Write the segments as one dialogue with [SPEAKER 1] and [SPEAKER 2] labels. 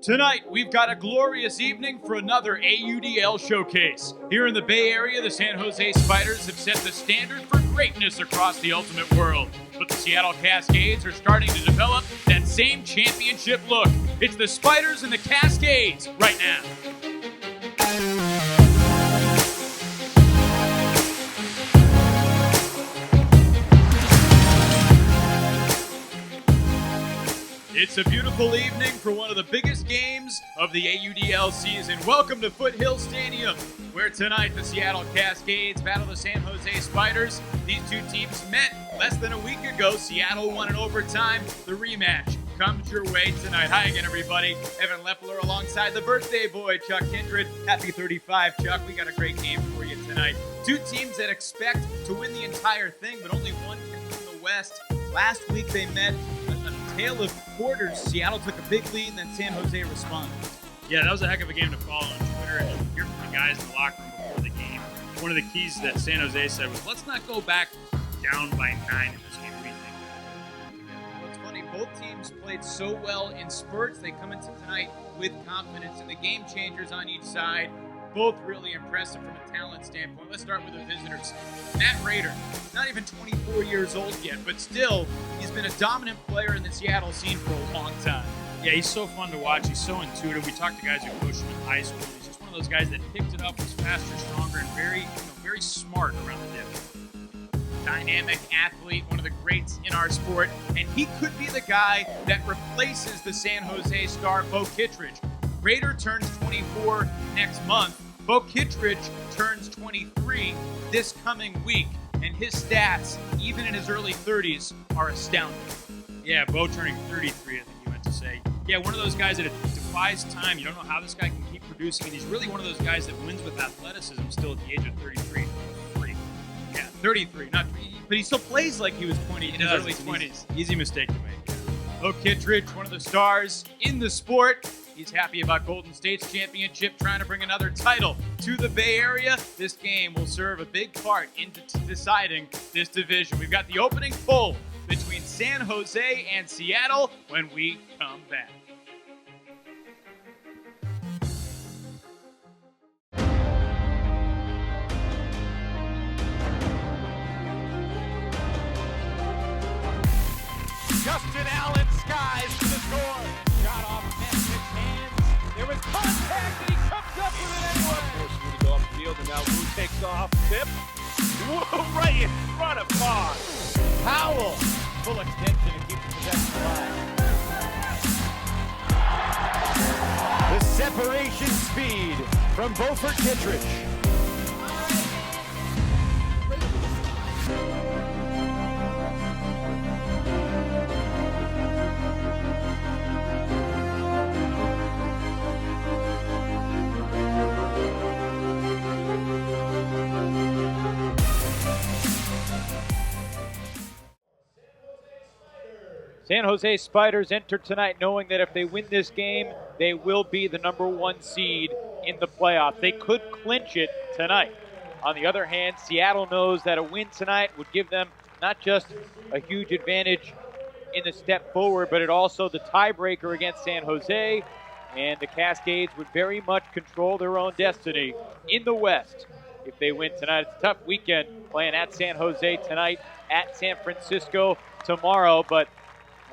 [SPEAKER 1] Tonight, we've got a glorious evening for another AUDL showcase. Here in the Bay Area, the San Jose Spiders have set the standard for greatness across the ultimate world. But the Seattle Cascades are starting to develop that same championship look. It's the Spiders and the Cascades right now. It's a beautiful evening for one of the biggest games of the AUDL season. Welcome to Foothill Stadium, where tonight the Seattle Cascades battle the San Jose Spiders. These two teams met less than a week ago. Seattle won in overtime. The rematch comes your way tonight. Hi again, everybody. Evan Lepler alongside the birthday boy, Chuck Kindred. Happy 35, Chuck. We got a great game for you tonight. Two teams that expect to win the entire thing, but only one can win the West. Last week they met. A tale of quarters. Seattle took a big lead, and then San Jose responded.
[SPEAKER 2] Yeah, that was a heck of a game to follow on Twitter and hear from the guys in the locker room before the game. One of the keys that San Jose said was, let's not go back down by 9 in this game. What do you think?
[SPEAKER 1] Well, it's funny. Both teams played so well in spurts. They come into tonight with confidence, and the game changers on each side, both really impressive from a talent standpoint. Let's start with the visitors. Matt Rader, not even 24 years old yet, but still, he's been a dominant player in the Seattle scene for a long time.
[SPEAKER 2] Yeah, he's so fun to watch. He's so intuitive. We talked to guys who coached him in high school. He's just one of those guys that picked it up, was faster, stronger, and very smart around the dip.
[SPEAKER 1] Dynamic athlete, one of the greats in our sport, and he could be the guy that replaces the San Jose star Bo Kittredge. Rader turns 24 next month. Bo Kittredge turns 23 this coming week, and his stats, even in his early 30s, are astounding.
[SPEAKER 2] Yeah, Bo turning 33, I think you meant to say. Yeah, one of those guys that it defies time. You don't know how this guy can keep producing, and he's really one of those guys that wins with athleticism still at the age of 33.
[SPEAKER 1] Yeah, 33, not 3, but he still plays like he was 20 in his early 20s.
[SPEAKER 2] Easy mistake to make.
[SPEAKER 1] Bo Kittredge, one of the stars in the sport. He's happy about Golden State's championship, trying to bring another title to the Bay Area. This game will serve a big part in deciding this division. We've got the opening poll between San Jose and Seattle when we come back.
[SPEAKER 3] Justin Allen skies to the score. Shot off Mechanix hands. There was contact, and he comes up with it anyway. Forced to go off the field, and now Lou takes off. Tip. Whoa, right in front of Fox. Powell. Full extension and keeps the possession alive. The separation speed from Beaufort Kittredge.
[SPEAKER 4] San Jose Spiders enter tonight knowing that if they win this game, they will be the number 1 seed in the playoff. They could clinch it tonight. On the other hand, Seattle knows that a win tonight would give them not just a huge advantage in the step forward, but it also the tiebreaker against San Jose, and the Cascades would very much control their own destiny in the West if they win tonight. It's a tough weekend playing at San Jose tonight, at San Francisco tomorrow, but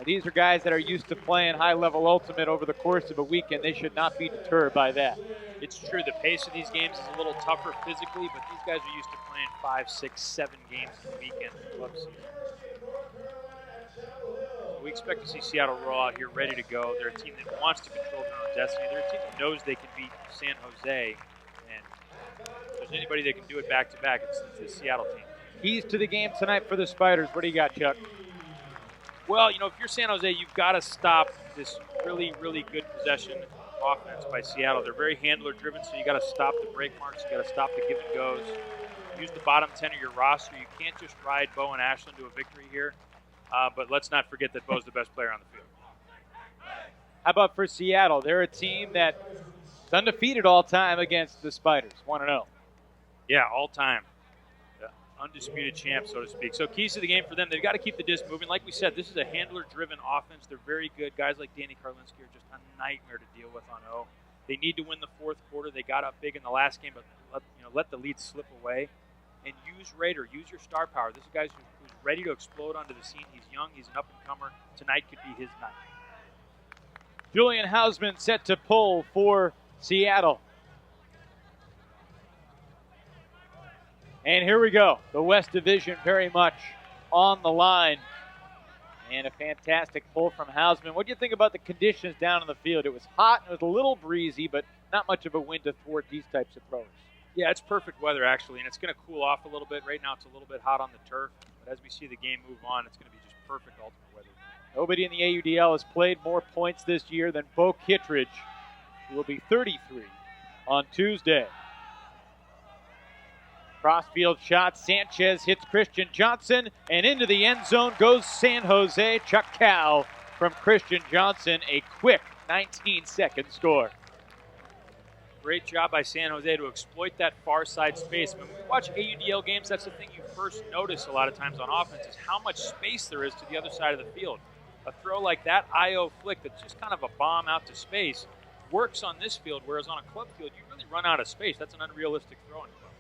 [SPEAKER 4] these are guys that are used to playing high-level ultimate over the course of a weekend. They should not be deterred by that.
[SPEAKER 2] It's true, the pace of these games is a little tougher physically, but these guys are used to playing 5, 6, 7 games in the weekend in the club season. We expect to see Seattle roll out here ready to go. They're a team that wants to control their own destiny. They're a team that knows they can beat San Jose, and if there's anybody that can do it back-to-back, it's the Seattle team.
[SPEAKER 4] Keys to the game tonight for the Spiders. What do you got, Chuck?
[SPEAKER 2] Well, if you're San Jose, you've got to stop this really, really good possession offense by Seattle. They're very handler-driven, so you got to stop the break marks. You got to stop the give and goes. Use the bottom 10 of your roster. You can't just ride Bo and Ashland to a victory here. But let's not forget that Bo's the best player on the field.
[SPEAKER 4] How about for Seattle? They're a team that's undefeated all time against the Spiders. 1-0.
[SPEAKER 2] Yeah, all time. Yeah. undisputed champs, so to speak. So keys to the game for them, they've got to keep the disc moving. Like we said, this is a handler-driven offense. They're very good. Guys like Danny Karlinski are just a nightmare to deal with on O. They need to win the fourth quarter. They got up big in the last game, but let the lead slip away. And use Raider. Use your star power. This is a guy who's ready to explode onto the scene. He's young. He's an up-and-comer. Tonight could be his night.
[SPEAKER 4] Julian Hausman set to pull for Seattle. And here we go. The West Division very much on the line. And a fantastic pull from Hausman. What do you think about the conditions down in the field? It was hot and it was a little breezy, but not much of a wind to thwart these types of throwers.
[SPEAKER 2] Yeah, it's perfect weather, actually, and it's going to cool off a little bit. Right now it's a little bit hot on the turf, but as we see the game move on, it's going to be just perfect ultimate weather.
[SPEAKER 4] Nobody in the AUDL has played more points this year than Bo Kittredge, who will be 33 on Tuesday. Crossfield shot. Sanchez hits Christian Johnson, and into the end zone goes San Jose. Chuck Cal from Christian Johnson, a quick 19-second score.
[SPEAKER 2] Great job by San Jose to exploit that far side space. When we watch AUDL games, that's the thing you first notice a lot of times on offense is how much space there is to the other side of the field. A throw like that IO flick that's just kind of a bomb out to space works on this field, whereas on a club field, you really run out of space. That's an unrealistic throw in club.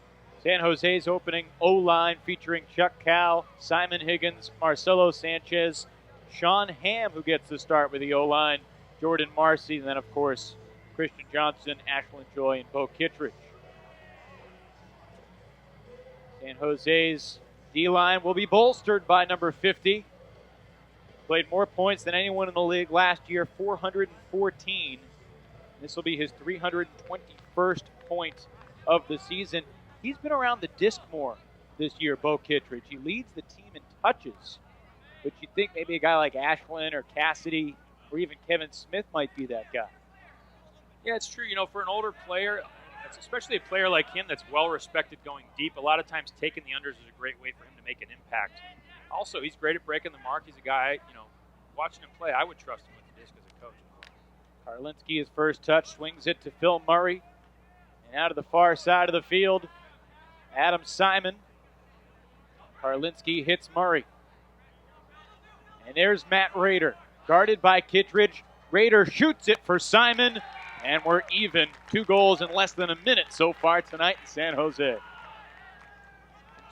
[SPEAKER 4] San Jose's opening O-line featuring Chuck Cal, Simon Higgins, Marcelo Sanchez, Sean Hamm, who gets the start with the O-line, Jordan Marcy, and then, of course, Christian Johnson, Ashlyn Joy, and Bo Kittredge. San Jose's D-line will be bolstered by number 50. Played more points than anyone in the league last year, 414. This will be his 321st point of the season. He's been around the disc more this year, Bo Kittredge. He leads the team in touches. But you'd think maybe a guy like Ashlyn or Cassidy or even Kevin Smith might be that guy.
[SPEAKER 2] Yeah, it's true. For an older player, especially a player like him that's well-respected going deep, a lot of times taking the unders is a great way for him to make an impact. Also, he's great at breaking the mark. He's a guy, watching him play, I would trust him with the disc as a coach.
[SPEAKER 4] Karlinski, his first touch, swings it to Phil Murray. And out of the far side of the field, Adam Simon. Karlinski hits Murray. And there's Matt Rader, guarded by Kittredge. Rader shoots it for Simon, and we're even. 2 goals in less than a minute so far tonight in San Jose.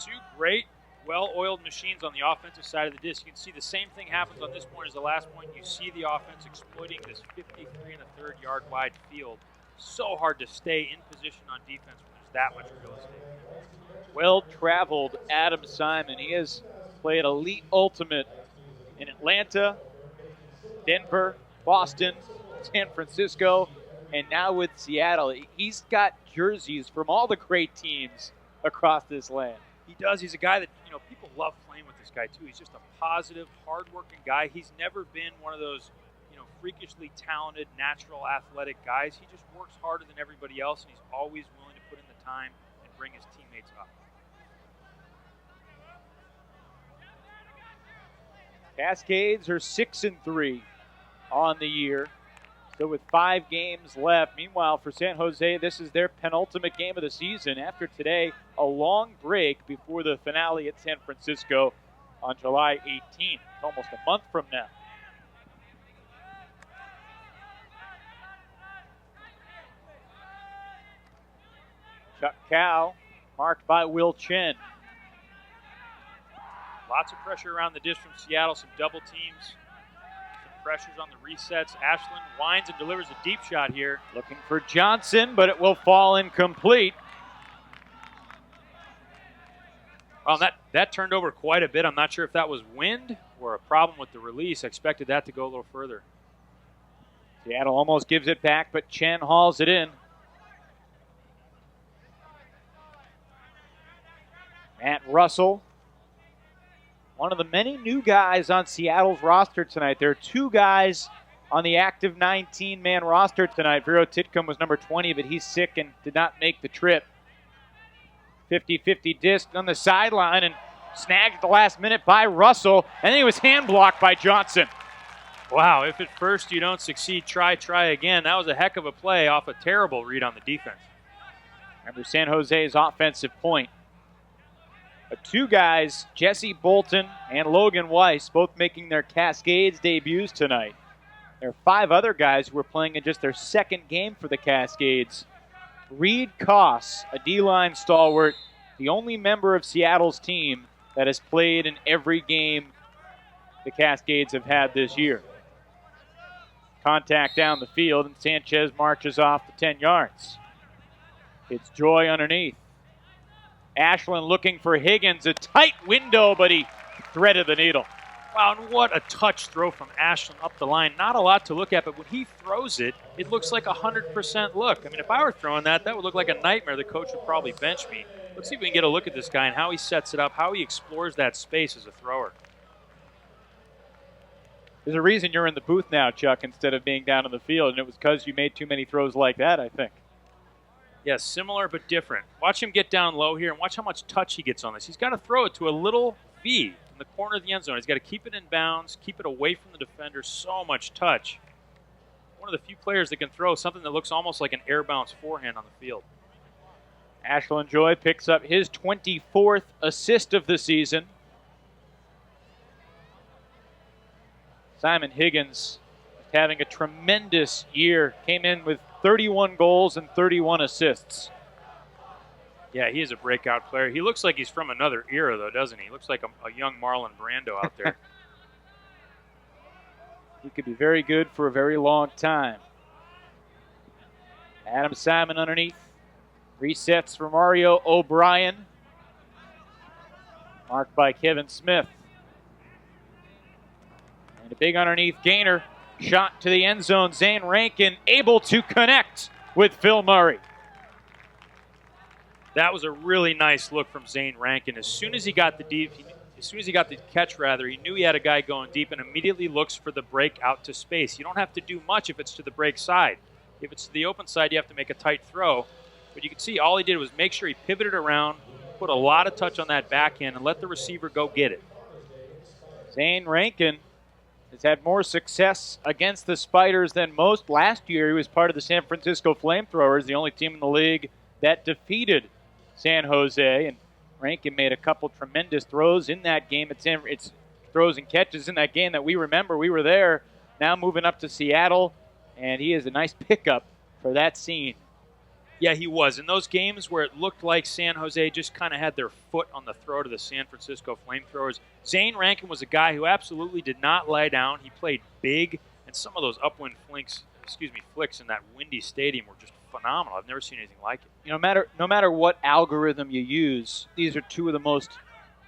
[SPEAKER 2] 2 great, well-oiled machines on the offensive side of the disc. You can see the same thing happens on this point as the last point. You see the offense exploiting this 53 1/3 yard wide field. So hard to stay in position on defense when there's that much real estate.
[SPEAKER 4] Well-traveled Adam Simon. He has played elite ultimate in Atlanta, Denver, Boston, San Francisco, and now with Seattle. He's got jerseys from all the great teams across this land.
[SPEAKER 2] He does. He's a guy that, people love playing with this guy, too. He's just a positive, hard-working guy. He's never been one of those, freakishly talented, natural, athletic guys. He just works harder than everybody else, and he's always willing to put in the time and bring his teammates up.
[SPEAKER 4] Cascades are 6-3 on the year. So with 5 games left. Meanwhile, for San Jose, this is their penultimate game of the season. After today, a long break before the finale at San Francisco on July 18th. Almost a month from now. Chuck Cal, marked by Will Chen.
[SPEAKER 2] Lots of pressure around the disc from Seattle, some double teams, some pressures on the resets. Ashlyn winds and delivers a deep shot here.
[SPEAKER 4] Looking for Johnson, but it will fall incomplete.
[SPEAKER 2] Well, that turned over quite a bit. I'm not sure if that was wind or a problem with the release. I expected that to go a little further.
[SPEAKER 4] Seattle almost gives it back, but Chen hauls it in. Matt Russell, one of the many new guys on Seattle's roster tonight. There are 2 guys on the active 19-man roster tonight. Vero Titcomb was number 20, but he's sick and did not make the trip. 50-50 disc on the sideline and snagged at the last minute by Russell, and then he was hand blocked by Johnson.
[SPEAKER 2] Wow, if at first you don't succeed, try again. That was a heck of a play off a terrible read on the defense.
[SPEAKER 4] Remember San Jose's offensive point. Two guys, Jesse Bolton and Logan Weiss, both making their Cascades debuts tonight. There are 5 other guys who are playing in just their second game for the Cascades. Reed Koss, a D-line stalwart, the only member of Seattle's team that has played in every game the Cascades have had this year. Contact down the field, and Sanchez marches off the 10 yards. It's Joy underneath. Ashland looking for Higgins. A tight window, but he threaded the needle.
[SPEAKER 2] Wow, and what a touch throw from Ashland up the line. Not a lot to look at, but when he throws it, it looks like a 100% look. I mean, if I were throwing that, that would look like a nightmare. The coach would probably bench me. Let's see if we can get a look at this guy and how he sets it up, how he explores that space as a thrower.
[SPEAKER 4] There's a reason you're in the booth now, Chuck, instead of being down in the field, and it was because you made too many throws like that, I think.
[SPEAKER 2] Yes, similar but different. Watch him get down low here and watch how much touch he gets on this. He's got to throw it to a little V in the corner of the end zone. He's got to keep it in bounds, keep it away from the defender. So much touch. One of the few players that can throw something that looks almost like an air bounce forehand on the field.
[SPEAKER 4] Ashland Joy picks up his 24th assist of the season. Simon Higgins having a tremendous year. Came in with 31 goals and 31 assists.
[SPEAKER 2] Yeah, he is a breakout player. He looks like he's from another era, though, doesn't he? He looks like a young Marlon Brando out there.
[SPEAKER 4] He could be very good for a very long time. Adam Simon underneath. Resets for Mario O'Brien. Marked by Kevin Smith. And a big underneath gainer. Shot to the end zone. Zane Rankin able to connect with Phil Murray.
[SPEAKER 2] That was a really nice look from Zane Rankin. As soon as he got the catch, he knew he had a guy going deep and immediately looks for the break out to space. You don't have to do much if it's to the break side. If it's to the open side, you have to make a tight throw. But you can see all he did was make sure he pivoted around, put a lot of touch on that backhand, and let the receiver go get it.
[SPEAKER 4] Zane Rankin has had more success against the Spiders than most. Last year, he was part of the San Francisco FlameThrowers, the only team in the league that defeated San Jose. And Rankin made a couple tremendous throws in that game. It's throws and catches in that game that we remember. We were there. Now moving up to Seattle, and he is a nice pickup for that scene.
[SPEAKER 2] Yeah, he was. In those games where it looked like San Jose just kind of had their foot on the throat of the San Francisco FlameThrowers, Zane Rankin was a guy who absolutely did not lie down. He played big, and some of those upwind flicks in that windy stadium were just phenomenal. I've never seen anything like it.
[SPEAKER 4] You know, no matter what algorithm you use, these are two of the most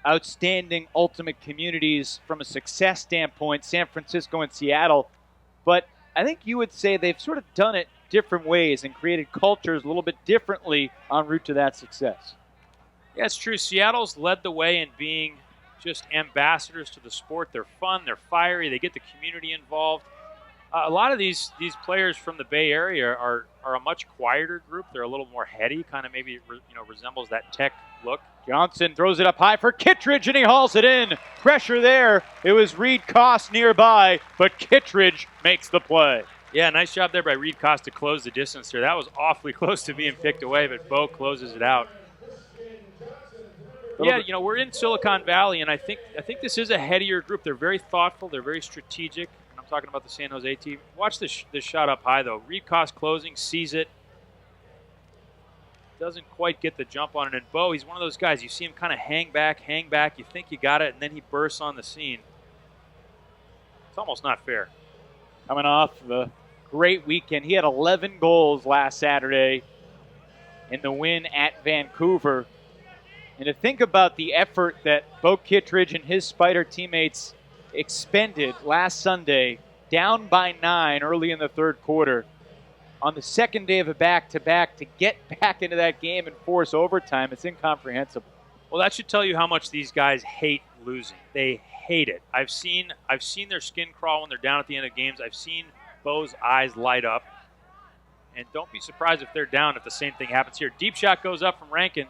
[SPEAKER 4] outstanding ultimate communities from a success standpoint, San Francisco and Seattle. But I think you would say they've sort of done it different ways and created cultures a little bit differently en route to that success.
[SPEAKER 2] Yeah, it's true. Seattle's led the way in being just ambassadors to the sport. They're fun, they're fiery, they get the community involved. A lot of these players from the Bay Area are a much quieter group. They're a little more heady, kind of maybe resembles that Tech look.
[SPEAKER 4] Johnson throws it up high for Kittredge, and he hauls it in. Pressure there. It was Reed Koss nearby, but Kittredge makes the play.
[SPEAKER 2] Yeah, nice job there by Reed Koss to close the distance there. That was awfully close to being picked away, but Bo closes it out. Yeah, we're in Silicon Valley, and I think this is a headier group. They're very thoughtful. They're very strategic. And I'm talking about the San Jose team. Watch this shot up high, though. Reed Koss closing, sees it. Doesn't quite get the jump on it. And Bo, he's one of those guys. You see him kind of hang back. You think you got it, and then he bursts on the scene. It's almost not fair.
[SPEAKER 4] Coming off the great weekend. He had 11 goals last Saturday in the win at Vancouver. And to think about the effort that Bo Kittredge and his Spider teammates expended last Sunday, down by 9 early in the third quarter, on the second day of a back-to-back, to get back into that game and force overtime, it's incomprehensible.
[SPEAKER 2] Well, that should tell you how much these guys hate losing. They hate it. I've seen their skin crawl when they're down at the end of games. I've seen Bo's eyes light up. And don't be surprised if they're down if the same thing happens here. Deep shot goes up from Rankin.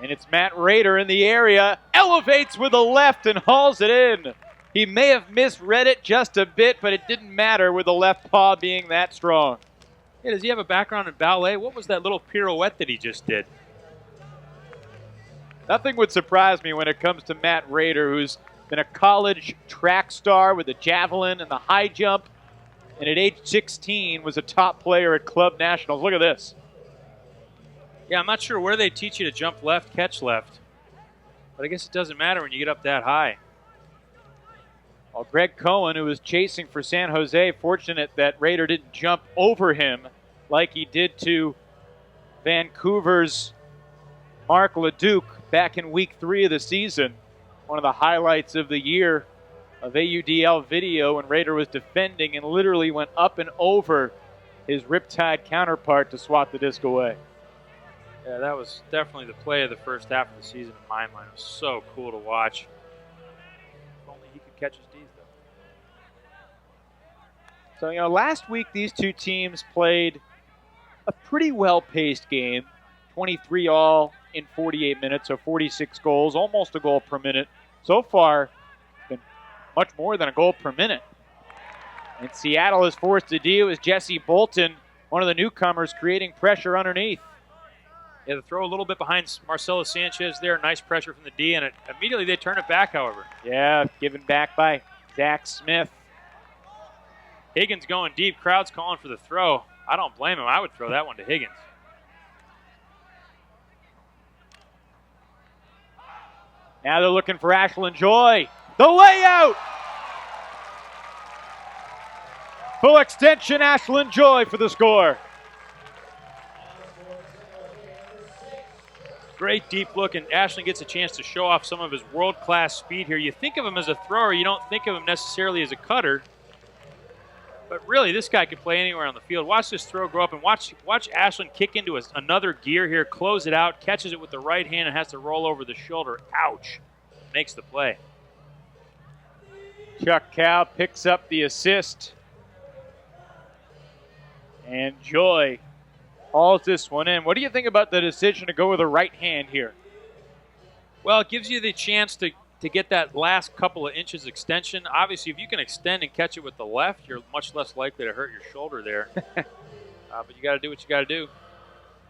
[SPEAKER 4] And it's Matt Rader in the area. Elevates with a left and hauls it in. He may have misread it just a bit, but it didn't matter with the left paw being that strong.
[SPEAKER 2] Yeah, does he have a background in ballet? What was that little pirouette that he just did?
[SPEAKER 4] Nothing would surprise me when it comes to Matt Rader, who's been a college track star with the javelin and the high jump, and at age 16 was a top player at club nationals. Look at this.
[SPEAKER 2] Yeah, I'm not sure where they teach you to jump left, catch left. But I guess it doesn't matter when you get up that high.
[SPEAKER 4] Well, Greg Cohen, who was chasing for San Jose, fortunate that Rader didn't jump over him like he did to Vancouver's Mark LeDuc back in week 3 of the season. One of the highlights of the year of AUDL video when Rader was defending and literally went up and over his Riptide counterpart to swat the disc away.
[SPEAKER 2] Yeah, that was definitely the play of the first half of the season in my mind. It was so cool to watch. If only he could catch his D's, though.
[SPEAKER 4] So, last week these two teams played a pretty well-paced game. 23 all in 48 minutes, so 46 goals, almost a goal per minute. So far, it's been much more than a goal per minute. And Seattle is forced to deal with Jesse Bolton, one of the newcomers, creating pressure underneath.
[SPEAKER 2] Yeah, the throw a little bit behind Marcelo Sanchez there. Nice pressure from the D, and immediately they turn it back, however.
[SPEAKER 4] Yeah, given back by Zach Smith.
[SPEAKER 2] Higgins going deep. Crowd's calling for the throw. I don't blame him. I would throw that one to Higgins.
[SPEAKER 4] Now they're looking for Ashland Joy. The layout! Full extension, Ashland Joy for the score.
[SPEAKER 2] Great deep look, and Ashland gets a chance to show off some of his world-class speed here. You think of him as a thrower. You don't think of him necessarily as a cutter. But really, this guy could play anywhere on the field. Watch this throw grow up, and watch Ashland kick into another gear here, close it out, catches it with the right hand, and has to roll over the shoulder. Ouch. Makes the play.
[SPEAKER 4] Chuck Cow picks up the assist. And Joy hauls this one in. What do you think about the decision to go with the right hand here?
[SPEAKER 2] Well, it gives you the chance to get that last couple of inches extension. Obviously, if you can extend and catch it with the left, you're much less likely to hurt your shoulder there. But you got to do what you got to do.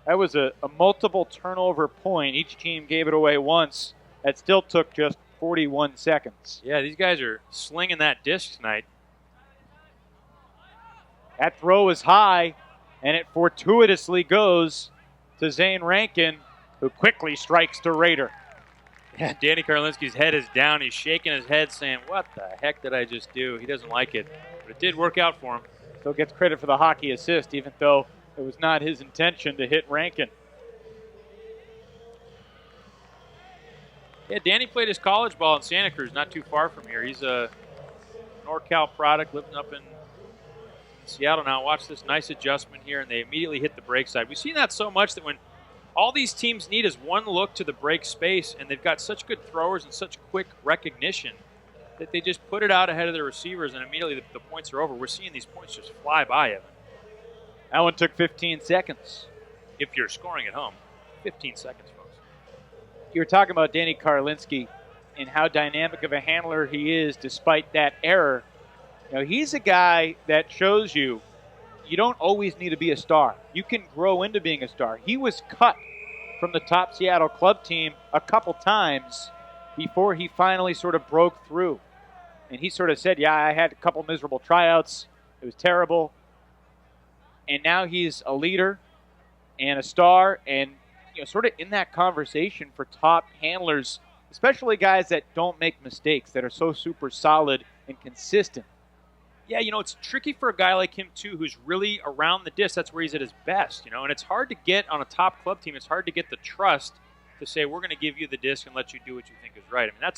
[SPEAKER 4] That was a multiple turnover point. Each team gave it away once. That still took just 41 seconds.
[SPEAKER 2] Yeah, these guys are slinging that disc tonight.
[SPEAKER 4] That throw is high, and it fortuitously goes to Zane Rankin, who quickly strikes to Rader.
[SPEAKER 2] Yeah, Danny Karlinski's head is down. He's shaking his head saying, what the heck did I just do? He doesn't like it, but it did work out for him.
[SPEAKER 4] Still gets credit for the hockey assist, even though it was not his intention to hit Rankin.
[SPEAKER 2] Yeah, Danny played his college ball in Santa Cruz, not too far from here. He's a NorCal product living up in Seattle now. Watch this nice adjustment here, and they immediately hit the break side. We've seen that so much that when all these teams need is one look to the break space, and they've got such good throwers and such quick recognition that they just put it out ahead of their receivers, and immediately the points are over. We're seeing these points just fly by, Evan.
[SPEAKER 4] That one took 15 seconds.
[SPEAKER 2] If you're scoring at home, 15 seconds, folks.
[SPEAKER 4] You were talking about Danny Karlinski and how dynamic of a handler he is despite that error. He's a guy that shows you don't always need to be a star. You can grow into being a star. He was cut from the top Seattle club team a couple times before he finally sort of broke through. And he sort of said, yeah, I had a couple miserable tryouts. It was terrible. And now he's a leader and a star and sort of in that conversation for top handlers, especially guys that don't make mistakes, that are so super solid and consistent.
[SPEAKER 2] Yeah, it's tricky for a guy like him, too, who's really around the disc. That's where he's at his best, and it's hard to get on a top club team. It's hard to get the trust to say, we're going to give you the disc and let you do what you think is right. I mean,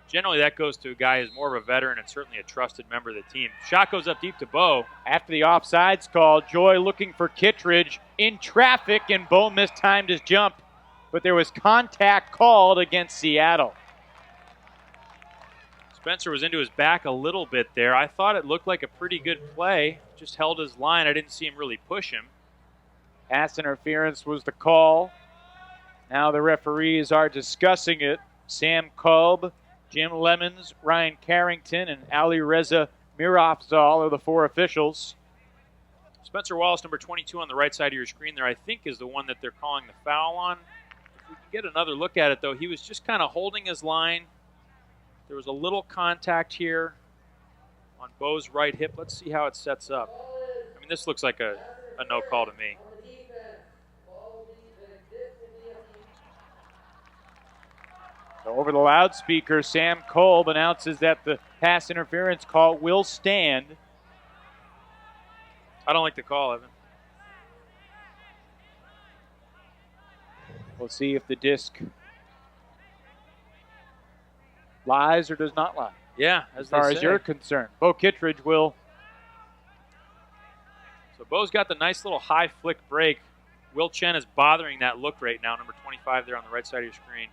[SPEAKER 2] generally that goes to a guy who's more of a veteran and certainly a trusted member of the team. Shot goes up deep to Bo.
[SPEAKER 4] After the offsides call, Joy looking for Kittredge in traffic, and Bo mistimed his jump, but there was contact called against Seattle.
[SPEAKER 2] Spencer was into his back a little bit there. I thought it looked like a pretty good play. Just held his line. I didn't see him really push him.
[SPEAKER 4] Pass interference was the call. Now the referees are discussing it. Sam Kolb, Jim Lemons, Ryan Carrington, and Ali Reza Mirafzal are the 4 officials.
[SPEAKER 2] Spencer Wallace, number 22 on the right side of your screen there, I think is the one that they're calling the foul on. we can get another look at it, though, he was just kind of holding his line. There was a little contact here on Bo's right hip. Let's see how it sets up. I mean, this looks like a no call to me.
[SPEAKER 4] So over the loudspeaker, Sam Kolb announces that the pass interference call will stand.
[SPEAKER 2] I don't like the call, Evan.
[SPEAKER 4] We'll see if the disc lies or does not lie.
[SPEAKER 2] Yeah,
[SPEAKER 4] as far as you're concerned. Bo Kittredge will.
[SPEAKER 2] So Bo's got the nice little high flick break. Will Chen is bothering that look right now, number 25 there on the right side of your screen.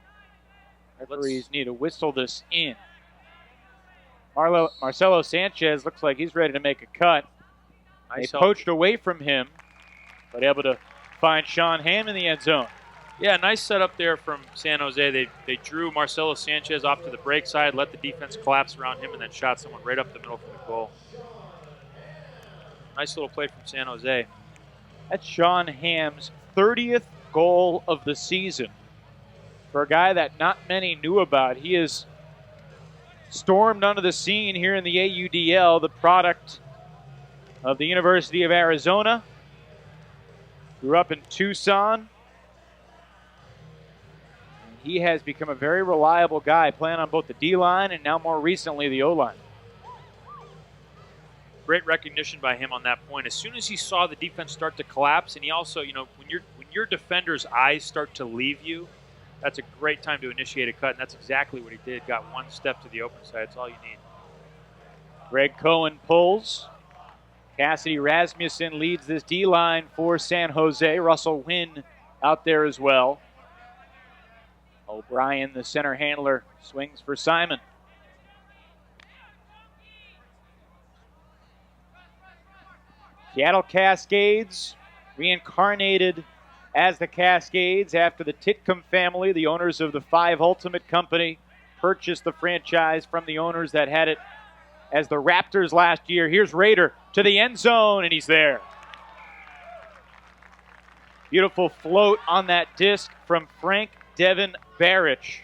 [SPEAKER 4] Referees need to whistle this in. Marcelo Sanchez looks like he's ready to make a cut.
[SPEAKER 2] Nice
[SPEAKER 4] they poached away from him, but able to find Sean Hamm in the end zone.
[SPEAKER 2] Yeah, nice setup there from San Jose. They drew Marcelo Sanchez off to the break side, let the defense collapse around him, and then shot someone right up the middle for the goal. Nice little play from San Jose.
[SPEAKER 4] That's Sean Hamm's 30th goal of the season. For a guy that not many knew about, he has stormed onto the scene here in the AUDL, the product of the University of Arizona. Grew up in Tucson. He has become a very reliable guy, playing on both the D-line and now more recently the O-line.
[SPEAKER 2] Great recognition by him on that point. As soon as he saw the defense start to collapse, and he also, you know, when your defender's eyes start to leave you, that's a great time to initiate a cut, and that's exactly what he did. Got one step to the open side. That's all you need.
[SPEAKER 4] Greg Cohen pulls. Cassidy Rasmussen leads this D-line for San Jose. Russell Wynn out there as well. O'Brien, the center handler, swings for Simon. Seattle Cascades, reincarnated as the Cascades after the Titcomb family, the owners of the Five Ultimate Company, purchased the franchise from the owners that had it as the Raptors last year. Here's Rader to the end zone, and he's there. Beautiful float on that disc from Frank Devin Barrich.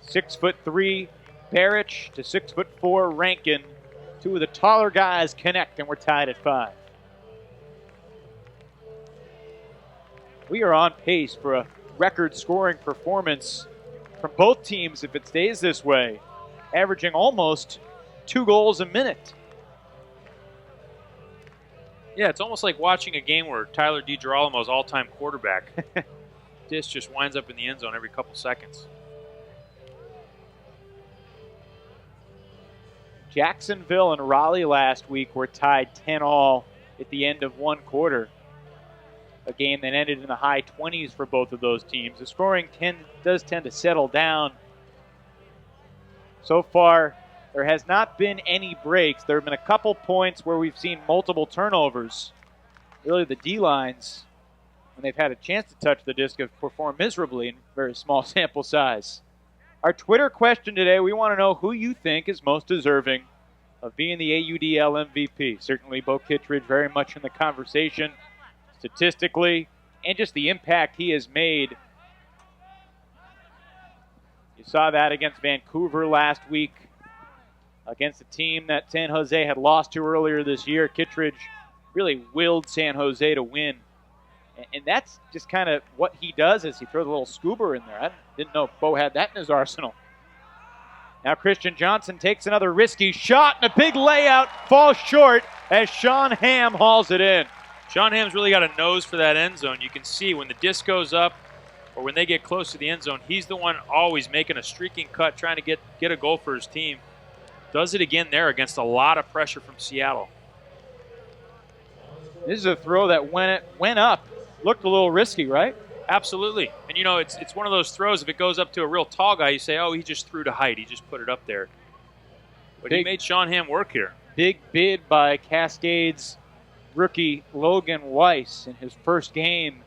[SPEAKER 4] 6'3" Barrich to 6'4" Rankin. Two of the taller guys connect, and we're tied at 5. We are on pace for a record scoring performance from both teams if it stays this way, averaging almost 2 goals a minute.
[SPEAKER 2] Yeah, it's almost like watching a game where Tyler DiGirolamo's all-time quarterback. Disc just winds up in the end zone every couple seconds.
[SPEAKER 4] Jacksonville and Raleigh last week were tied 10-all at the end of one quarter. A game that ended in the high 20s for both of those teams. The scoring does tend to settle down. So far, there has not been any breaks. There have been a couple points where we've seen multiple turnovers. Really, the D-lines, when they've had a chance to touch the disc, have performed miserably in very small sample size. Our Twitter question today, we want to know who you think is most deserving of being the AUDL MVP. Certainly, Bo Kittredge very much in the conversation statistically, and just the impact he has made. You saw that against Vancouver last week, against a team that San Jose had lost to earlier this year. Kittredge really willed San Jose to win. And that's just kind of what he does, is he throws a little scuba in there. I didn't know Bo had that in his arsenal. Now Christian Johnson takes another risky shot, and a big layout falls short as Sean Hamm hauls it in.
[SPEAKER 2] Sean Hamm's really got a nose for that end zone. You can see when the disc goes up or when they get close to the end zone, he's the one always making a streaking cut, trying to get a goal for his team. Does it again there against a lot of pressure from Seattle.
[SPEAKER 4] This is a throw that went up. Looked a little risky, right?
[SPEAKER 2] Absolutely. And, you know, it's one of those throws, if it goes up to a real tall guy, you say, oh, he just threw to height. He just put it up there. But he made Sean Hamm work here.
[SPEAKER 4] Big bid by Cascades rookie Logan Weiss in his first game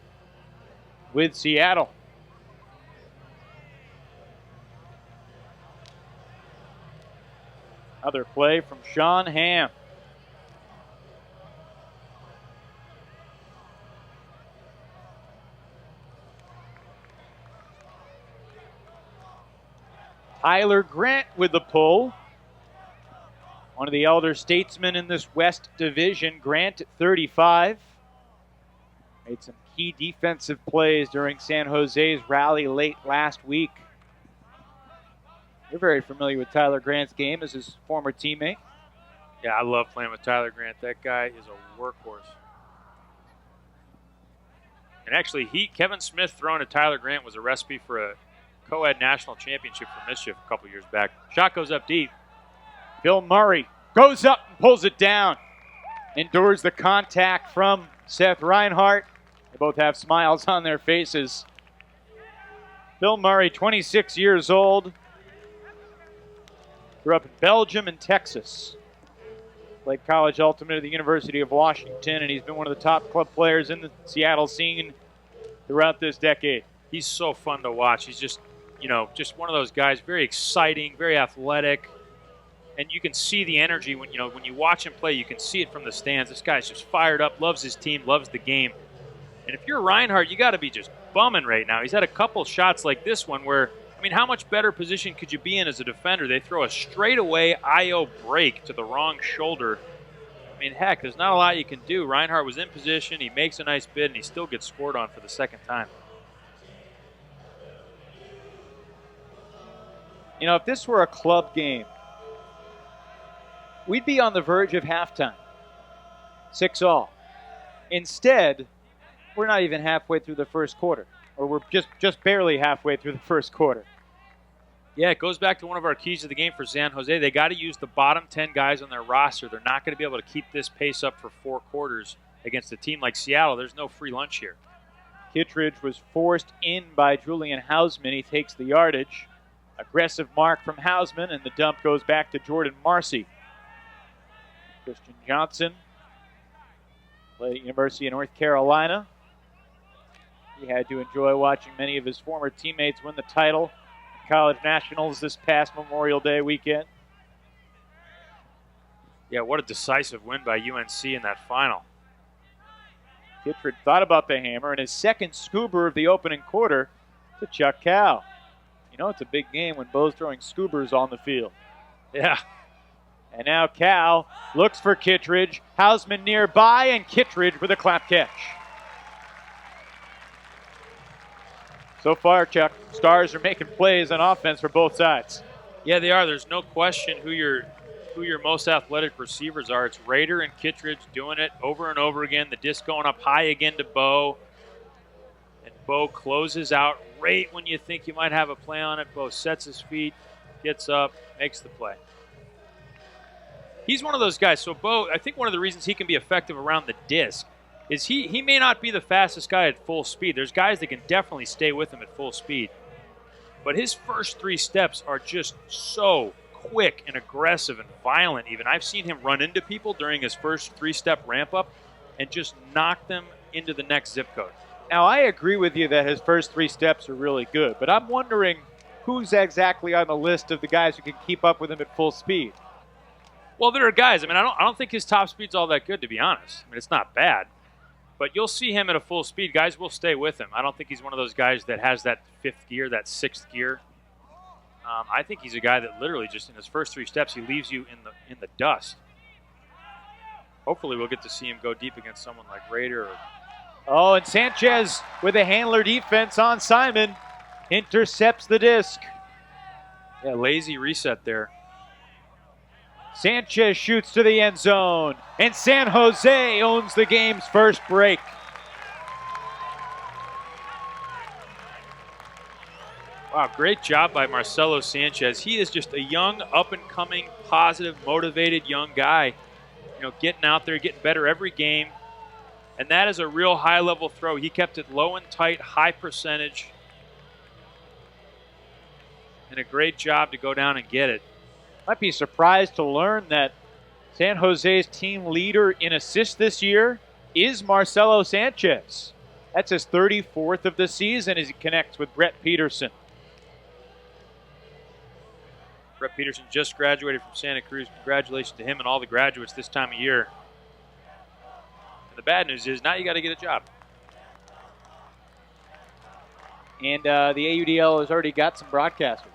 [SPEAKER 4] with Seattle. Another play from Sean Hamm. Tyler Grant with the pull. One of the elder statesmen in this West Division. Grant at 35. Made some key defensive plays during San Jose's rally late last week. You're very familiar with Tyler Grant's game as his former teammate.
[SPEAKER 2] Yeah, I love playing with Tyler Grant. That guy is a workhorse. And actually, Kevin Smith throwing to Tyler Grant was a recipe for a co-ed national championship for Mischief a couple years back. Shot goes up deep.
[SPEAKER 4] Bill Murray goes up and pulls it down. Endures the contact from Seth Reinhardt. They both have smiles on their faces. Bill Murray, 26 years old. Grew up in Belgium and Texas. Played college ultimate at the University of Washington, and he's been one of the top club players in the Seattle scene throughout this decade.
[SPEAKER 2] He's so fun to watch. He's just one of those guys, very exciting, very athletic. And you can see the energy when you watch him play, you can see it from the stands. This guy's just fired up, loves his team, loves the game. And if you're Reinhardt, you got to be just bumming right now. He's had a couple shots like this one where, how much better position could you be in as a defender? They throw a straightaway IO break to the wrong shoulder. Heck, there's not a lot you can do. Reinhardt was in position, he makes a nice bid, and he still gets scored on for the second time.
[SPEAKER 4] If this were a club game, we'd be on the verge of halftime. 6-all. Instead, we're not even halfway through the first quarter. Or we're just barely halfway through the first quarter.
[SPEAKER 2] Yeah, it goes back to one of our keys of the game for San Jose. They got to use the bottom 10 guys on their roster. They're not going to be able to keep this pace up for 4 quarters against a team like Seattle. There's no free lunch here.
[SPEAKER 4] Kittredge was forced in by Julian Hausman. He takes the yardage. Aggressive mark from Hausman, and the dump goes back to Jordan Marcy. Christian Johnson played at University of North Carolina. He had to enjoy watching many of his former teammates win the title at College Nationals this past Memorial Day weekend.
[SPEAKER 2] Yeah, what a decisive win by UNC in that final.
[SPEAKER 4] Kittredge thought about the hammer, and his second scoober of the opening quarter to Chuck Cow. It's a big game when Bo's throwing scoobers on the field.
[SPEAKER 2] Yeah.
[SPEAKER 4] And now Cow looks for Kittredge. Hausman nearby, and Kittredge with a clap catch. So far, Chuck, Stars are making plays on offense for both sides.
[SPEAKER 2] Yeah, they are. There's no question who your most athletic receivers are. It's Rader and Kittredge doing it over and over again. The disc going up high again to Bo. And Bo closes out right when you think you might have a play on it. Bo sets his feet, gets up, makes the play. He's one of those guys. So Bo, I think one of the reasons he can be effective around the disc is he may not be the fastest guy at full speed. There's guys that can definitely stay with him at full speed. But his first 3 steps are just so quick and aggressive and violent even. I've seen him run into people during his first 3-step ramp up and just knock them into the next zip code.
[SPEAKER 4] Now, I agree with you that his first 3 steps are really good, but I'm wondering who's exactly on the list of the guys who can keep up with him at full speed.
[SPEAKER 2] Well, there are guys. I don't think his top speed's all that good, to be honest. It's not bad. But you'll see him at a full speed. Guys will stay with him. I don't think he's one of those guys that has that 5th gear, that 6th gear. I think he's a guy that literally just in his first 3 steps, he leaves you in the dust. Hopefully we'll get to see him go deep against someone like Rader.
[SPEAKER 4] Oh, and Sanchez with a handler defense on Simon. Intercepts the disc.
[SPEAKER 2] Yeah, lazy reset there.
[SPEAKER 4] Sanchez shoots to the end zone, and San Jose owns the game's first break.
[SPEAKER 2] Wow, great job by Marcelo Sanchez. He is just a young, up-and-coming, positive, motivated young guy. Getting out there, getting better every game. And that is a real high-level throw. He kept it low and tight, high percentage. And a great job to go down and get it.
[SPEAKER 4] Might be surprised to learn that San Jose's team leader in assists this year is Marcelo Sanchez. That's his 34th of the season as he connects with Brett Peterson.
[SPEAKER 2] Brett Peterson just graduated from Santa Cruz. Congratulations to him and all the graduates this time of year. And the bad news is now you got to get a job.
[SPEAKER 4] And the AUDL has already got some broadcasters.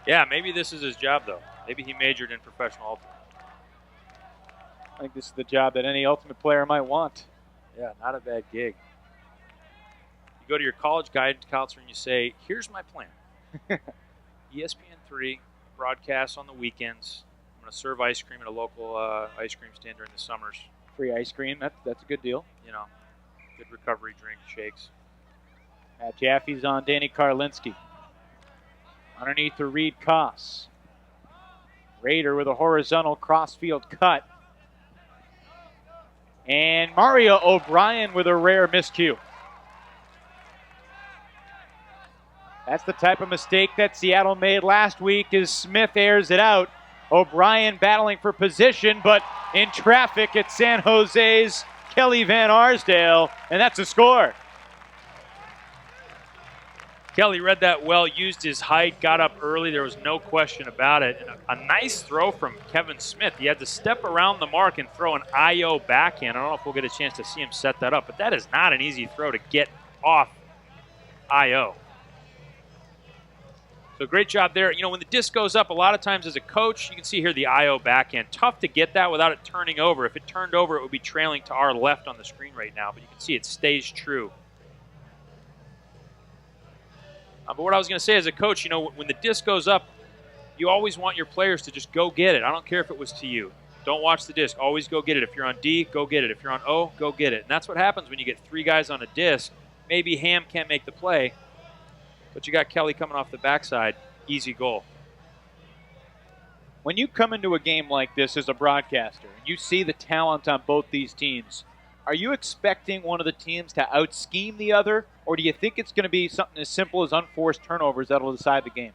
[SPEAKER 2] Yeah, maybe this is his job, though. Maybe he majored in professional ultimate.
[SPEAKER 4] I think this is the job that any ultimate player might want.
[SPEAKER 2] Yeah, not a bad gig. You go to your college guidance counselor and you say, here's my plan. ESPN3 broadcasts on the weekends. I'm going to serve ice cream at a local ice cream stand during the summers.
[SPEAKER 4] Free ice cream, that's a good deal.
[SPEAKER 2] You know, good recovery drink, shakes.
[SPEAKER 4] Matt Jaffe's on Danny Karlinski. Underneath the Reed Koss. Raider with a horizontal crossfield cut. And Mario O'Brien with a rare miscue. That's the type of mistake that Seattle made last week as Smith airs it out. O'Brien battling for position, but in traffic at San Jose's Kelly Van Arsdale, and that's a score.
[SPEAKER 2] Kelly read that well, used his height, got up early. There was no question about it. And a nice throw from Kevin Smith. He had to step around the mark and throw an IO backhand. I don't know if we'll get a chance to see him set that up, but that is not an easy throw to get off IO. So great job there. You know, when the disc goes up, a lot of times as a coach, you can see here the IO backhand. Tough to get that without it turning over. If it turned over, it would be trailing to our left on the screen right now, but you can see it stays true. But what I was going to say as a coach, you know, when the disc goes up, you always want your players to just go get it. I don't care if it was to you. Don't watch the disc. Always go get it. If you're on D, go get it. If you're on O, go get it. And that's what happens when you get three guys on a disc. Maybe Ham can't make the play, but you got Kelly coming off the backside. Easy goal.
[SPEAKER 4] When you come into a game like this as a broadcaster and you see the talent on both these teams, are you expecting one of the teams to out-scheme the other, or do you think it's going to be something as simple as unforced turnovers that'll decide the game?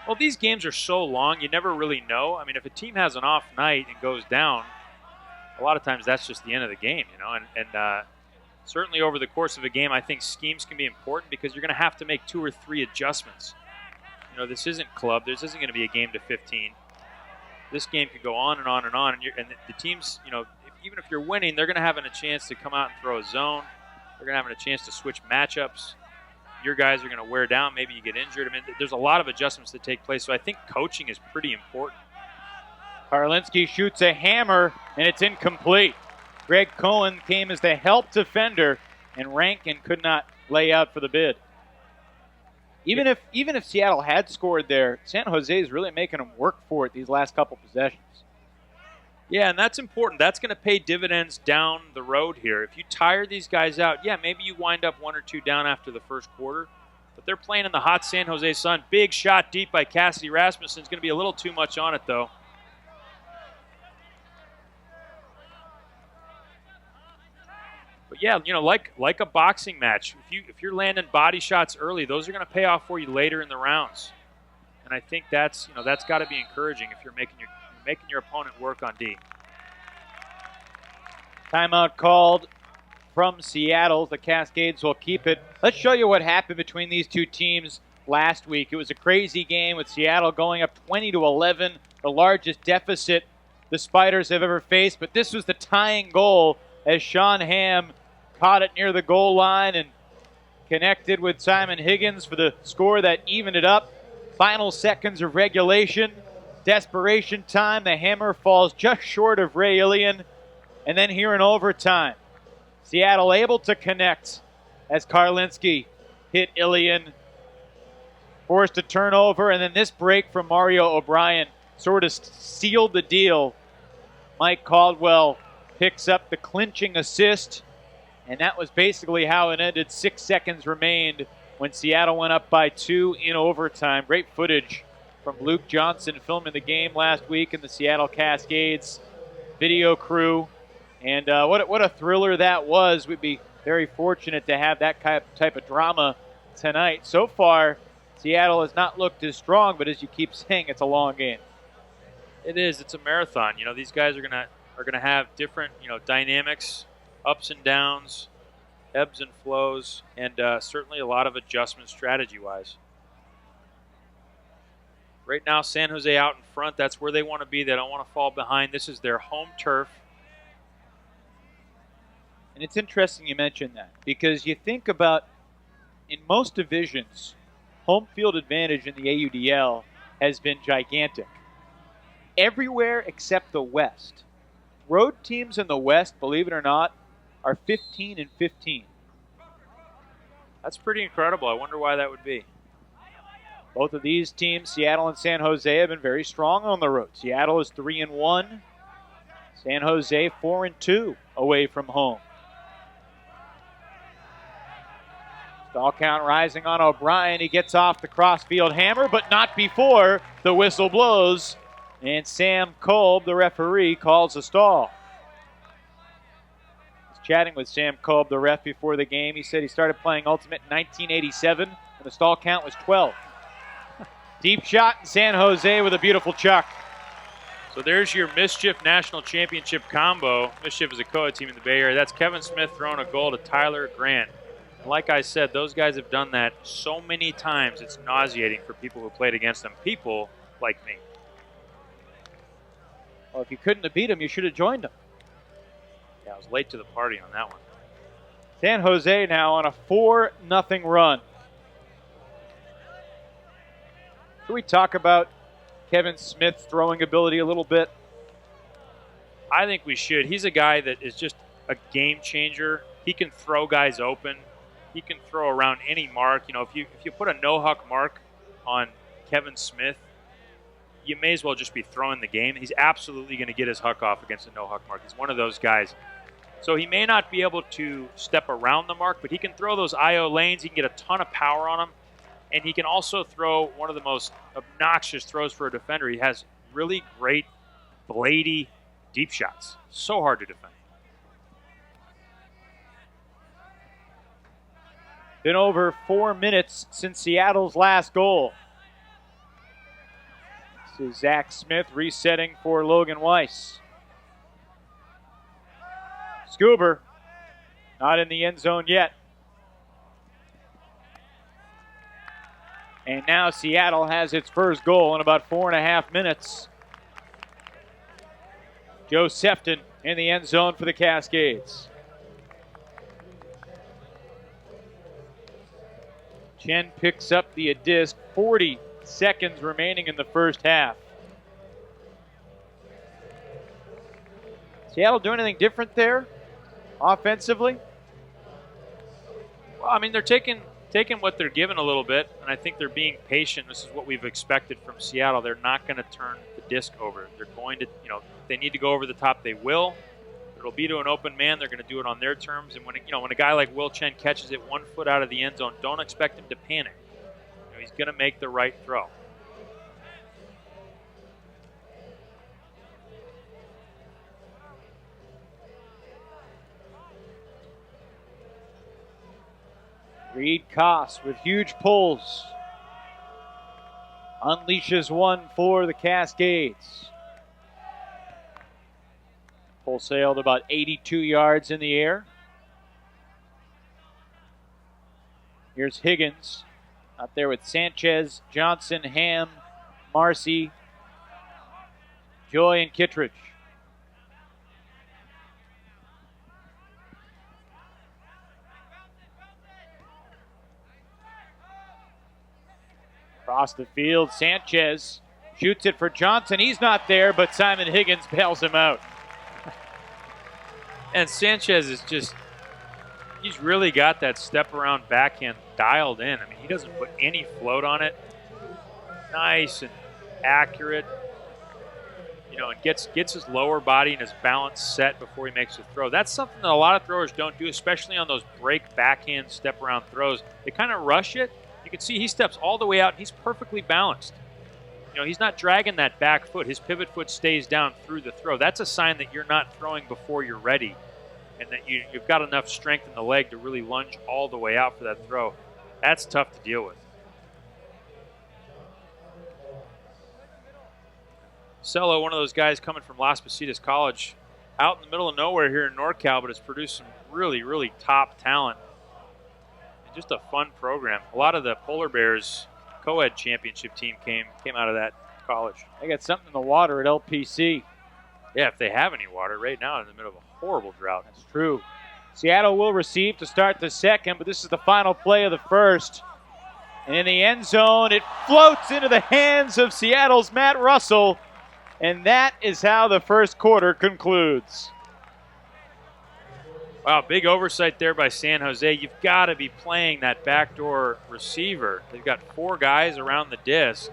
[SPEAKER 2] Well, these games are so long, you never really know. I mean, if a team has an off night and goes down, a lot of times that's just the end of the game, you know. And certainly over the course of a game, I think schemes can be important because you're going to have to make 2 or 3 adjustments. You know, this isn't club. This isn't going to be a game to 15. This game could go on and on and on. And the teams, you know, even if you're winning, they're going to have a chance to come out and throw a zone. They're going to have a chance to switch matchups. Your guys are going to wear down. Maybe you get injured. I mean, there's a lot of adjustments that take place. So I think coaching is pretty important.
[SPEAKER 4] Karlinski shoots a hammer, and it's incomplete. Greg Cohen came as the help defender, and Rankin could not lay out for the bid. Even if Seattle had scored there, San Jose is really making them work for it these last couple possessions.
[SPEAKER 2] Yeah, and that's important. That's going to pay dividends down the road here. If you tire these guys out, yeah, maybe you wind up 1 or 2 down after the first quarter, but they're playing in the hot San Jose sun. Big shot deep by Cassidy Rasmussen. It's going to be a little too much on it, though. But yeah, you know, like a boxing match, if you're landing body shots early, those are going to pay off for you later in the rounds. And I think that's got to be encouraging if you're making your opponent work on D.
[SPEAKER 4] Timeout called from Seattle. The Cascades will keep it. Let's show you what happened between these two teams last week. It was a crazy game with Seattle going up 20-11, the largest deficit the Spiders have ever faced. But this was the tying goal as Sean Ham caught it near the goal line and connected with Simon Higgins for the score that evened it up. Final seconds of regulation. Desperation time. The hammer falls just short of Ray Ilian. And then here in overtime, Seattle able to connect as Karlinski hit Ilian. Forced a turnover, and then this break from Mario O'Brien sort of sealed the deal. Mike Caldwell picks up the clinching assist, and that was basically how it ended. 6 seconds remained when Seattle went up by 2 in overtime. Great footage from Luke Johnson filming the game last week in the Seattle Cascades video crew. And what a thriller that was. We'd be very fortunate to have that type of drama tonight. So far, Seattle has not looked as strong, but as you keep saying, it's a long game.
[SPEAKER 2] It is. It's a marathon. You know, these guys are gonna have different, you know, dynamics, ups and downs, ebbs and flows, and certainly a lot of adjustments strategy-wise. Right now, San Jose out in front. That's where they want to be. They don't want to fall behind. This is their home turf.
[SPEAKER 4] And it's interesting you mentioned that because you think about in most divisions, home field advantage in the AUDL has been gigantic. Everywhere except the West. Road teams in the West, believe it or not, are 15-15.
[SPEAKER 2] That's pretty incredible. I wonder why that would be.
[SPEAKER 4] Both of these teams, Seattle and San Jose, have been very strong on the road. Seattle is 3-1. San Jose 4-2 away from home. Stall count rising on O'Brien. He gets off the crossfield hammer, but not before the whistle blows. And Sam Kolb, the referee, calls a stall. I was chatting with Sam Kolb, the ref, before the game. He said he started playing Ultimate in 1987, and the stall count was 12. Deep shot in San Jose with a beautiful chuck.
[SPEAKER 2] So there's your Mischief National Championship combo. Mischief is a co-ed team in the Bay Area. That's Kevin Smith throwing a goal to Tyler Grant. And like I said, those guys have done that so many times, it's nauseating for people who played against them. People like me.
[SPEAKER 4] Well, if you couldn't have beat them, you should have joined them.
[SPEAKER 2] Yeah, I was late to the party on that one.
[SPEAKER 4] San Jose now on a 4-0 run. Can we talk about Kevin Smith's throwing ability a little bit?
[SPEAKER 2] I think we should. He's a guy that is just a game changer. He can throw guys open. He can throw around any mark. You know, if you put a no-huck mark on Kevin Smith, you may as well just be throwing the game. He's absolutely going to get his huck off against a no-huck mark. He's one of those guys. So he may not be able to step around the mark, but he can throw those IO lanes. He can get a ton of power on them. And he can also throw one of the most obnoxious throws for a defender. He has really great, bladey, deep shots. So hard to defend.
[SPEAKER 4] Been over 4 minutes since Seattle's last goal. This is Zach Smith resetting for Logan Weiss. Scuber, not in the end zone yet. And now Seattle has its first goal in about 4.5 minutes. Joe Sefton in the end zone for the Cascades. Chen picks up the disc. 40 seconds remaining in the first half. Seattle doing anything different there offensively?
[SPEAKER 2] Well, I mean, they're taking what they're given a little bit, and I think they're being patient. This is what we've expected from Seattle. They're not going to turn the disc over. They're going to, if they need to go over the top, they will. It'll be to an open man. They're going to do it on their terms. And when a guy like Will Chen catches it 1 foot out of the end zone, don't expect him to panic. He's going to make the right throw.
[SPEAKER 4] Reed Koss with huge pulls. Unleashes one for the Cascades. Pull sailed about 82 yards in the air. Here's Higgins out there with Sanchez, Johnson, Ham, Marcy, Joy, and Kittredge. Across the field, Sanchez shoots it for Johnson. He's not there, but Simon Higgins bails him out.
[SPEAKER 2] And Sanchez is he's really got that step around backhand dialed in. I mean, he doesn't put any float on it. Nice and accurate. And gets his lower body and his balance set before he makes a throw. That's something that a lot of throwers don't do, especially on those break backhand step around throws. They kind of rush it. You can see he steps all the way out, and he's perfectly balanced. He's not dragging that back foot. His pivot foot stays down through the throw. That's a sign that you're not throwing before you're ready and that you've got enough strength in the leg to really lunge all the way out for that throw. That's tough to deal with. Cello, one of those guys coming from Las Positas College, out in the middle of nowhere here in NorCal, but has produced some really, really top talent. And just a fun program. A lot of the Polar Bears co-ed championship team came out of that college.
[SPEAKER 4] They got something in the water at LPC.
[SPEAKER 2] Yeah, if they have any water right now in the middle of a horrible drought.
[SPEAKER 4] That's true. Seattle will receive to start the second, but this is the final play of the first. And in the end zone, it floats into the hands of Seattle's Matt Russell. And that is how the first quarter concludes.
[SPEAKER 2] Wow, big oversight there by San Jose. You've got to be playing that backdoor receiver. They've got 4 guys around the disc.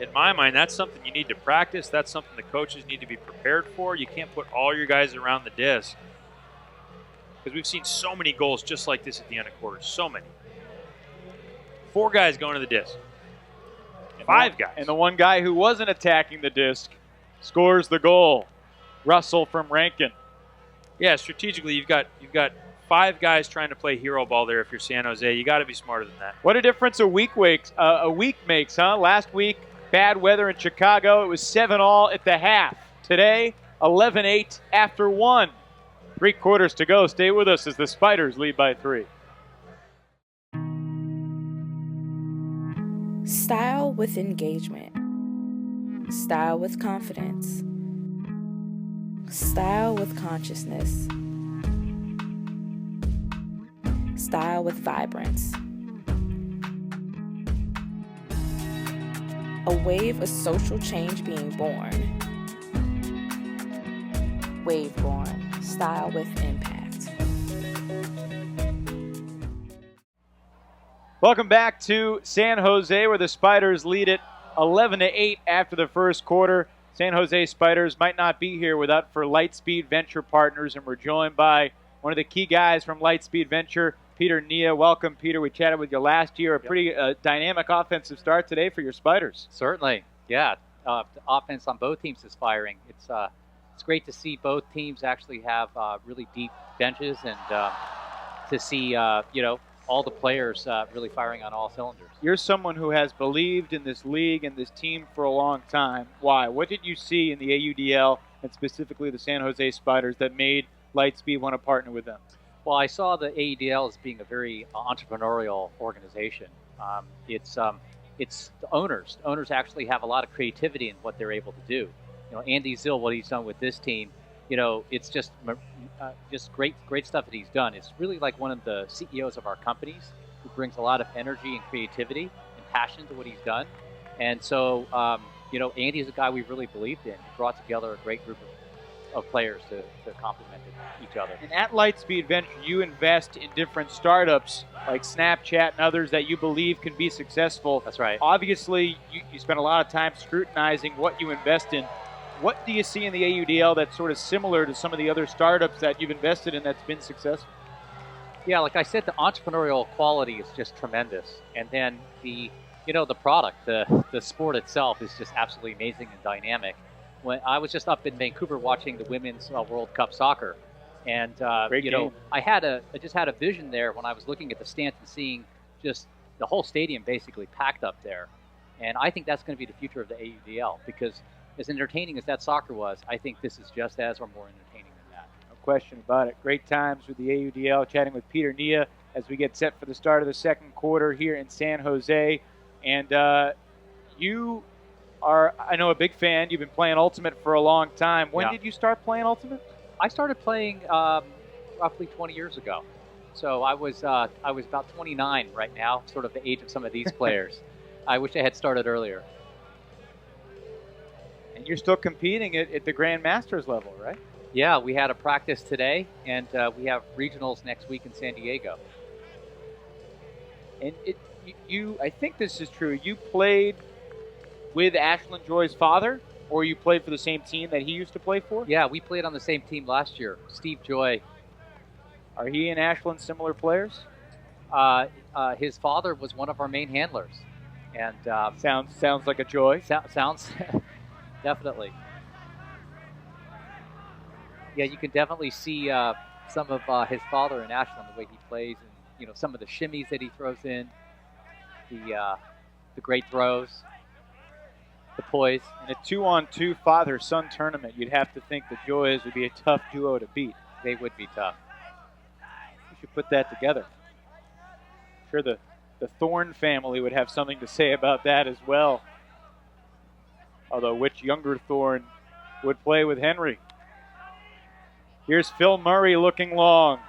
[SPEAKER 2] In my mind, that's something you need to practice. That's something the coaches need to be prepared for. You can't put all your guys around the disc. Because we've seen so many goals just like this at the end of quarters. So many. 4 guys going to the disc. 5 guys.
[SPEAKER 4] And the one guy who wasn't attacking the disc scores the goal. Russell from Rankin.
[SPEAKER 2] Yeah, strategically, you've got 5 guys trying to play hero ball there if you're San Jose. You got to be smarter than that.
[SPEAKER 4] What a difference a week makes, huh? Last week, bad weather in Chicago. It was 7-all at the half. Today, 11-8 after 1. 3 quarters to go. Stay with us as the Spiders lead by 3.
[SPEAKER 5] Style with engagement. Style with confidence. Style with consciousness. Style with vibrance. A wave of social change being born. Waveborn. Style with impact.
[SPEAKER 4] Welcome back to San Jose, where the Spiders lead it 11-8 after the first quarter. San Jose Spiders might not be here without for Lightspeed Venture Partners, and we're joined by one of the key guys from Lightspeed Venture, Peter Nia. Welcome, Peter. We chatted with you last year. A pretty dynamic offensive start today for your Spiders.
[SPEAKER 6] Certainly, yeah. The offense on both teams is firing. It's great to see both teams actually have really deep benches and to see all the players really firing on all cylinders.
[SPEAKER 4] You're someone who has believed in this league and this team for a long time. Why? What did you see in the AUDL and specifically the San Jose Spiders that made Lightspeed want to partner with them?
[SPEAKER 6] Well, I saw the AUDL as being a very entrepreneurial organization. It's the owners. The owners actually have a lot of creativity in what they're able to do. Andy Zill, what he's done with this team, it's just great stuff that he's done. It's really like one of the CEOs of our companies who brings a lot of energy and creativity and passion to what he's done. And so, Andy is a guy we really believed in. He brought together a great group of players to complement each other.
[SPEAKER 4] And at Lightspeed Venture, you invest in different startups like Snapchat and others that you believe can be successful.
[SPEAKER 6] That's right.
[SPEAKER 4] Obviously, you spend a lot of time scrutinizing what you invest in. What do you see in the AUDL that's sort of similar to some of the other startups that you've invested in that's been successful?
[SPEAKER 6] Yeah, like I said, the entrepreneurial quality is just tremendous. And then the product, the sport itself is just absolutely amazing and dynamic. When I was just up in Vancouver watching the Women's World Cup soccer, and I just had a vision there when I was looking at the stands and seeing just the whole stadium basically packed up there. And I think that's going to be the future of the AUDL, because as entertaining as that soccer was, I think this is just as or more entertaining than that.
[SPEAKER 4] No question about it. Great times with the AUDL, chatting with Peter Nia as we get set for the start of the second quarter here in San Jose. And you are, I know, a big fan. You've been playing Ultimate for a long time. When did you start playing Ultimate?
[SPEAKER 6] I started playing roughly 20 years ago. So I was about 29 right now, sort of the age of some of these players. I wish I had started earlier.
[SPEAKER 4] And you're still competing at the Grandmasters level, right?
[SPEAKER 6] Yeah, we had a practice today, and we have regionals next week in San Diego.
[SPEAKER 4] And I think this is true. You played with Ashlyn Joy's father, or you played for the same team that he used to play for?
[SPEAKER 6] Yeah, we played on the same team last year. Steve Joy.
[SPEAKER 4] Are he and Ashlyn similar players?
[SPEAKER 6] His father was one of our main handlers. And
[SPEAKER 4] sounds like a Joy.
[SPEAKER 6] Sounds definitely. Yeah, you can definitely see some of his father in Ashlyn, the way he plays, and some of the shimmies that he throws in, the great throws, the poise.
[SPEAKER 4] In a 2-on-2 father-son tournament, you'd have to think the Joys would be a tough duo to beat.
[SPEAKER 6] They would be tough.
[SPEAKER 4] We should put that together. I'm sure the Thorne family would have something to say about that as well. Although which younger Thorne would play with Henry? Here's Phil Murray looking long.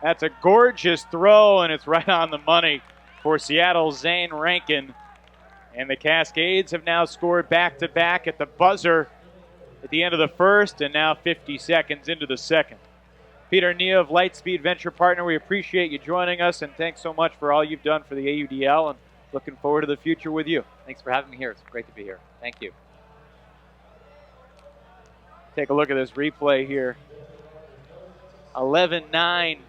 [SPEAKER 4] That's a gorgeous throw, and it's right on the money. for Seattle, Zane Rankin. And the Cascades have now scored back-to-back at the buzzer at the end of the first and now 50 seconds into the second. Peter Nia of Lightspeed Venture Partner, we appreciate you joining us, and thanks so much for all you've done for the AUDL, and looking forward to the future with you.
[SPEAKER 6] Thanks for having me here. It's great to be here. Thank you.
[SPEAKER 4] Take a look at this replay here. 11-9.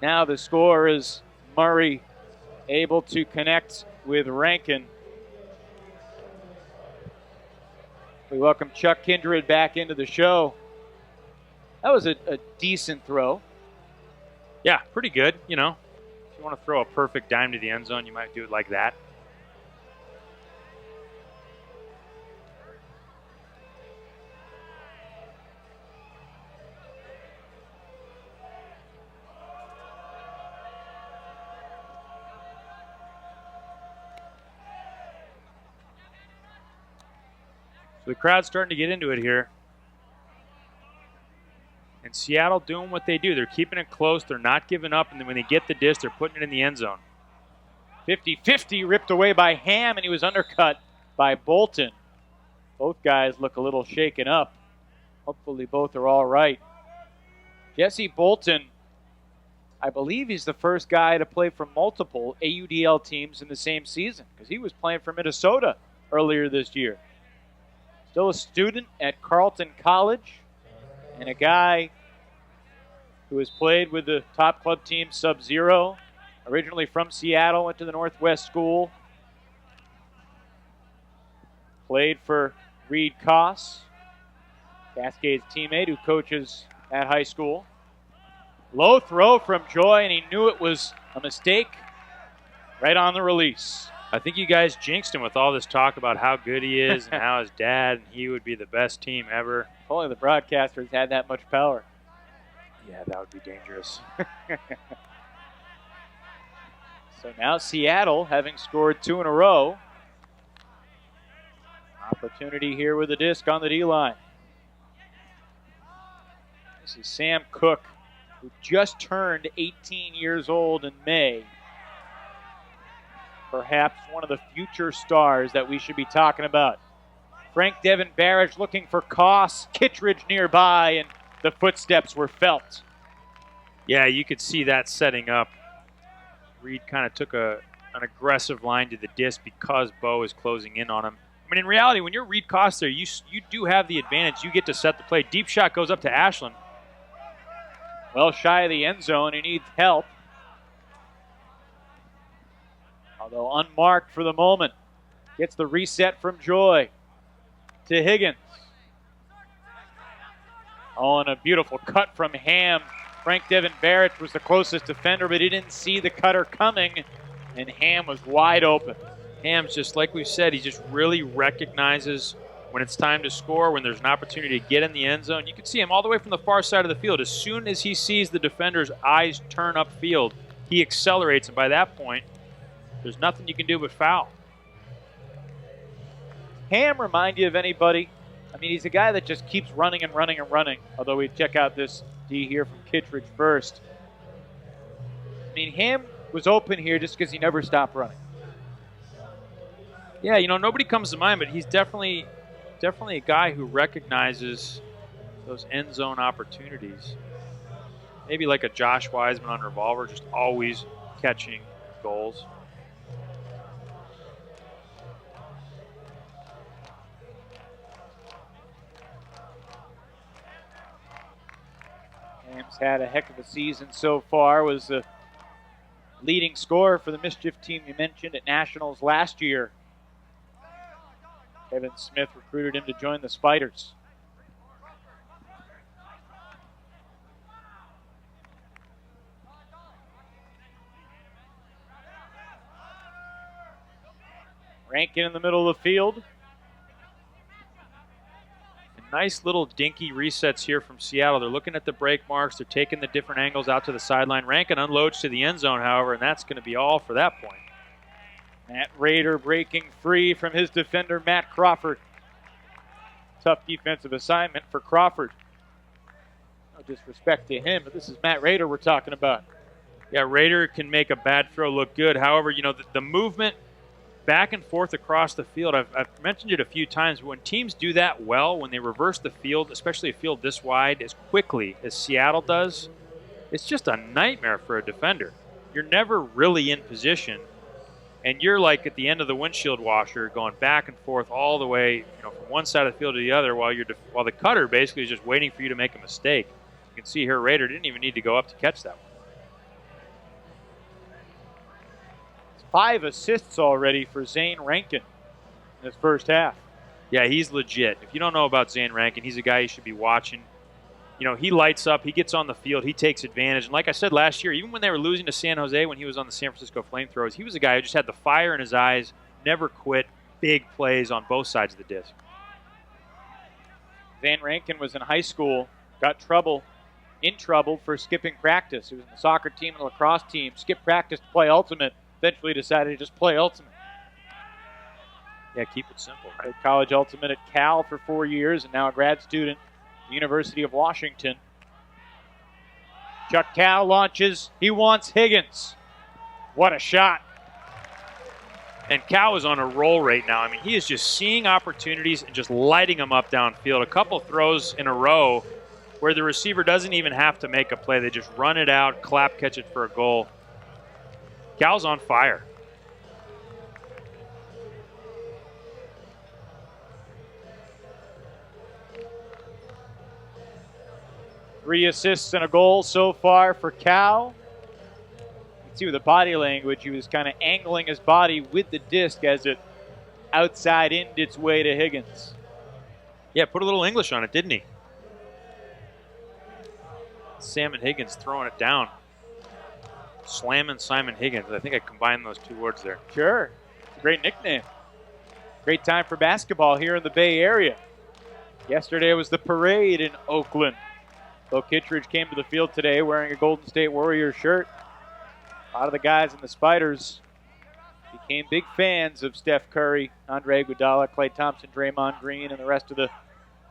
[SPEAKER 4] Now the score is Murray able to connect with Rankin. We welcome Chuck Kindred back into the show. That was a decent throw.
[SPEAKER 2] Yeah, pretty good. You know, if you want to throw a perfect dime to the end zone, you might do it like that. So the crowd's starting to get into it here. And Seattle doing what they do. They're keeping it close. They're not giving up. And then when they get the disc, they're putting it in the end zone.
[SPEAKER 4] 50-50 ripped away by Ham, and he was undercut by Bolton. Both guys look a little shaken up. Hopefully both are all right. Jesse Bolton, I believe he's the first guy to play for multiple AUDL teams in the same season, because he was playing for Minnesota earlier this year. Still a student at Carleton College, and a guy who has played with the top club team Sub-Zero, originally from Seattle, went to the Northwest School, played for Reed Koss, Cascades teammate who coaches at high school. Low throw from Joy, and he knew it was a mistake right on the release.
[SPEAKER 2] I think you guys jinxed him with all this talk about how good he is and how his dad and he would be the best team ever.
[SPEAKER 4] If only the broadcasters had that much power.
[SPEAKER 2] Yeah, that would be dangerous.
[SPEAKER 4] So now Seattle, having scored 2 in a row. Opportunity here with a disc on the D-line. This is Sam Cook, who just turned 18 years old in May. Perhaps one of the future stars that we should be talking about. Frank Devin Barish looking for Koss, Kittredge nearby, and the footsteps were felt.
[SPEAKER 2] Yeah, you could see that setting up. Reed kind of took an aggressive line to the disc because Bo is closing in on him. I mean, in reality, when you're Reed Koss there, you do have the advantage. You get to set the play. Deep shot goes up to Ashland.
[SPEAKER 4] Well shy of the end zone. He needs help. Although unmarked for the moment. Gets the reset from Joy to Higgins. Oh, and a beautiful cut from Ham. Frank Devin Barrett was the closest defender, but he didn't see the cutter coming, and Ham was wide open.
[SPEAKER 2] Ham's just, like we've said, he just really recognizes when it's time to score, when there's an opportunity to get in the end zone. You can see him all the way from the far side of the field. As soon as he sees the defender's eyes turn upfield, he accelerates, and by that point, there's nothing you can do but foul.
[SPEAKER 4] Ham remind you of anybody? I mean, he's a guy that just keeps running and running and running, although we check out this D here from Kittredge first. I mean, Ham was open here just because he never stopped running.
[SPEAKER 2] Yeah, you know, nobody comes to mind, but he's definitely a guy who recognizes those end zone opportunities. Maybe like a Josh Wiseman on Revolver, just always catching goals.
[SPEAKER 4] Ham's had a heck of a season so far. Was the leading scorer for the Mischief team you mentioned at Nationals last year. Kevin Smith recruited him to join the Spiders. Rankin in the middle of the field.
[SPEAKER 2] Nice little dinky resets here from Seattle. They're looking at the break marks. They're taking the different angles out to the sideline. Rankin unloads to the end zone, however, and that's going to be all for that point.
[SPEAKER 4] Matt Rader breaking free from his defender, Matt Crawford. Tough defensive assignment for Crawford. No disrespect to him, but this is Matt Rader we're talking about.
[SPEAKER 2] Yeah, Raider can make a bad throw look good. However, the movement back and forth across the field, I've mentioned it a few times, but when teams do that well, when they reverse the field, especially a field this wide, as quickly as Seattle does, it's just a nightmare for a defender. You're never really in position, and you're like at the end of the windshield washer going back and forth all the way from one side of the field to the other while the cutter basically is just waiting for you to make a mistake. You can see here Raider didn't even need to go up to catch that one.
[SPEAKER 4] 5 assists already for Zane Rankin in this first half.
[SPEAKER 2] Yeah, he's legit. If you don't know about Zane Rankin, he's a guy you should be watching. He lights up. He gets on the field. He takes advantage. And like I said last year, even when they were losing to San Jose when he was on the San Francisco FlameThrowers, he was a guy who just had the fire in his eyes, never quit, big plays on both sides of the disc.
[SPEAKER 4] Zane Rankin was in high school, got in trouble for skipping practice. He was in the soccer team and the lacrosse team, skipped practice to play Ultimate. Eventually decided to just play Ultimate.
[SPEAKER 2] Yeah, keep it simple.
[SPEAKER 4] Played college Ultimate at Cal for 4 years and now a grad student at the University of Washington. Chuck Cal launches. He wants Higgins. What a shot.
[SPEAKER 2] And Cal is on a roll right now. I mean, he is just seeing opportunities and just lighting them up downfield. A couple throws in a row where the receiver doesn't even have to make a play. They just run it out, clap catch it for a goal. Cal's on fire.
[SPEAKER 4] Three assists and a goal so far for Cal. You can see with the body language, he was kind of angling his body with the disc as it outside-ended its way to Higgins.
[SPEAKER 2] Yeah, put a little English on it, didn't he? Salmon Higgins throwing it down. Slamming Simon Higgins. I think I combined those two words there.
[SPEAKER 4] Sure. It's a great nickname. Great time for basketball here in the Bay Area. Yesterday was the parade in Oakland. Bo Kittredge came to the field today wearing a Golden State Warriors shirt. A lot of the guys in the Spiders became big fans of Steph Curry, Andre Iguodala, Klay Thompson, Draymond Green, and the rest of the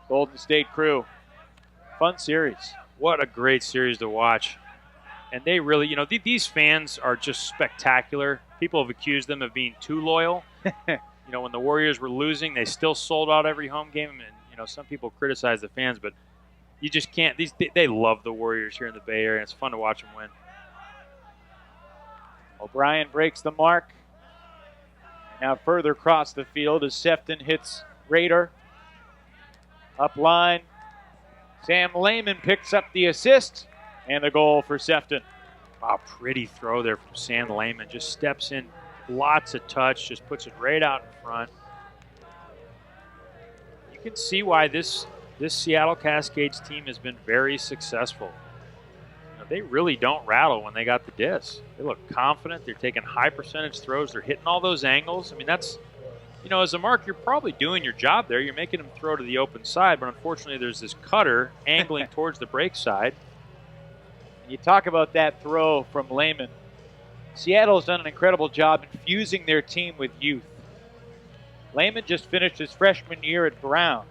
[SPEAKER 4] Golden State crew. Fun series.
[SPEAKER 2] What a great series to watch. And they really, these fans are just spectacular. People have accused them of being too loyal. When the Warriors were losing, they still sold out every home game. And, some people criticize the fans, but you just can't. They love the Warriors here in the Bay Area. It's fun to watch them win.
[SPEAKER 4] O'Brien breaks the mark. Now further across the field as Sefton hits Raider. Up line. Sam Lehman picks up the assist. And the goal for Sefton.
[SPEAKER 2] Wow, pretty throw there from Sam Lehman. Just steps in, lots of touch, just puts it right out in front. You can see why this Seattle Cascades team has been very successful. They really don't rattle when they got the disc. They look confident. They're taking high percentage throws. They're hitting all those angles. I mean, that's, as a mark, you're probably doing your job there. You're making them throw to the open side, but unfortunately there's this cutter angling towards the break side.
[SPEAKER 4] You talk about that throw from Lehman. Seattle's done an incredible job infusing their team with youth. Lehman just finished his freshman year at Brown.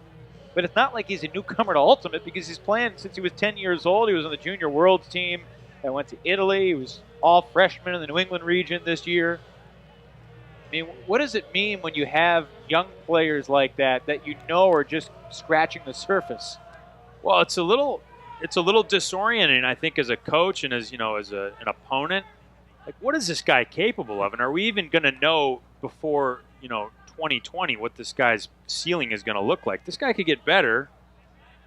[SPEAKER 4] But it's not like he's a newcomer to Ultimate because he's playing since he was 10 years old. He was on the Junior Worlds team that went to Italy. He was all freshman in the New England region this year. I mean, what does it mean when you have young players like that are just scratching the surface?
[SPEAKER 2] Well, it's a little disorienting, I think, as a coach and as an opponent. Like, what is this guy capable of? And are we even going to know before 2020 what this guy's ceiling is going to look like? This guy could get better,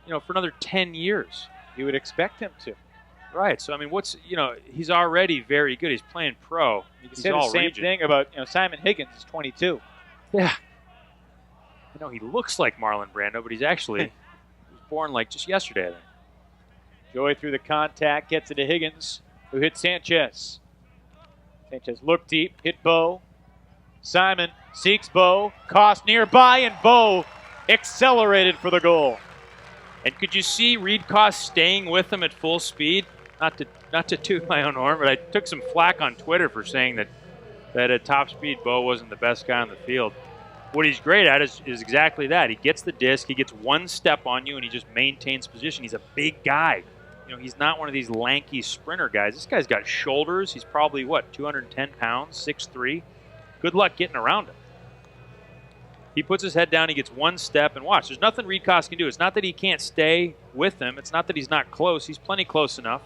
[SPEAKER 2] for another 10 years.
[SPEAKER 4] You would expect him to.
[SPEAKER 2] Right. So I mean, he's already very good. He's playing pro.
[SPEAKER 4] You can say the same thing about Simon Higgins is 22.
[SPEAKER 2] Yeah. He looks like Marlon Brando, but he's actually he was born like just yesterday, I think.
[SPEAKER 4] Joy through the contact, gets it to Higgins, who hits Sanchez. Sanchez looked deep, hit Bo. Simon seeks Bo, Koss nearby, and Bo accelerated for the goal.
[SPEAKER 2] And could you see Reed Koss staying with him at full speed? Not to toot my own horn, but I took some flack on Twitter for saying that at top speed, Bo wasn't the best guy on the field. What he's great at is exactly that. He gets the disc, he gets one step on you, and he just maintains position. He's a big guy. he's not one of these lanky sprinter guys. This guy's got shoulders. He's probably, 210 pounds, 6'3". Good luck getting around him. He puts his head down, he gets one step, and watch. There's nothing Reed Koss can do. It's not that he can't stay with him. It's not that he's not close. He's plenty close enough.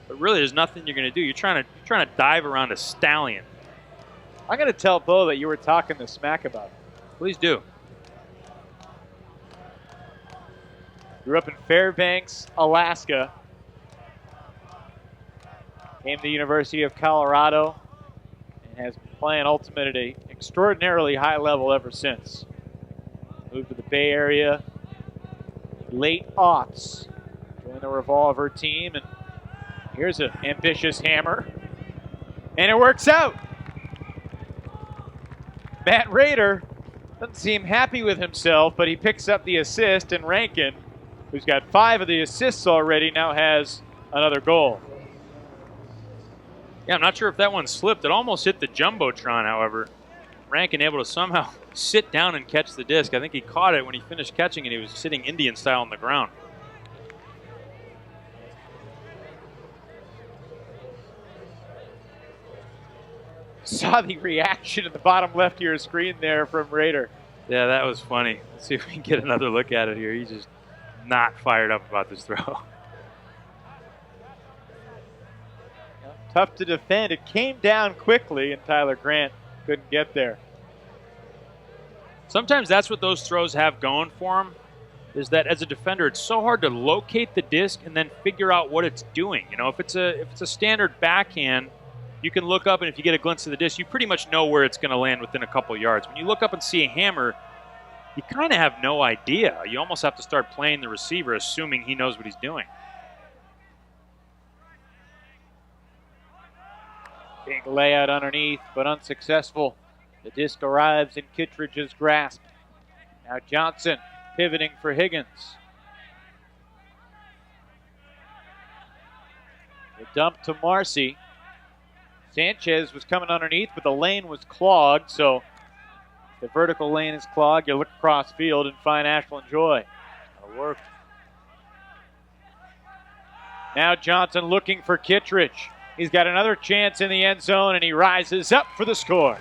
[SPEAKER 2] But really, there's nothing you're going to do. You're trying to dive around a stallion.
[SPEAKER 4] I'm going to tell Bo that you were talking the smack about him.
[SPEAKER 2] Please do.
[SPEAKER 4] Grew up in Fairbanks, Alaska. Came to the University of Colorado and has been playing Ultimate at an extraordinarily high level ever since. Moved to the Bay Area, late aughts. Joined the Revolver team, and here's an ambitious hammer. And it works out. Matt Rader doesn't seem happy with himself, but he picks up the assist, and Rankin, who's got 5 of the assists already, now has another goal.
[SPEAKER 2] Yeah, I'm not sure if that one slipped. It almost hit the Jumbotron, however. Rankin able to somehow sit down and catch the disc. I think he caught it when he finished catching it. He was sitting Indian style on the ground.
[SPEAKER 4] Saw the reaction in the bottom left of your screen there from Rader.
[SPEAKER 2] Yeah, that was funny. Let's see if we can get another look at it here. He's just not fired up about this throw.
[SPEAKER 4] Tough to defend. It came down quickly, and Tyler Grant couldn't get there.
[SPEAKER 2] Sometimes that's what those throws have going for him, is that as a defender, it's so hard to locate the disc and then figure out what it's doing. If it's a standard backhand, you can look up, and if you get a glimpse of the disc, you pretty much know where it's going to land within a couple yards. When you look up and see a hammer, you kind of have no idea. You almost have to start playing the receiver, assuming he knows what he's doing.
[SPEAKER 4] Big layout underneath, but unsuccessful. The disc arrives in Kittredge's grasp. Now Johnson pivoting for Higgins. The dump to Marcy. Sanchez was coming underneath, but the lane was clogged, so the vertical lane is clogged. You look across field and find Ashland Joy. That'll work. Now Johnson looking for Kittredge. He's got another chance in the end zone, and he rises up for the score.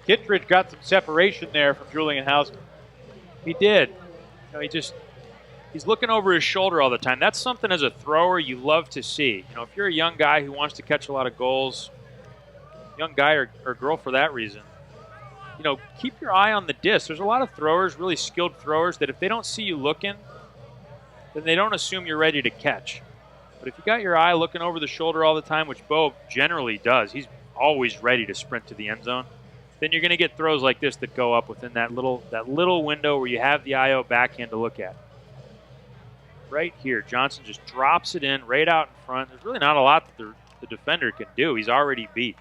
[SPEAKER 4] Kittredge got some separation there from Julian Hausman.
[SPEAKER 2] He did. He's looking over his shoulder all the time. That's something as a thrower you love to see. If you're a young guy who wants to catch a lot of goals, young guy or girl for that reason, keep your eye on the disc. There's a lot of throwers, really skilled throwers, that if they don't see you looking, then they don't assume you're ready to catch. But if you got your eye looking over the shoulder all the time, which Bo generally does, he's always ready to sprint to the end zone, then you're going to get throws like this that go up within that little window where you have the IO backhand to look at. Right here, Johnson just drops it in right out in front. There's really not a lot that the defender can do. He's already beat.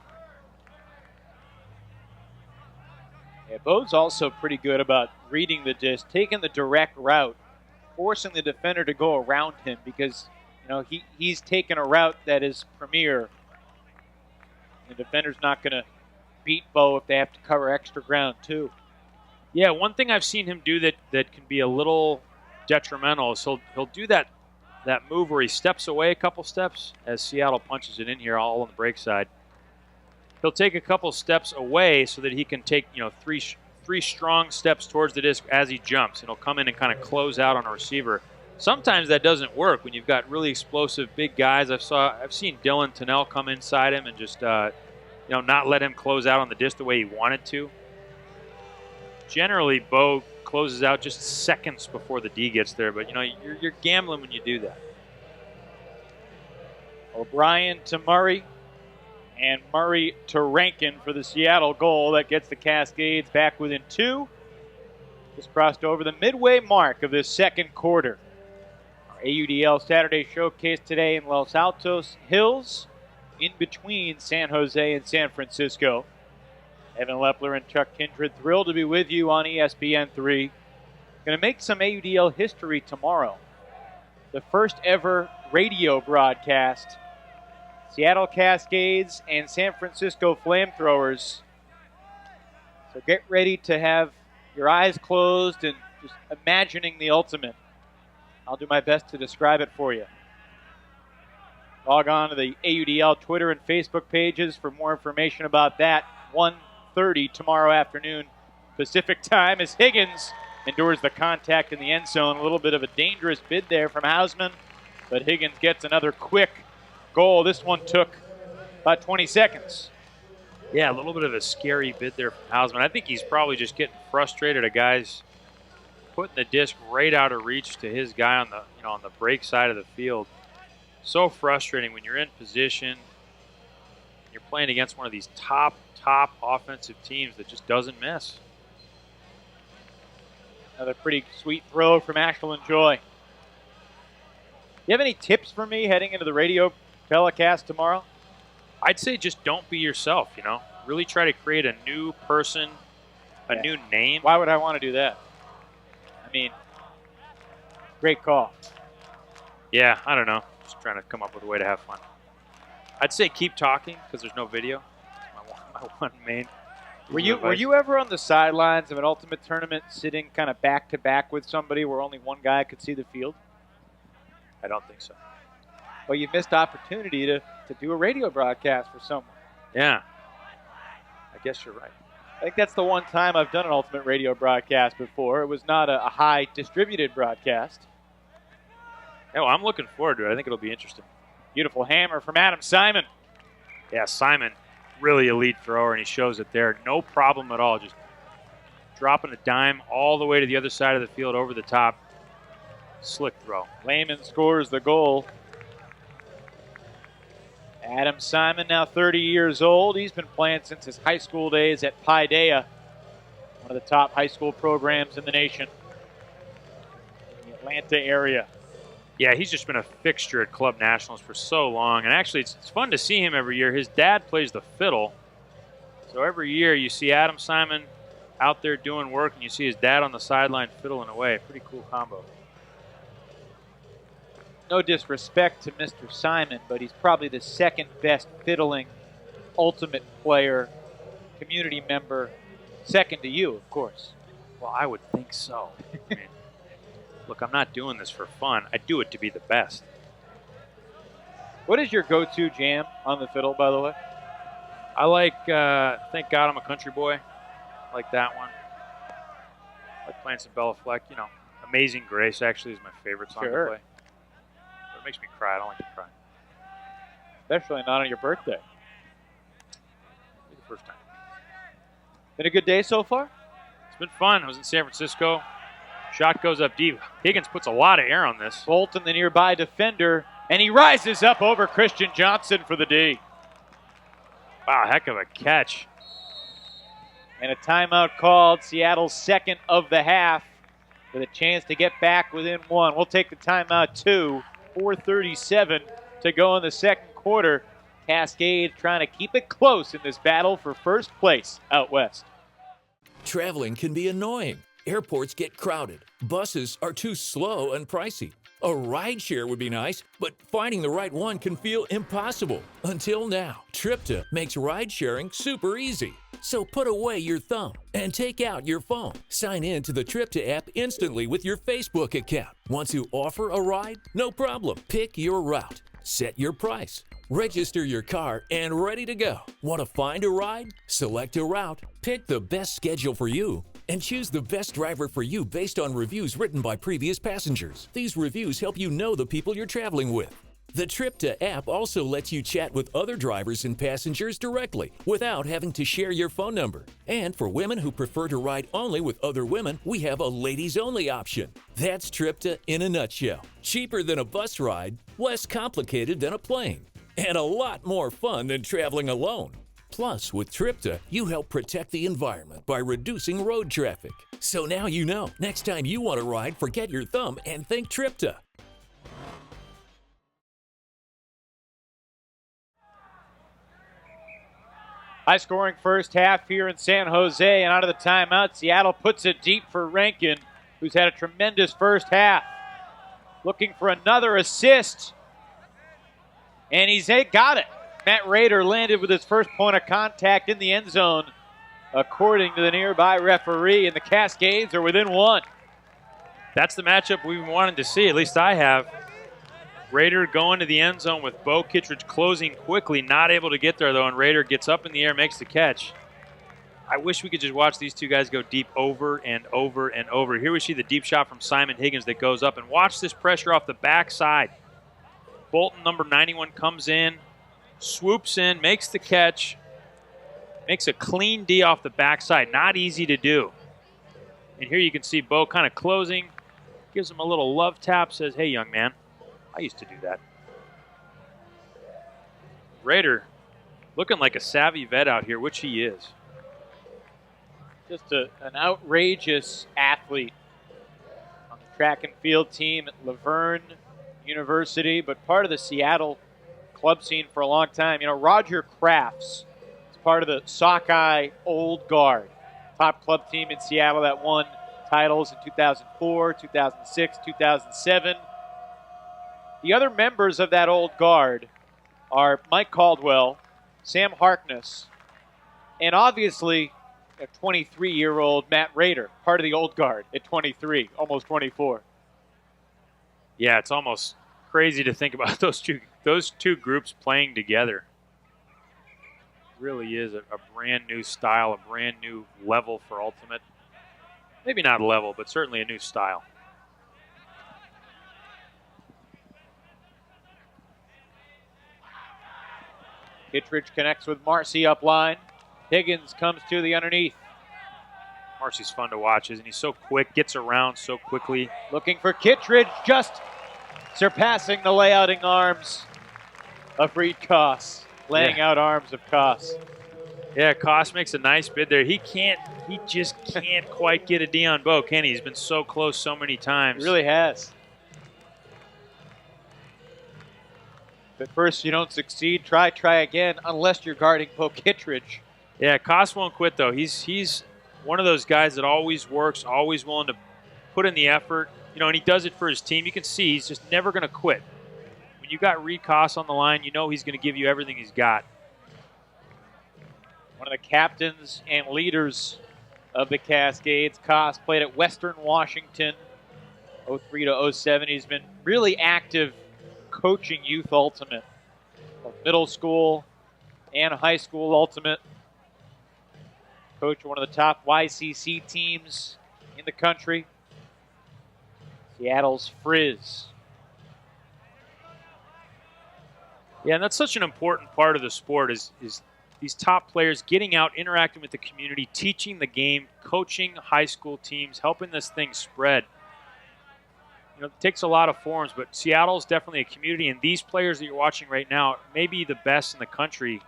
[SPEAKER 4] Yeah, Bo's also pretty good about reading the disc, taking the direct route, forcing the defender to go around him because, he's taken a route that is premier. The defender's not going to beat Bo if they have to cover extra ground too.
[SPEAKER 2] Yeah, one thing I've seen him do that can be a little detrimental is he'll do that move where he steps away a couple steps as Seattle punches it in here all on the break side. He'll take a couple steps away so that he can take, three strong steps towards the disc as he jumps, and he'll come in and kind of close out on a receiver. Sometimes that doesn't work when you've got really explosive big guys. I've seen Dylan Tennell come inside him and just not let him close out on the disc the way he wanted to. Generally, Bo closes out just seconds before the D gets there, but you're gambling when you do that.
[SPEAKER 4] O'Brien to Murray. And Murray to Rankin for the Seattle goal that gets the Cascades back within 2. Just crossed over the midway mark of this second quarter. Our AUDL Saturday showcase today in Los Altos Hills, in between San Jose and San Francisco. Evan Lepler and Chuck Kindred thrilled to be with you on ESPN3. Going to make some AUDL history tomorrow. The first ever radio broadcast. Seattle Cascades and San Francisco FlameThrowers So get ready to have your eyes closed and just imagining the ultimate. I'll do my best to describe it for you. Log on to the AUDL Twitter and Facebook pages for more information about that. 1:30 tomorrow afternoon Pacific time as Higgins endures the contact in the end zone. A little bit of a dangerous bid there from Hausman, but Higgins gets another quick goal. This one took about 20 seconds.
[SPEAKER 2] Yeah, a little bit of a scary bid there from Hausman. I think he's probably just getting frustrated at guys putting the disc right out of reach to his guy on the on the break side of the field. So frustrating when you're in position. You're playing against one of these top offensive teams that just doesn't miss.
[SPEAKER 4] Another pretty sweet throw from Ashland Joy. You have any tips for me heading into the radio telecast tomorrow?
[SPEAKER 2] I'd say just don't be yourself, Really try to create a new person, a new name.
[SPEAKER 4] Why would I want to do that? I mean, great call.
[SPEAKER 2] Yeah, I don't know. Just trying to come up with a way to have fun. I'd say keep talking because there's no video. That's my one main.
[SPEAKER 4] Were you ever on the sidelines of an ultimate tournament sitting kind of back to back with somebody where only one guy could see the field?
[SPEAKER 2] I don't think so.
[SPEAKER 4] Well, you missed opportunity to do a radio broadcast for someone.
[SPEAKER 2] Yeah. I guess you're right.
[SPEAKER 4] I think that's the one time I've done an ultimate radio broadcast before. It was not a high distributed broadcast.
[SPEAKER 2] Yeah, well, I'm looking forward to it. I think it'll be interesting.
[SPEAKER 4] Beautiful hammer from Adam Simon.
[SPEAKER 2] Yeah, Simon, really elite thrower, and he shows it there. No problem at all. Just dropping a dime all the way to the other side of the field over the top. Slick throw.
[SPEAKER 4] Lehman scores the goal. Adam Simon, now 30 years old. He's been playing since his high school days at Paideia, one of the top high school programs in the nation, in the Atlanta area.
[SPEAKER 2] Yeah, he's just been a fixture at Club Nationals for so long. And actually, it's fun to see him every year. His dad plays the fiddle. So every year you see Adam Simon out there doing work, and you see his dad on the sideline fiddling away. Pretty cool combo.
[SPEAKER 4] No disrespect to Mr. Simon, but he's probably the second best fiddling ultimate player, community member, second to you, of course.
[SPEAKER 2] Well, I would think so. I mean, look, I'm not doing this for fun. I do it to be the best.
[SPEAKER 4] What is your go-to jam on the fiddle, by the way?
[SPEAKER 2] I like Thank God I'm a Country Boy. I like that one. I like playing some Bella Fleck. Amazing Grace actually is my favorite song to play. But it makes me cry. I don't like to cry.
[SPEAKER 4] Especially not on your birthday.
[SPEAKER 2] Maybe the first time.
[SPEAKER 4] Been a good day so far?
[SPEAKER 2] It's been fun. I was in San Francisco. Shot goes up deep. Higgins puts a lot of air on this.
[SPEAKER 4] Bolton, the nearby defender, and he rises up over Christian Johnson for the D.
[SPEAKER 2] Wow, heck of a catch.
[SPEAKER 4] And a timeout called. Seattle's second of the half with a chance to get back within one. We'll take the timeout too. 4:37 to go in the second quarter. Cascades trying to keep it close in this battle for first place out west.
[SPEAKER 7] Traveling can be annoying. Airports get crowded. Buses are too slow and pricey. A rideshare would be nice, but finding the right one can feel impossible. Until now, Tripta makes ride-sharing super easy. So put away your thumb and take out your phone. Sign in to the Tripta app instantly with your Facebook account. Want to offer a ride? No problem. Pick your route. Set your price. Register your car and ready to go. Want to find a ride? Select a route. Pick the best schedule for you. And choose the best driver for you based on reviews written by previous passengers. These reviews help you know the people you're traveling with. The Tripta app also lets you chat with other drivers and passengers directly without having to share your phone number. And for women who prefer to ride only with other women, we have a ladies-only option. That's Tripta in a nutshell. Cheaper than a bus ride, less complicated than a plane, and a lot more fun than traveling alone. Plus, with Tripta, you help protect the environment by reducing road traffic. So now you know. Next time you want to ride, forget your thumb and think Tripta.
[SPEAKER 4] High-scoring first half here in San Jose, and out of the timeout, Seattle puts it deep for Rankin, who's had a tremendous first half. Looking for another assist, and he's got it. Matt Rader landed with his first point of contact in the end zone according to the nearby referee, and the Cascades are within 1.
[SPEAKER 2] That's the matchup we've been wanting to see, at least I have. Raider going to the end zone with Bo Kittredge closing quickly, not able to get there though, and Raider gets up in the air, makes the catch. I wish we could just watch these two guys go deep over and over and over. Here we see the deep shot from Simon Higgins that goes up, and watch this pressure off the backside. Bolton, number 91, comes in, swoops in, makes the catch, makes a clean D off the backside. Not easy to do. And here you can see Bo kind of closing, gives him a little love tap, says, hey, young man, I used to do that. Raider looking like a savvy vet out here, which he is.
[SPEAKER 4] Just an outrageous athlete on the track and field team at Laverne University, but part of the Seattle club scene for a long time. You know, Roger Crafts is part of the Sockeye Old Guard, top club team in Seattle that won titles in 2004, 2006, 2007. The other members of that Old Guard are Mike Caldwell, Sam Harkness, and obviously a 23-year-old Matt Raider, part of the Old Guard at 23, almost 24.
[SPEAKER 2] Yeah, it's almost crazy to think about those two groups playing together. It really is a brand new style, a brand new level for Ultimate. Maybe not level, but certainly a new style.
[SPEAKER 4] Kittredge connects with Marcy up line. Higgins comes to the underneath.
[SPEAKER 2] Marcy's fun to watch, isn't he? So quick, gets around so quickly.
[SPEAKER 4] Looking for Kittredge, just surpassing the layouting arms of Reed Koss. Laying out arms of Koss.
[SPEAKER 2] Yeah, Koss makes a nice bid there. He just can't quite get a D on Bo, can he? He's been so close so many times.
[SPEAKER 4] He really has. But first you don't succeed, try again, unless you're guarding Bo Kittredge.
[SPEAKER 2] Yeah, Koss won't quit, though. He's one of those guys that always works, always willing to put in the effort. You know, and he does it for his team. You can see he's just never going to quit. When you got Reed Koss on the line, you know he's going to give you everything he's got.
[SPEAKER 4] One of the captains and leaders of the Cascades. Koss played at Western Washington, 03 to 07. He's been really active coaching youth Ultimate, middle school and high school Ultimate. Coach one of the top YCC teams in the country, Seattle's Frizz.
[SPEAKER 2] Yeah, and that's such an important part of the sport is these top players getting out, interacting with the community, teaching the game, coaching high school teams, helping this thing spread. You know, it takes a lot of forms, but Seattle's definitely a community, and these players that you're watching right now may be the best in the country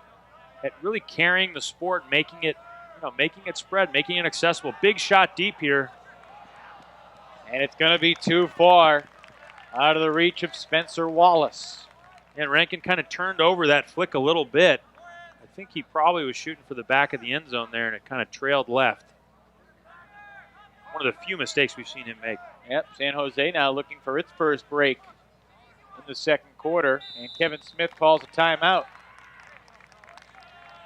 [SPEAKER 2] at really carrying the sport, making it spread, making it accessible. Big shot deep here.
[SPEAKER 4] And it's going to be too far out of the reach of Spencer Wallace.
[SPEAKER 2] And Rankin kind of turned over that flick a little bit. I think he probably was shooting for the back of the end zone there, and it kind of trailed left. One of the few mistakes we've seen him make.
[SPEAKER 4] Yep, San Jose now looking for its first break in the second quarter, and Kevin Smith calls a timeout.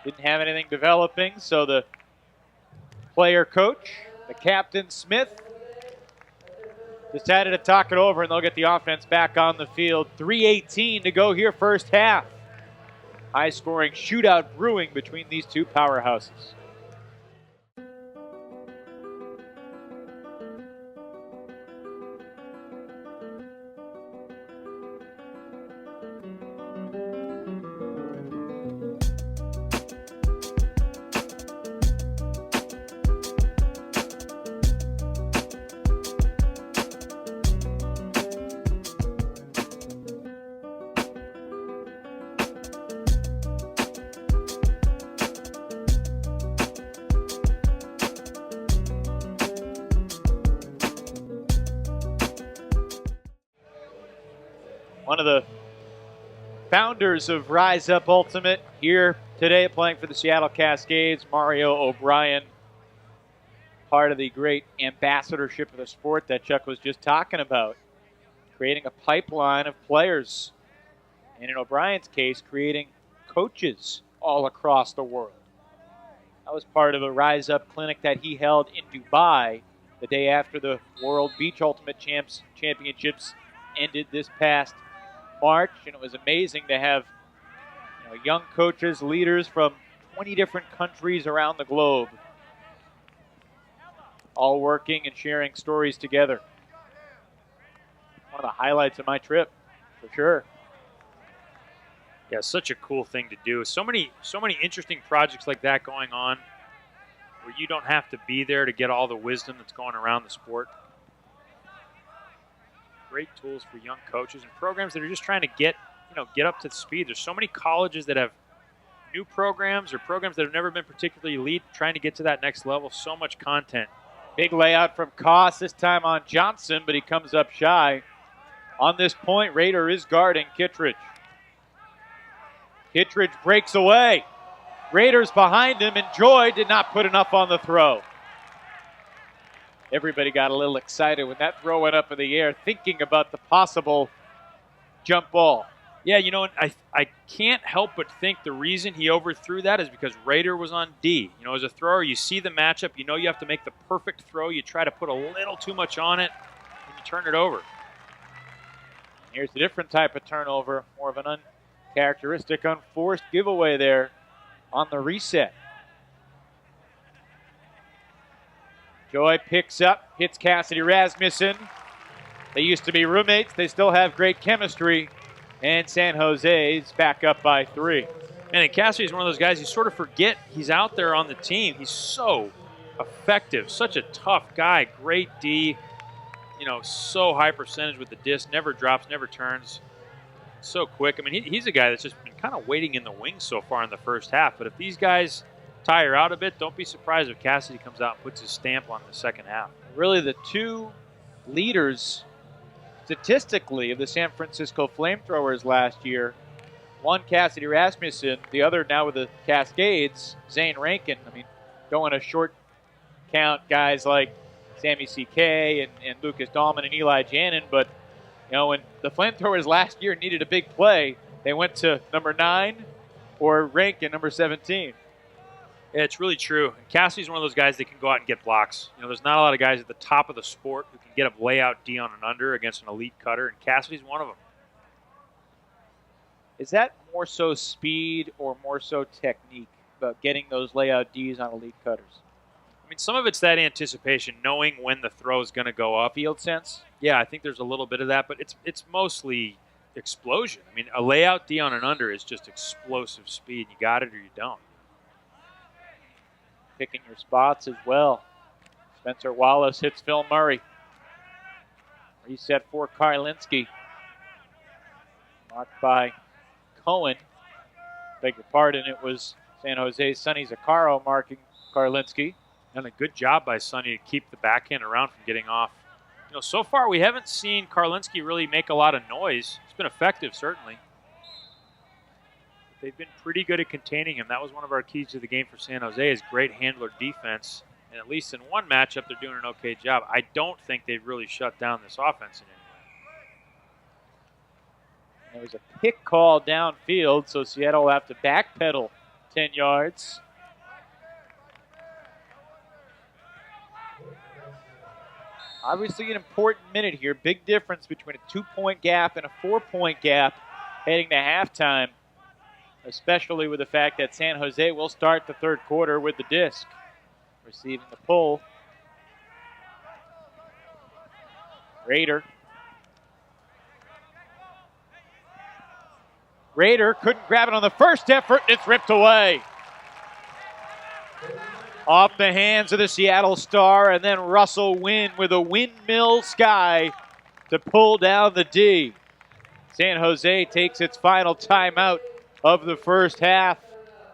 [SPEAKER 4] Didn't have anything developing, so the player coach, the captain Smith, decided to talk it over, and they'll get the offense back on the field. 3:18 to go here first half. High-scoring shootout brewing between these two powerhouses. One of the founders of Rise Up Ultimate here today playing for the Seattle Cascades, Mario O'Brien, part of the great ambassadorship of the sport that Chuck was just talking about, creating a pipeline of players, and in O'Brien's case, creating coaches all across the world. That was part of a Rise Up clinic that he held in Dubai the day after the World Beach Ultimate Championships ended this past March. And it was amazing to have young coaches, leaders from 20 different countries around the globe all working and sharing stories together. One of the highlights of my trip, for sure.
[SPEAKER 2] Yeah, such a cool thing to do. So many interesting projects like that going on where you don't have to be there to get all the wisdom that's going around the sport. Great tools for young coaches and programs that are just trying to get up to speed. There's so many colleges that have new programs or programs that have never been particularly elite trying to get to that next level. So much content.
[SPEAKER 4] Big layout from Koss, this time on Johnson, but he comes up shy. On this point, Rader is guarding Kittredge. Kittredge breaks away. Raiders behind him, and Joy did not put enough on the throw. Everybody got a little excited when that throw went up in the air, thinking about the possible jump ball.
[SPEAKER 2] Yeah, I can't help but think the reason he overthrew that is because Rader was on D. As a thrower, you see the matchup, you have to make the perfect throw. You try to put a little too much on it, and you turn it over.
[SPEAKER 4] Here's a different type of turnover, more of an uncharacteristic, unforced giveaway there on the reset. Joy picks up, hits Cassidy Rasmussen. They used to be roommates. They still have great chemistry. And San Jose's back up by 3.
[SPEAKER 2] And Cassidy's one of those guys you sort of forget he's out there on the team. He's so effective, such a tough guy, great D. So high percentage with the disc, never drops, never turns. So quick. I mean, he's a guy that's just been kind of waiting in the wings so far in the first half. But if these guys tire out a bit, don't be surprised if Cassidy comes out and puts his stamp on the second half.
[SPEAKER 4] Really, the two leaders statistically of the San Francisco FlameThrowers last year, one Cassidy Rasmussen, the other now with the Cascades, Zane Rankin. I mean, don't want to short count guys like Sammy C.K. and Lucas Dahlman and Eli Jannon, but when the FlameThrowers last year needed a big play, they went to number 9 or Rankin, number 17.
[SPEAKER 2] Yeah, it's really true. Cassidy's one of those guys that can go out and get blocks. There's not a lot of guys at the top of the sport who can get a layout D on an under against an elite cutter, and Cassidy's one of them.
[SPEAKER 4] Is that more so speed or more so technique about getting those layout Ds on elite cutters?
[SPEAKER 2] I mean, some of it's that anticipation, knowing when the throw is going to go up.
[SPEAKER 4] Field sense?
[SPEAKER 2] Yeah, I think there's a little bit of that, but it's mostly explosion. I mean, a layout D on an under is just explosive speed. You got it or you don't.
[SPEAKER 4] Picking your spots as well. Spencer Wallace hits Phil Murray. Reset for Karlinski. Marked by Cohen. Beg your pardon, it was San Jose's Sonny Zaccaro marking Karlinski.
[SPEAKER 2] Done a good job by Sonny to keep the backhand around from getting off. So far we haven't seen Karlinski really make a lot of noise. It's been effective, certainly. They've been pretty good at containing him. That was one of our keys to the game for San Jose is great handler defense. And at least in one matchup, they're doing an okay job. I don't think they've really shut down this offense in any way.
[SPEAKER 4] There was a pick call downfield, so Seattle will have to backpedal 10 yards. Obviously an important minute here. Big difference between a 2-point gap and a 4-point gap heading to halftime, especially with the fact that San Jose will start the third quarter with the disc. Receiving the pull. Rader couldn't grab it on the first effort. It's ripped away. Off the hands of the Seattle Star, and then Russell Wynn with a windmill sky to pull down the D. San Jose takes its final timeout of the first half.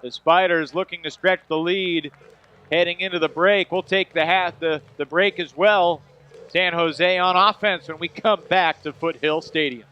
[SPEAKER 4] The Spiders looking to stretch the lead heading into the break. We'll take the break as well. San Jose on offense when we come back to Foothill Stadium.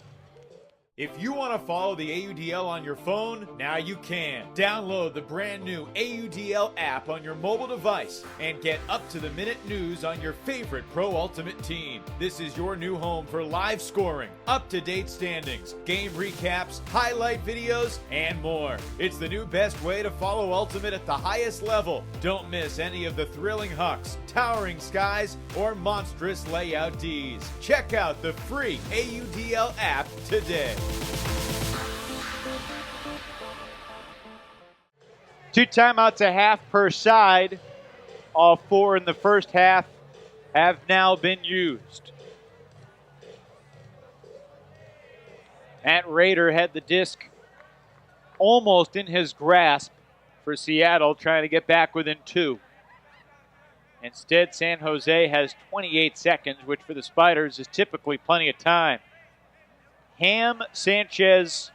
[SPEAKER 1] If you want to follow the AUDL on your phone, now you can. Download the brand new AUDL app on your mobile device and get up-to-the-minute news on your favorite Pro Ultimate team. This is your new home for live scoring, up-to-date standings, game recaps, highlight videos, and more. It's the new best way to follow Ultimate at the highest level. Don't miss any of the thrilling hucks, towering skies, or monstrous layout Ds. Check out the free AUDL app today.
[SPEAKER 4] 2 timeouts, a half per side. All 4 in the first half have now been used. Matt Rader had the disc almost in his grasp for Seattle, trying to get back within 2. Instead, San Jose has 28 seconds, which for the Spiders is typically plenty of time. Ham, Sanchez,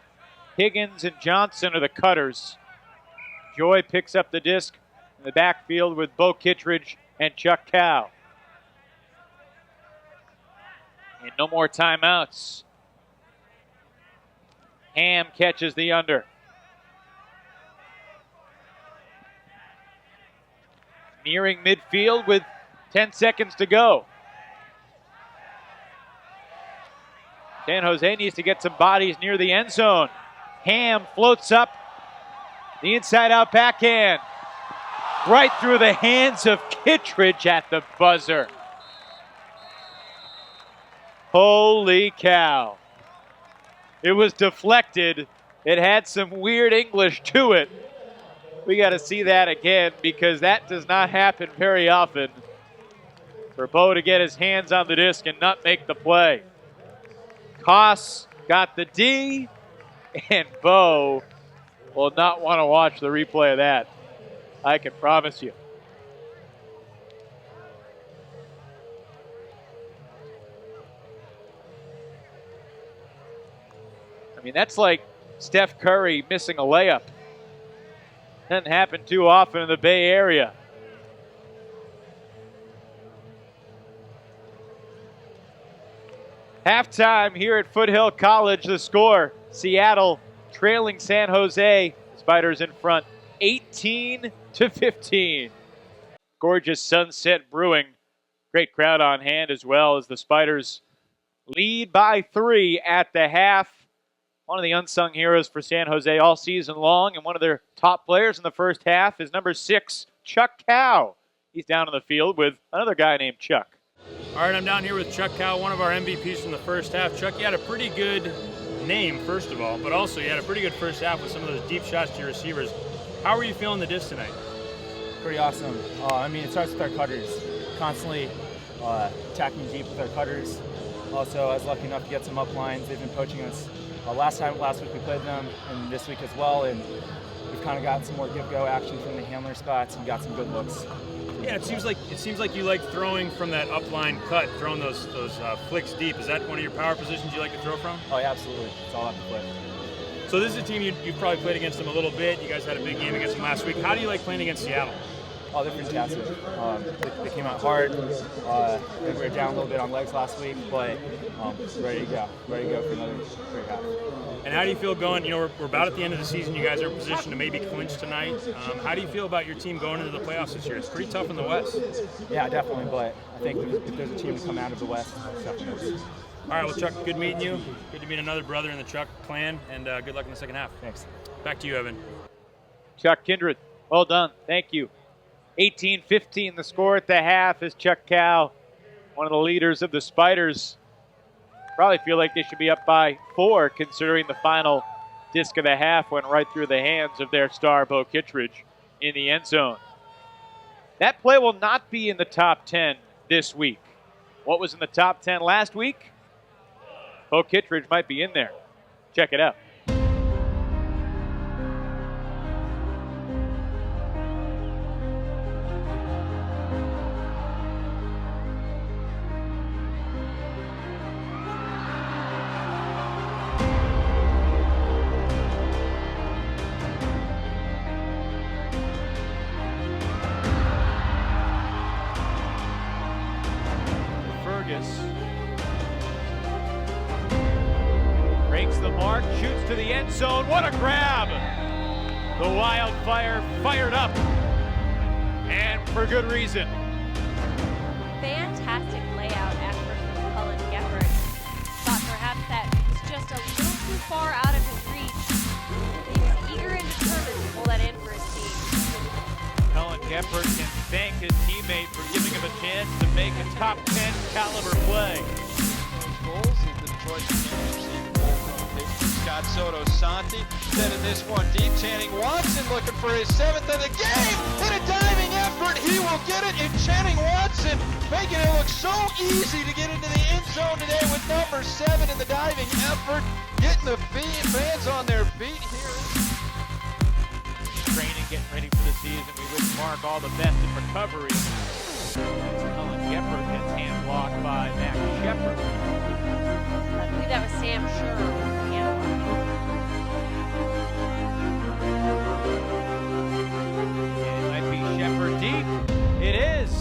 [SPEAKER 4] Higgins, and Johnson are the cutters. Joy picks up the disc in the backfield with Bo Kittredge and Chuck Cow. And no more timeouts. Ham catches the under. Nearing midfield with 10 seconds to go. San Jose needs to get some bodies near the end zone. Ham floats up. The inside-out backhand. Right through the hands of Kittredge at the buzzer. Holy cow. It was deflected. It had some weird English to it. We got to see that again because that does not happen very often for Bo to get his hands on the disc and not make the play. Koss got the D, and Bo will not want to watch the replay of that. I can promise you. I mean, that's like Steph Curry missing a layup. Doesn't happen too often in the Bay Area. Halftime here at Foothill College. The score, Seattle trailing San Jose. Spiders in front, 18-15. Gorgeous sunset brewing. Great crowd on hand as well as the Spiders lead by 3 at the half. One of the unsung heroes for San Jose all season long, and one of their top players in the first half is number 6, Chuck Cow. He's down on the field with another guy named Chuck.
[SPEAKER 8] All right, I'm down here with Chuck Cow, one of our MVPs from the first half. Chuck, you had a pretty good name, first of all, but also you had a pretty good first half with some of those deep shots to your receivers. How are you feeling the disc tonight?
[SPEAKER 9] Pretty awesome. I mean, it starts with our cutters. Constantly attacking deep with our cutters. Also, I was lucky enough to get some up lines. They've been poaching us. Last week we played them, and this week as well, and we've kind of got some more give-go action from the handler spots and got some good looks.
[SPEAKER 8] Yeah, it seems like you like throwing from that upline cut, throwing those flicks deep. Is that one of your power positions you like to throw from?
[SPEAKER 9] Oh, yeah, absolutely. It's all off the flick.
[SPEAKER 8] So this is a team you've probably played against them a little bit. You guys had a big game against them last week. How do you like playing against Seattle?
[SPEAKER 9] Oh, they're fantastic. They came out hard. We were down a little bit on legs last week, but ready to go for another great half.
[SPEAKER 8] And how do you feel going? You know, we're about at the end of the season. You guys are in position to maybe clinch tonight. How do you feel about your team going into the playoffs this year? It's pretty tough in the West.
[SPEAKER 9] Yeah, definitely. But I think if there's a team to come out of the West, it's definitely us.
[SPEAKER 8] All right, well, Chuck, good meeting you. Good to meet another brother in the Chuck clan, and good luck in the second half.
[SPEAKER 9] Thanks.
[SPEAKER 8] Back to you, Evan.
[SPEAKER 4] Chuck Kindred, well done. Thank you. 18-15 the score at the half as Chuck Cow, one of the leaders of the Spiders, probably feel like they should be up by 4 considering the final disc of the half went right through the hands of their star Bo Kittredge in the end zone. That play will not be in the top 10 this week. What was in the top 10 last week? Bo Kittredge might be in there. Check it out. makes the mark, shoots to the end zone. What a grab! The Wildfire fired up, and for good reason.
[SPEAKER 10] Fantastic layout effort from Cullen Gefford. Thought perhaps that was just a little too far out of his reach. He was eager and determined to pull that in for his team.
[SPEAKER 4] Cullen Gefford can thank his teammate for giving him a chance to make a top 10 caliber play.
[SPEAKER 11] Goals is the Detroit Mechanics receiving goal from Pittsburgh. Scott Soto Santi sending this one deep. Channing Watson looking for his 7th of the game. In a diving effort, he will get it. And Channing Watson making it look so easy to get into the end zone today with number 7 in the diving effort. Getting the fans on their feet here.
[SPEAKER 4] Training, getting ready for the season. We wish Mark all the best in recovery. Cullen Gefford gets hand blocked by Max Shepard.
[SPEAKER 10] I believe that was Sam Scher.
[SPEAKER 4] It might be Shepard deep. It is.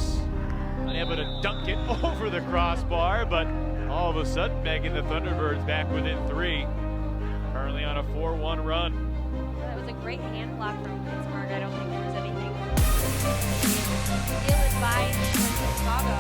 [SPEAKER 4] Unable to dunk it over the crossbar, but all of a sudden making the Thunderbirds back within 3. Currently on a 4-1 run.
[SPEAKER 10] That was a great hand block from Pittsburgh. I don't think there was anything ill-advised from Chicago.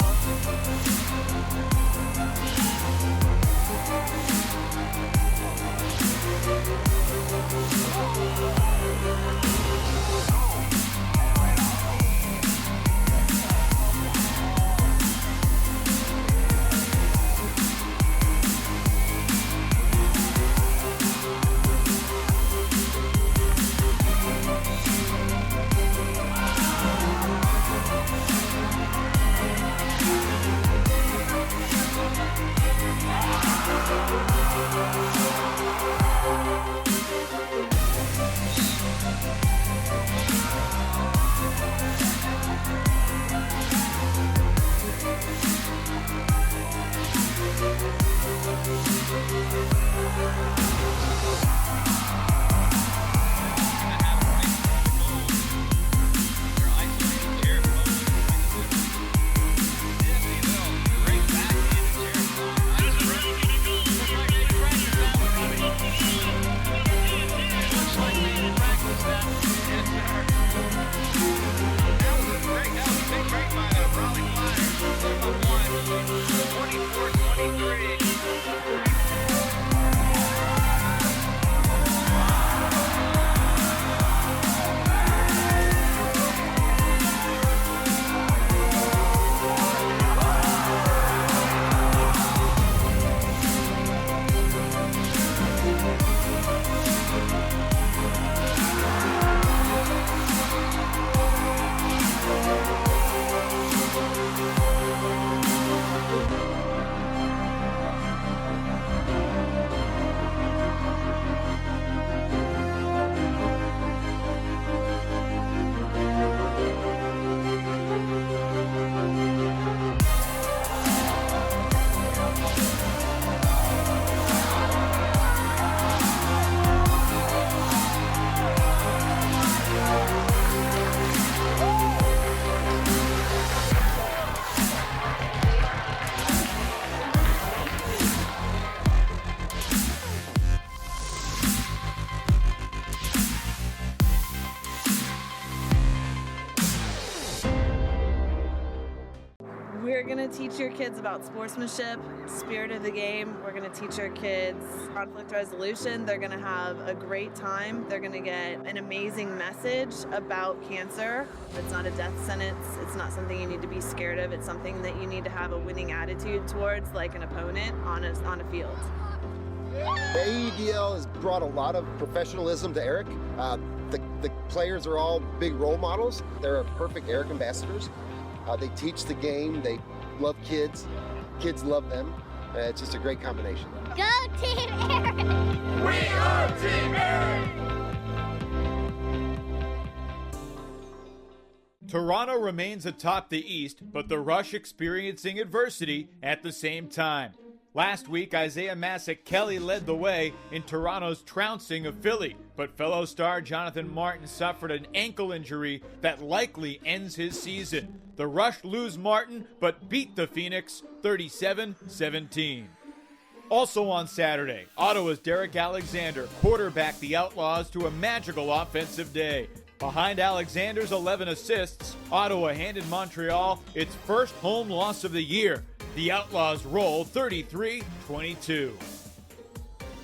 [SPEAKER 12] We're going to teach your kids about sportsmanship, spirit of the game. We're going to teach our kids conflict resolution. They're going to have a great time. They're going to get an amazing message about cancer. It's not a death sentence. It's not something you need to be scared of. It's something that you need to have a winning attitude towards, like an opponent on a field.
[SPEAKER 13] The AUDL has brought a lot of professionalism to Eric. The players are all big role models. They're perfect Eric ambassadors. They teach the game. They love kids. Kids love them. It's just a great combination.
[SPEAKER 14] Go Team Eric!
[SPEAKER 3] We are Team Eric!
[SPEAKER 4] Toronto remains atop the East, but the Rush experiencing adversity at the same time. Last week, Isaiah Masek-Kelly led the way in Toronto's trouncing of Philly, but fellow star Jonathan Martin suffered an ankle injury that likely ends his season. The Rush lose Martin, but beat the Phoenix 37-17.
[SPEAKER 1] Also on Saturday, Ottawa's Derek Alexander quarterbacked the Outlaws to a magical offensive day. Behind Alexander's 11 assists, Ottawa handed Montreal its first home loss of the year. The Outlaws roll 33-22.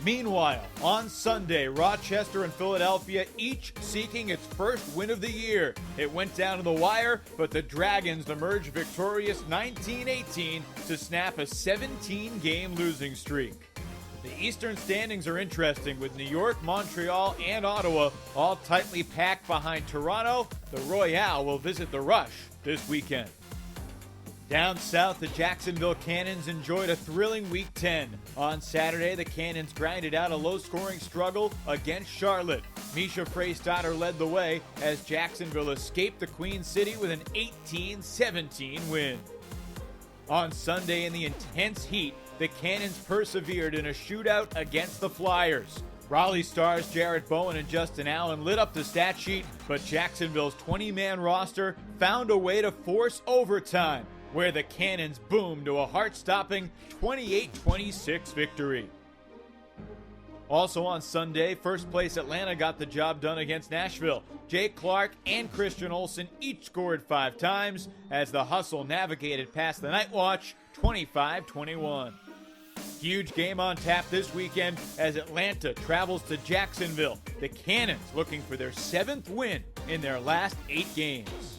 [SPEAKER 1] Meanwhile, on Sunday, Rochester and Philadelphia each seeking its first win of the year. It went down to the wire, but the Dragons emerged victorious 19-18 to snap a 17-game losing streak. The Eastern standings are interesting, with New York, Montreal, and Ottawa all tightly packed behind Toronto. The Royale will visit the Rush this weekend. Down south, the Jacksonville Cannons enjoyed a thrilling Week 10. On Saturday, the Cannons grinded out a low-scoring struggle against Charlotte. Misha Freistadter led the way as Jacksonville escaped the Queen City with an 18-17 win. On Sunday, in the intense heat, the Cannons persevered in a shootout against the Flyers. Raleigh stars Jarrett Bowen and Justin Allen lit up the stat sheet, but Jacksonville's 20-man roster found a way to force overtime, where the Cannons boomed to a heart-stopping 28-26 victory. Also on Sunday, first-place Atlanta got the job done against Nashville. Jake Clark and Christian Olsen each scored 5 times as the Hustle navigated past the NightWatch 25-21. Huge game on tap this weekend as Atlanta travels to Jacksonville. The Cannons looking for their 7th win in their last 8 games.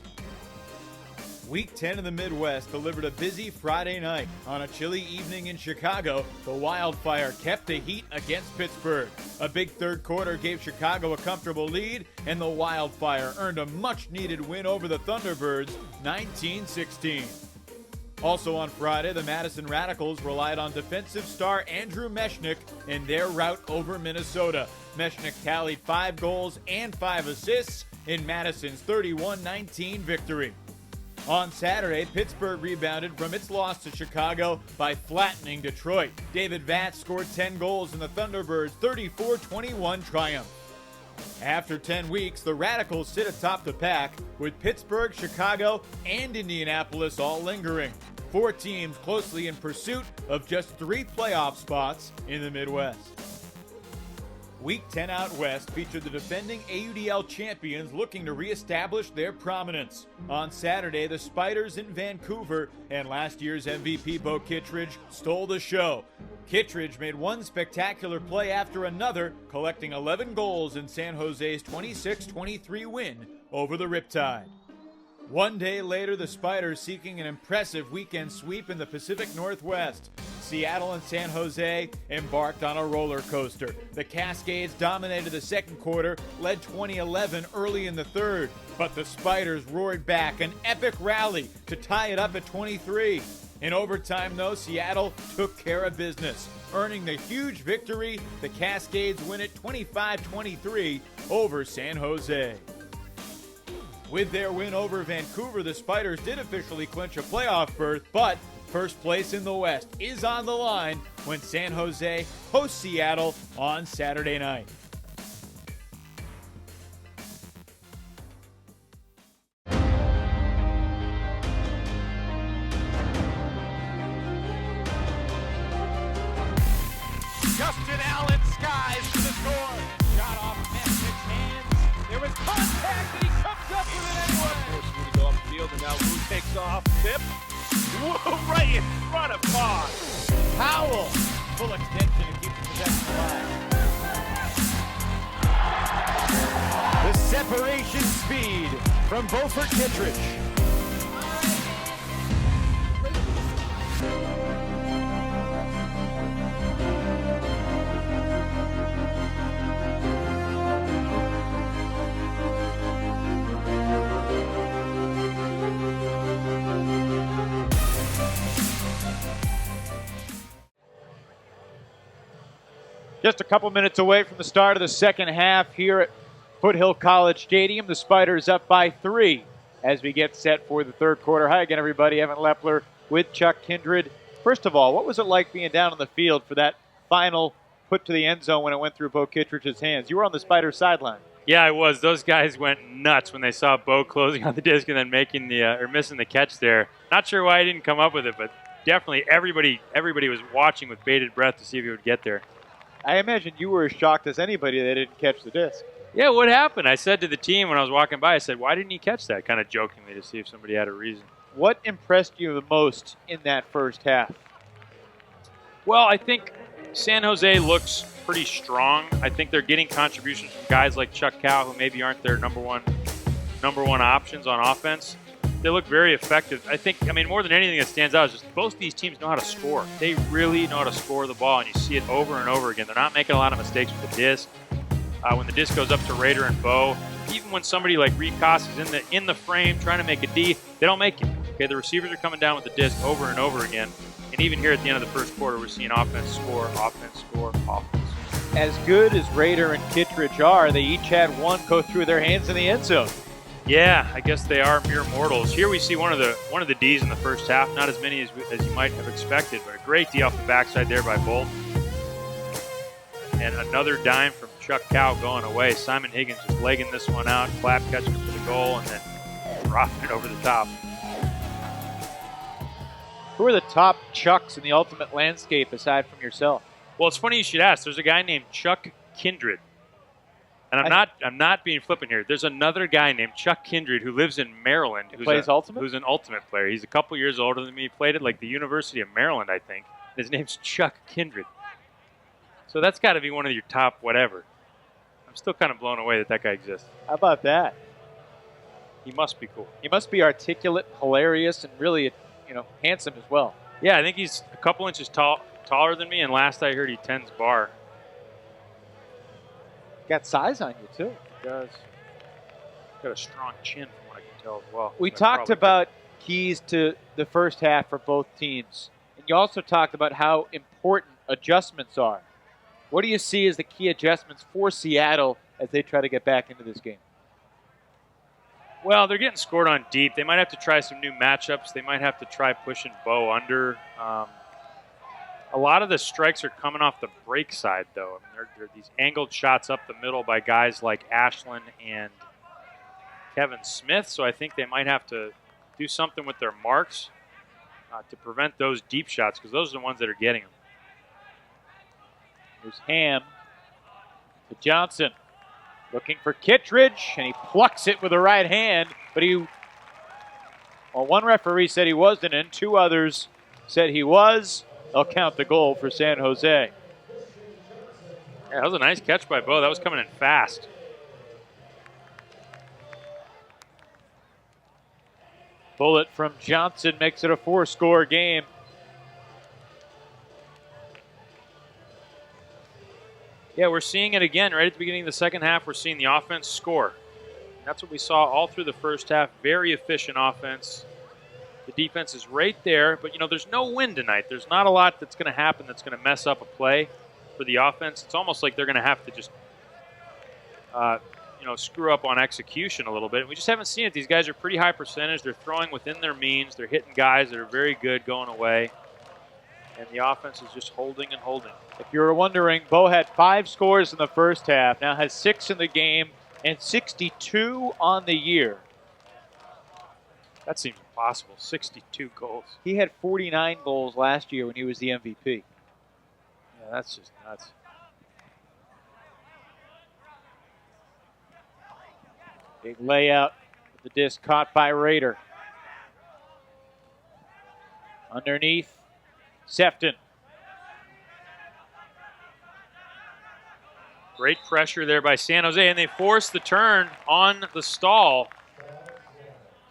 [SPEAKER 1] Week 10 in the Midwest delivered a busy Friday night. On a chilly evening in Chicago, the Wildfire kept the heat against Pittsburgh. A big third quarter gave Chicago a comfortable lead, and the Wildfire earned a much-needed win over the Thunderbirds, 19-16. Also on Friday, the Madison Radicals relied on defensive star Andrew Mechanix in their rout over Minnesota. Mechanix tallied 5 goals and 5 assists in Madison's 31-19 victory. On Saturday, Pittsburgh rebounded from its loss to Chicago by flattening Detroit. David Vatz scored 10 goals in the Thunderbirds' 34-21 triumph. After 10 weeks, the Radicals sit atop the pack, with Pittsburgh, Chicago, and Indianapolis all lingering. 4 teams closely in pursuit of just 3 playoff spots in the Midwest. Week 10 out west featured the defending AUDL champions looking to reestablish their prominence. On Saturday, the Spiders in Vancouver and last year's MVP Bo Kittredge stole the show. Kittredge made one spectacular play after another, collecting 11 goals in San Jose's 26-23 win over the Riptide. One day later, the Spiders seeking an impressive weekend sweep in the Pacific Northwest. Seattle and San Jose embarked on a roller coaster. The Cascades dominated the second quarter, led 20-11 early in the third, but the Spiders roared back an epic rally to tie it up at 23. In overtime, though, Seattle took care of business, earning the huge victory. The Cascades win it 25-23 over San Jose. With their win over Vancouver, the Spiders did officially clinch a playoff berth, but first place in the West is on the line when San Jose hosts Seattle on Saturday night.
[SPEAKER 3] Justin Allen skies to the score. Shot off Mechanix's hands. There was contact, and he comes up with it anyway. Forced Lou to go up the field, and now Lou takes off. Tip. Whoa, right in front of Fox.
[SPEAKER 1] Powell, full extension to keep the possession alive. The separation speed from Beaufort Kittredge.
[SPEAKER 4] Just a couple minutes away from the start of the second half here at Foothill College Stadium. The Spiders up by 3 as we get set for the third quarter. Hi again, everybody. Evan Lepler with Chuck Kindred. First of all, what was it like being down on the field for that final put to the end zone when it went through Bo Kittredge's hands? You were on the Spiders sideline.
[SPEAKER 8] Yeah, I was. Those guys went nuts when they saw Bo closing on the disc and then making the or missing the catch there. Not sure why he didn't come up with it, but
[SPEAKER 2] definitely everybody was watching with bated breath to see if he would get there.
[SPEAKER 4] I imagine you were as shocked as anybody that didn't catch the disc.
[SPEAKER 2] Yeah, what happened? I said to the team when I was walking by, I said, why didn't he catch that? Kind of jokingly to see if somebody had a reason.
[SPEAKER 4] What impressed you the most in that first half?
[SPEAKER 2] Well, I think San Jose looks pretty strong. I think they're getting contributions from guys like Chuck Cow, who maybe aren't their number one options on offense. They look very effective. I mean, more than anything that stands out is just both these teams know how to score. They really know how to score the ball, and you see it over and over again. They're not making a lot of mistakes with the disc. When the disc goes up to Raider and Bo, even when somebody like Ricos is in the frame trying to make a D, they don't make it. Okay, the receivers are coming down with the disc over and over again. And even here at the end of the first quarter, we're seeing offense score, offense score, offense.
[SPEAKER 4] As good as Raider and Kittredge are, they each had one go through their hands in the end zone.
[SPEAKER 2] Yeah, I guess they are mere mortals. Here we see one of the D's in the first half. Not as many as you might have expected, but a great D off the backside there by Bolt. And another dime from Chuck Cow going away. Simon Higgins just legging this one out, clap catching it for the goal, and then dropping it over the top.
[SPEAKER 4] Who are the top Chucks in the ultimate landscape aside from yourself?
[SPEAKER 2] Well, it's funny you should ask. There's a guy named Chuck Kindred. And I'm not being flippant here. There's another guy named Chuck Kindred who lives in Maryland.
[SPEAKER 4] Plays Ultimate?
[SPEAKER 2] Who's an Ultimate player. He's a couple years older than me. He played at like the University of Maryland, I think. His name's Chuck Kindred. So that's got to be one of your top whatever. I'm still kind of blown away that guy exists.
[SPEAKER 4] How about that?
[SPEAKER 2] He must be cool.
[SPEAKER 4] He must be articulate, hilarious, and really, handsome as well.
[SPEAKER 2] Yeah, I think he's a couple inches taller than me, and last I heard he tends bar.
[SPEAKER 4] Got size on you, too.
[SPEAKER 2] He does. Got a strong chin from what I can tell as well.
[SPEAKER 4] We talked about keys to the first half for both teams. And you also talked about how important adjustments are. What do you see as the key adjustments for Seattle as they try to get back into this game?
[SPEAKER 2] Well, they're getting scored on deep. They might have to try some new matchups. They might have to try pushing Bo under. A lot of the strikes are coming off the break side, though. I mean, they're these angled shots up the middle by guys like Ashland and Kevin Smith. So I think they might have to do something with their marks to prevent those deep shots, because those are the ones that are getting them.
[SPEAKER 4] Here's Ham to Johnson. Looking for Kittredge, and he plucks it with the right hand. But one referee said he wasn't in. Two others said he was. They'll count the goal for San Jose.
[SPEAKER 2] Yeah, that was a nice catch by Bo. That was coming in fast.
[SPEAKER 4] Bullet from Johnson makes it a 4-score game.
[SPEAKER 2] Yeah, we're seeing it again right at the beginning of the second half. We're seeing the offense score. That's what we saw all through the first half. Very efficient offense. The defense is right there, but there's no wind tonight. There's not a lot that's going to happen that's going to mess up a play for the offense. It's almost like they're going to have to just, screw up on execution a little bit. And we just haven't seen it. These guys are pretty high percentage. They're throwing within their means. They're hitting guys that are very good going away. And the offense is just holding and holding.
[SPEAKER 4] If you were wondering, Bo had 5 scores in the first half, now has 6 in the game, and 62 on the year.
[SPEAKER 2] That seems impossible. 62 goals.
[SPEAKER 4] He had 49 goals last year when he was the MVP.
[SPEAKER 2] Yeah, that's just nuts.
[SPEAKER 4] Big layout with the disc caught by Raider. Underneath, Sefton.
[SPEAKER 2] Great pressure there by San Jose, and they force the turn on the stall.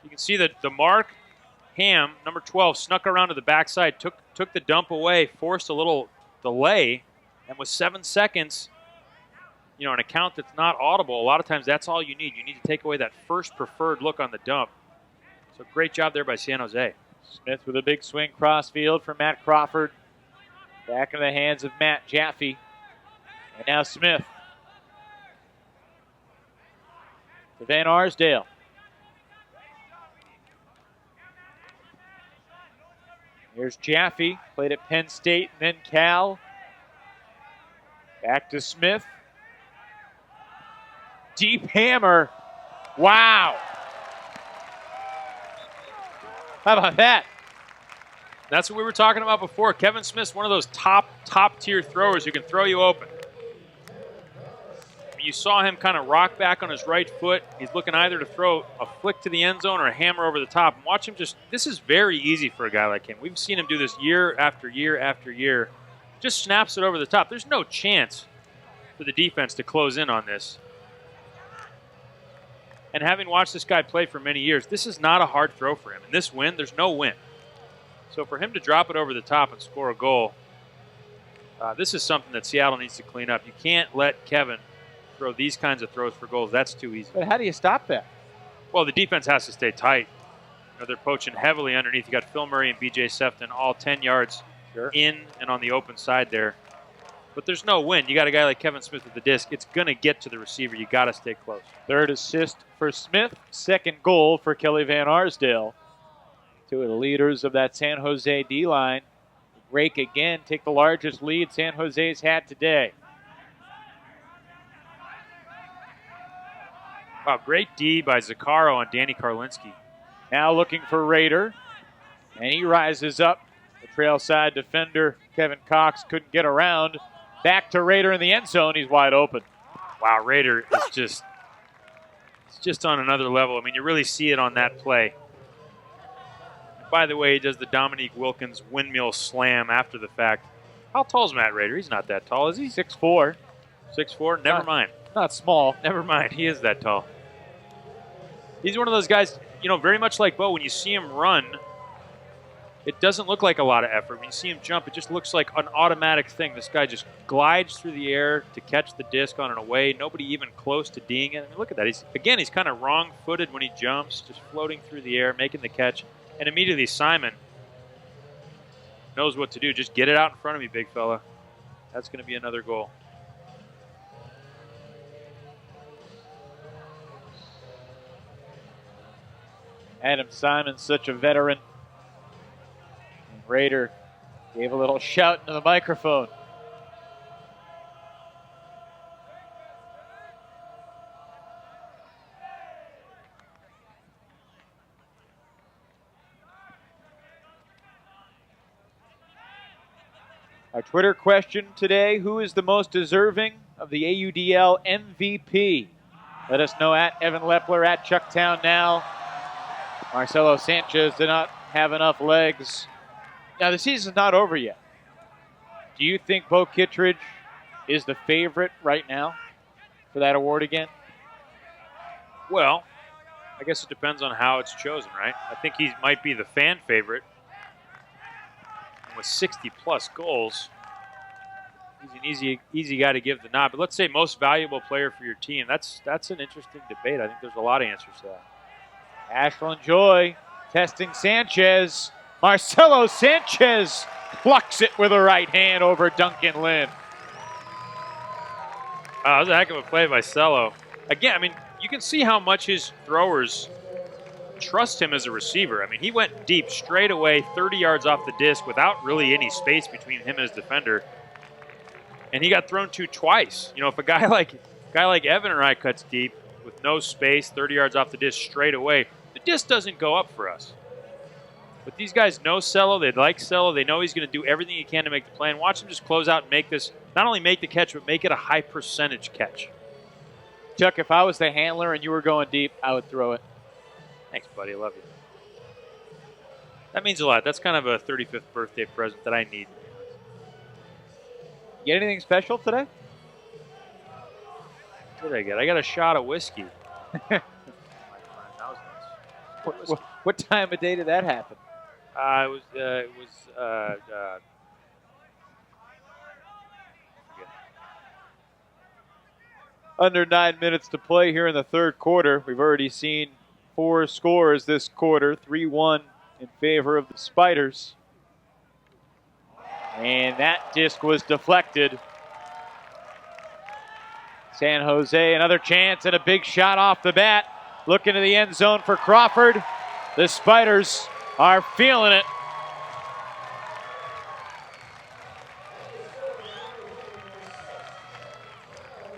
[SPEAKER 2] You can see that the mark, Ham, number 12, snuck around to the backside, took the dump away, forced a little delay, and with 7 seconds, an account that's not audible, a lot of times that's all you need. You need to take away that first preferred look on the dump. So great job there by San Jose.
[SPEAKER 4] Smith with a big swing crossfield for Matt Crawford. Back in the hands of Matt Jaffe. And now Smith. To Van Arsdale. Here's Jaffe, played at Penn State and then Cal. Back to Smith. Deep hammer. Wow. How about that?
[SPEAKER 2] That's what we were talking about before. Kevin Smith's one of those top tier throwers who can throw you open. You saw him kind of rock back on his right foot. He's looking either to throw a flick to the end zone or a hammer over the top. And watch him this is very easy for a guy like him. We've seen him do this year after year after year. Just snaps it over the top. There's no chance for the defense to close in on this. And having watched this guy play for many years, this is not a hard throw for him. In this win, there's no win. So for him to drop it over the top and score a goal, this is something that Seattle needs to clean up. You can't let Kevin throw these kinds of throws for goals. That's too easy.
[SPEAKER 4] But how do you stop that?
[SPEAKER 2] Well, the defense has to stay tight. They're poaching heavily underneath. You got Phil Murray and B.J. Sefton all 10 yards in and on the open side there. But there's no win. You got a guy like Kevin Smith with the disc. It's going to get to the receiver. You got to stay close.
[SPEAKER 4] Third assist for Smith. Second goal for Kelly Van Arsdale. Two of the leaders of that San Jose D-line. Break again. Take the largest lead San Jose's had today.
[SPEAKER 2] Wow, great D by Zaccaro on Danny Karlinski.
[SPEAKER 4] Now looking for Rader. And he rises up. The trail side defender, Kevin Cox, couldn't get around. Back to Rader in the end zone. He's wide open.
[SPEAKER 2] Wow, Rader is just on another level. I mean, you really see it on that play. And by the way, he does the Dominique Wilkins windmill slam after the fact. How tall is Matt Rader? He's not that tall, is he?
[SPEAKER 4] 6'4".
[SPEAKER 2] 6'4"? Never mind.
[SPEAKER 4] Not small.
[SPEAKER 2] Never mind. He is that tall. He's one of those guys, very much like Bo, when you see him run, it doesn't look like a lot of effort. When you see him jump, it just looks like an automatic thing. This guy just glides through the air to catch the disc on an away. Nobody even close to D'ing it. I mean, look at that. He's kind of wrong-footed when he jumps, just floating through the air, making the catch. And immediately Simon knows what to do. Just get it out in front of me, big fella. That's going to be another goal.
[SPEAKER 4] Adam Simon's such a veteran. And Rader gave a little shout into the microphone. Our Twitter question today, who is the most deserving of the AUDL MVP? Let us know at Evan Lepler, at Chucktown Now. Marcelo Sanchez did not have enough legs. Now, the season's not over yet. Do you think Bo Kittredge is the favorite right now for that award again?
[SPEAKER 2] Well, I guess it depends on how it's chosen, right? I think he might be the fan favorite. And with 60-plus goals, he's an easy guy to give the nod. But let's say most valuable player for your team. That's an interesting debate. I think there's a lot of answers to that.
[SPEAKER 4] Ashland Joy testing Sanchez. Marcelo Sanchez plucks it with a right hand over Duncan Lynn.
[SPEAKER 2] That was a heck of a play by Cello. Again, I mean, you can see how much his throwers trust him as a receiver. I mean, he went deep straight away, 30 yards off the disc without really any space between him and his defender. And he got thrown to twice. If a guy like Evan or I cuts deep with no space, 30 yards off the disc straight away, the disc doesn't go up for us. But these guys know Cello. They like Cello. They know he's going to do everything he can to make the play. And watch him just close out and make this, not only make the catch, but make it a high percentage catch.
[SPEAKER 4] Chuck, if I was the handler and you were going deep, I would throw it.
[SPEAKER 2] Thanks, buddy. I love you. That means a lot. That's kind of a 35th birthday present that I need.
[SPEAKER 4] Get anything special today?
[SPEAKER 2] What did I get? I got a shot of whiskey.
[SPEAKER 4] What time of day did that happen?
[SPEAKER 2] It was
[SPEAKER 4] under 9 minutes to play here in the third quarter. We've already seen 4 scores this quarter, 3-1 in favor of the Spiders. And that disc was deflected. San Jose, another chance and a big shot off the bat. Looking to the end zone for Crawford. The Spiders are feeling it.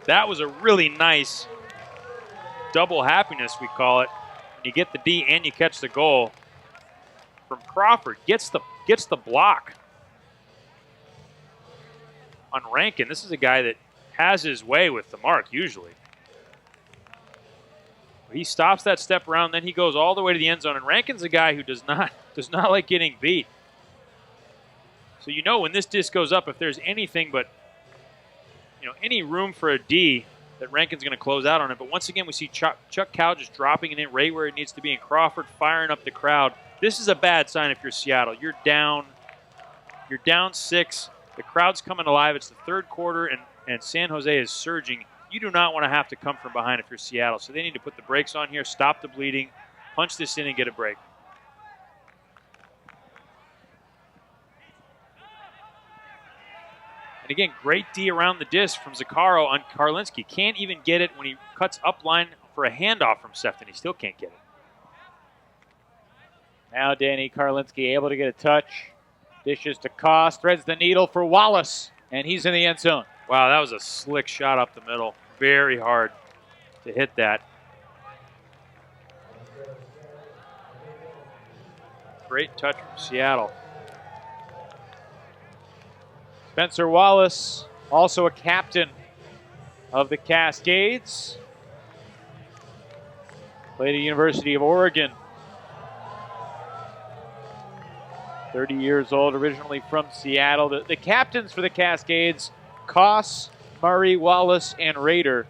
[SPEAKER 2] That was a really nice double happiness, we call it. When you get the D and you catch the goal from Crawford. Gets the gets the block on Rankin. This is a guy that has his way with the mark usually. He stops that step around, then he goes all the way to the end zone. And Rankin's a guy who does not like getting beat. So you know when this disc goes up, if there's anything but any room for a D, that Rankin's going to close out on it. But once again, we see Chuck Cow just dropping it in right where it needs to be, and Crawford firing up the crowd. This is a bad sign if you're Seattle. You're down 6. The crowd's coming alive. It's the third quarter, and San Jose is surging. You do not want to have to come from behind if you're Seattle. So they need to put the brakes on here, stop the bleeding, punch this in, and get a break. And again, great D around the disc from Zaccaro on Karlinski. Can't even get it when he cuts up line for a handoff from Sefton. He still can't get it.
[SPEAKER 4] Now Danny Karlinski able to get a touch. Dishes to Koss, threads the needle for Wallace, and he's in the end zone.
[SPEAKER 2] Wow, that was a slick shot up the middle. Very hard to hit that. Great touch from Seattle.
[SPEAKER 4] Spencer Wallace, also a captain of the Cascades. Played at the University of Oregon. 30 years old, originally from Seattle. The captains for the Cascades, Koss, Murray, Wallace, and Rader.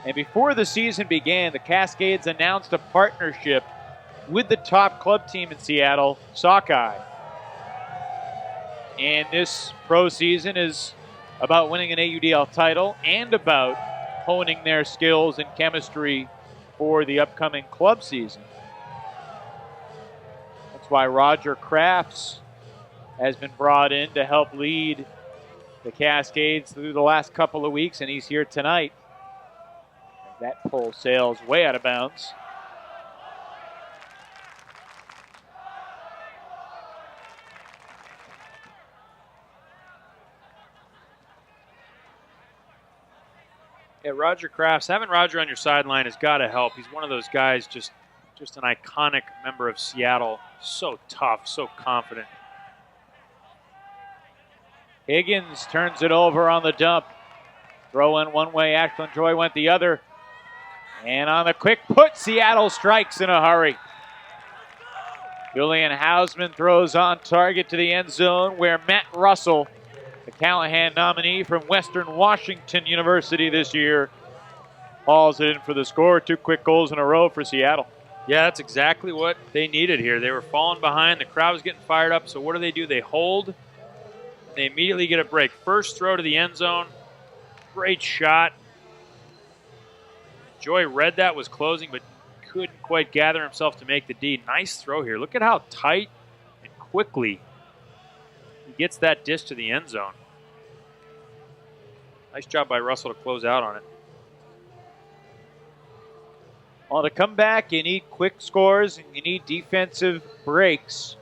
[SPEAKER 4] And before the season began, the Cascades announced a partnership with the top club team in Seattle, Sockeye. And this pro season is about winning an AUDL title and about honing their skills and chemistry for the upcoming club season. That's why Roger Crafts has been brought in to help lead the Cascades through the last couple of weeks, and he's here tonight. That pole sails way out of bounds.
[SPEAKER 2] Yeah, Roger Crafts, having Roger on your sideline has got to help. He's one of those guys, just an iconic member of Seattle. So tough, so confident.
[SPEAKER 4] Higgins turns it over on the dump. Throw in one way, Ashland Joy went the other. And on the quick put, Seattle strikes in a hurry. Julian Hausman throws on target to the end zone where Matt Russell, the Callahan nominee from Western Washington University this year, hauls it in for the score. 2 quick goals in a row for Seattle.
[SPEAKER 2] Yeah, that's exactly what they needed here. They were falling behind. The crowd was getting fired up. So what do? They hold. They immediately get a break. First throw to the end zone. Great shot. Joy read that, was closing, but couldn't quite gather himself to make the D. Nice throw here. Look at how tight and quickly he gets that disc to the end zone. Nice job by Russell to close out on it.
[SPEAKER 4] Well, to come back, you need quick scores and you need defensive breaks.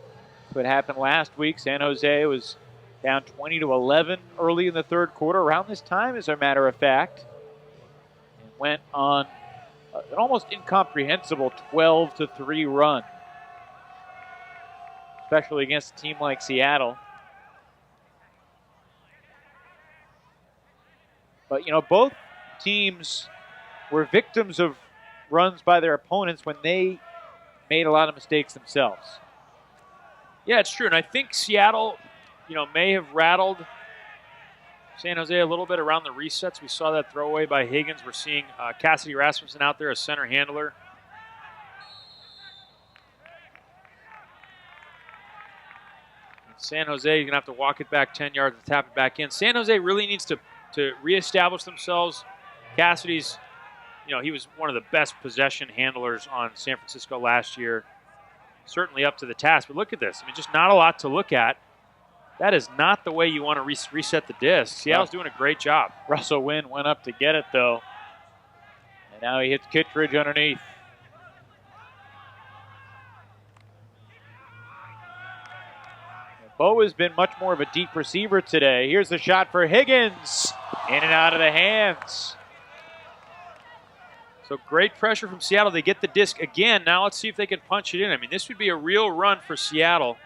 [SPEAKER 4] That's what happened last week. San Jose was down 20-11 early in the third quarter, around this time, as a matter of fact. And went on an almost incomprehensible 12-3 run, especially against a team like Seattle. But, both teams were victims of runs by their opponents when they made a lot of mistakes themselves.
[SPEAKER 2] Yeah, it's true. And I think Seattle, may have rattled San Jose a little bit around the resets. We saw that throwaway by Higgins. We're seeing Cassidy Rasmussen out there, a center handler. And San Jose, you're going to have to walk it back 10 yards and tap it back in. San Jose really needs to reestablish themselves. Cassidy's, he was one of the best possession handlers on San Francisco last year. Certainly up to the task. But look at this. Just not a lot to look at. That is not the way you want to reset the disc. Seattle's doing a great job.
[SPEAKER 4] Russell Wynn went up to get it, though. And now he hits Kittredge underneath. Bo has been much more of a deep receiver today. Here's the shot for Higgins. In and out of the hands.
[SPEAKER 2] So great pressure from Seattle. They get the disc again. Now let's see if they can punch it in. This would be a real run for Seattle.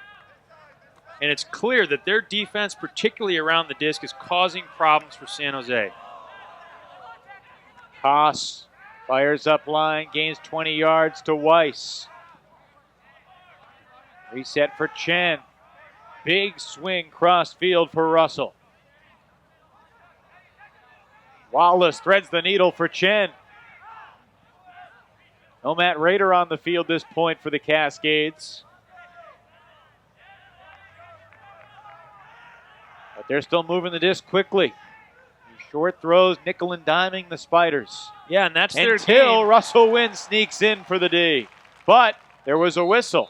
[SPEAKER 2] And it's clear that their defense, particularly around the disc, is causing problems for San Jose.
[SPEAKER 4] Haas fires up line, gains 20 yards to Weiss. Reset for Chen. Big swing cross field for Russell. Wallace threads the needle for Chen. No Matt Rader on the field this point for the Cascades. But they're still moving the disc quickly. Short throws, nickel and diming the Spiders.
[SPEAKER 2] Yeah, and that's their
[SPEAKER 4] Until
[SPEAKER 2] game.
[SPEAKER 4] Russell Wynn sneaks in for the D. But there was a whistle.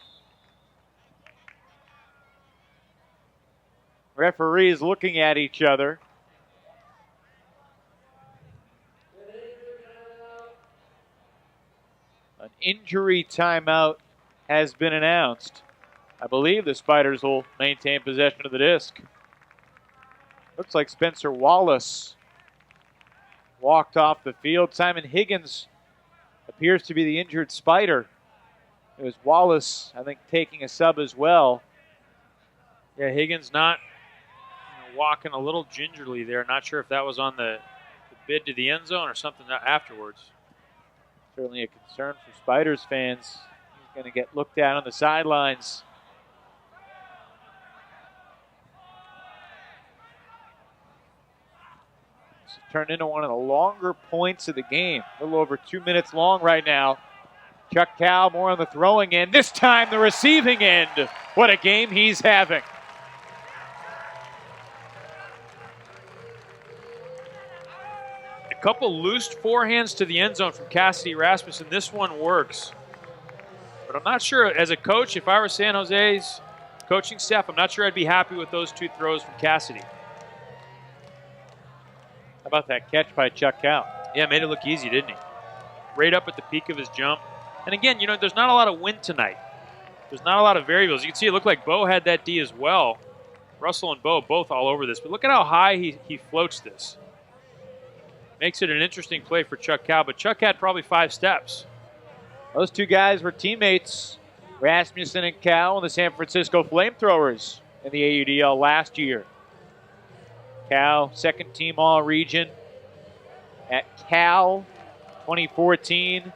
[SPEAKER 4] Referees looking at each other. An injury timeout has been announced. I believe the Spiders will maintain possession of the disc. Looks like Spencer Wallace walked off the field. Simon Higgins appears to be the injured Spider. It was Wallace, I think, taking a sub as well.
[SPEAKER 2] Yeah, Higgins not walking a little gingerly there. Not sure if that was on the bid to the end zone or something afterwards.
[SPEAKER 4] Certainly a concern for Spiders fans. He's going to get looked at on the sidelines. This has turned into one of the longer points of the game. A little over 2 minutes long right now. Chuck Cal more on the throwing end. This time the receiving end. What a game he's having.
[SPEAKER 2] A couple loose forehands to the end zone from Cassidy Rasmussen. This one works. But I'm not sure, as a coach, if I were San Jose's coaching staff, I'm not sure I'd be happy with those two throws from Cassidy.
[SPEAKER 4] How about that catch by Chuck Cal?
[SPEAKER 2] Yeah, made it look easy, didn't he? Right up at the peak of his jump. And again, there's not a lot of wind tonight. There's not a lot of variables. You can see it looked like Bo had that D as well. Russell and Bo both all over this. But look at how high he floats this. Makes it an interesting play for Chuck Cal, but Chuck had probably 5 steps.
[SPEAKER 4] Those two guys were teammates, Rasmussen and Cal, in the San Francisco FlameThrowers in the AUDL last year. Cal, second team All-Region at Cal 2014. A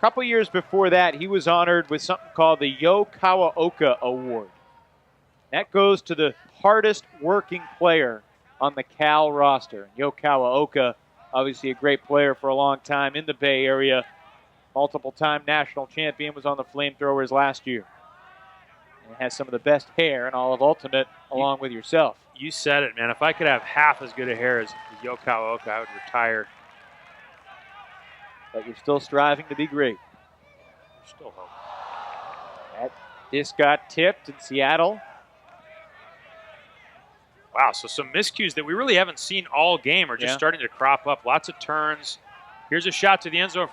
[SPEAKER 4] couple years before that, he was honored with something called the Yo Kawaoka Award. That goes to the hardest working player on the Cal roster. Yo Kawaoka, obviously a great player for a long time in the Bay Area. Multiple-time national champion, was on the FlameThrowers last year. And has some of the best hair in all of Ultimate, along with yourself.
[SPEAKER 2] You said it, man. If I could have half as good a hair as Yo Kawaoka, I would retire.
[SPEAKER 4] But you're still striving to be great.
[SPEAKER 2] Still hope.
[SPEAKER 4] That disc got tipped in Seattle.
[SPEAKER 2] Wow, so some miscues that we really haven't seen all game are just starting to crop up. Lots of turns. Here's a shot to the end zone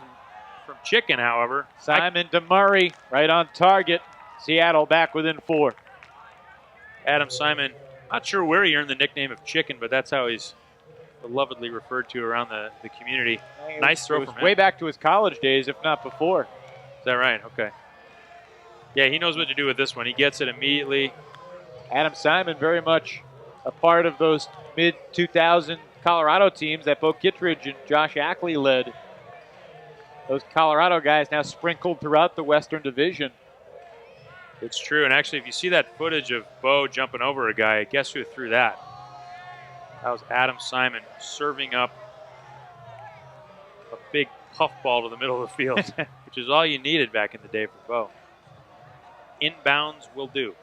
[SPEAKER 2] from Chicken, however.
[SPEAKER 4] Simon DeMurray right on target. Seattle back within 4.
[SPEAKER 2] Adam Simon, not sure where he earned the nickname of Chicken, but that's how he's belovedly referred to around the community. Nice throw from him.
[SPEAKER 4] Way back to his college days, if not before.
[SPEAKER 2] Is that right? Okay. Yeah, he knows what to do with this one. He gets it immediately.
[SPEAKER 4] Adam Simon very much a part of those mid-2000 Colorado teams that Bo Kittredge and Josh Ackley led. Those Colorado guys now sprinkled throughout the Western Division.
[SPEAKER 2] It's true, and actually, if you see that footage of Bo jumping over a guy, guess who threw that? That was Adam Simon serving up a big puffball to the middle of the field, which is all you needed back in the day for Bo. Inbounds will do.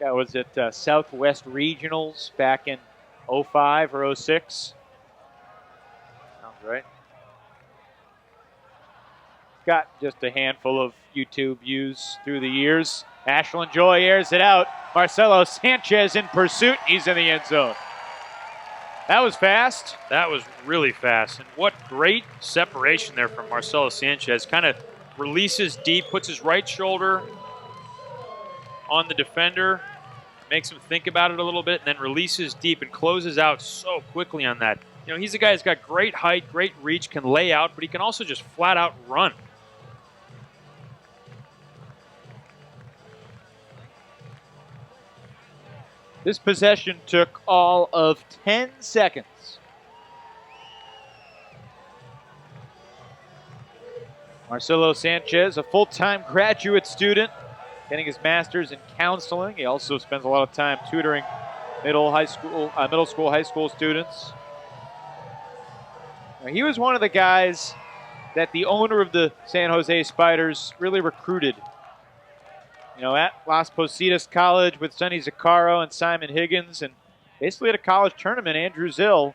[SPEAKER 4] That was at Southwest Regionals back in 05 or 06.
[SPEAKER 2] Sounds right.
[SPEAKER 4] Got just a handful of YouTube views through the years. Ashland Joy airs it out. Marcelo Sanchez in pursuit. He's in the end zone. That was fast.
[SPEAKER 2] That was really fast. And what great separation there from Marcelo Sanchez. Kind of releases deep, puts his right shoulder on the defender, makes him think about it a little bit, and then releases deep and closes out so quickly on that. He's a guy who's got great height, great reach, can lay out, but he can also just flat out run.
[SPEAKER 4] This possession took all of 10 seconds. Marcelo Sanchez, a full-time graduate student, getting his master's in counseling. He also spends a lot of time tutoring middle school, high school students. Now, he was one of the guys that the owner of the San Jose Spiders really recruited. You know, at Las Positas College with Sonny Zaccaro and Simon Higgins, and basically at a college tournament, Andrew Zill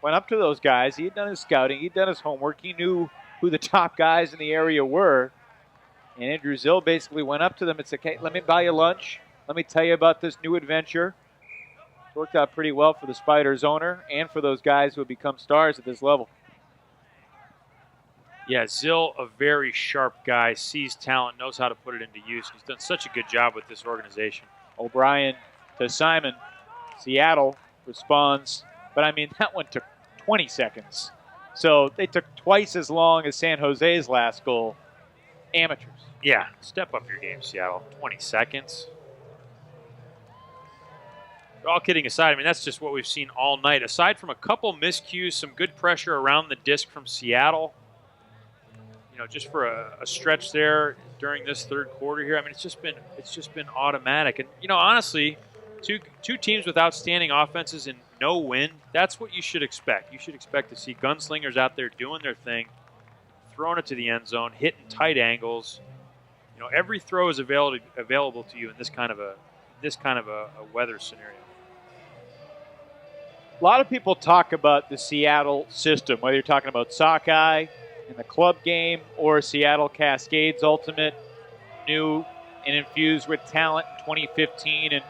[SPEAKER 4] went up to those guys. He had done his scouting. He'd done his homework. He knew who the top guys in the area were. And Andrew Zill basically went up to them and said, "Okay, let me buy you lunch. Let me tell you about this new adventure." It worked out pretty well for the Spiders owner and for those guys who have become stars at this level.
[SPEAKER 2] Yeah, Zill, a very sharp guy, sees talent, knows how to put it into use. He's done such a good job with this organization.
[SPEAKER 4] O'Brien to Simon. Seattle responds, but I mean, that one took 20 seconds. So they took twice as long as San Jose's last goal. Amateurs.
[SPEAKER 2] Yeah, step up your game, Seattle. 20 seconds. But all kidding aside, I mean, that's just what we've seen all night. Aside from a couple miscues, some good pressure around the disc from Seattle. You know, just for a stretch there during this third quarter here. I mean, it's just been automatic. And you know, honestly, two teams with outstanding offenses and no wind. That's what you should expect. You should expect to see gunslingers out there doing their thing, throwing it to the end zone, hitting tight angles. You know, every throw is available to you in this kind of a weather scenario.
[SPEAKER 4] A lot of people talk about the Seattle system, whether you're talking about sockeye in the club game or Seattle Cascades Ultimate, new and infused with talent in 2015. And,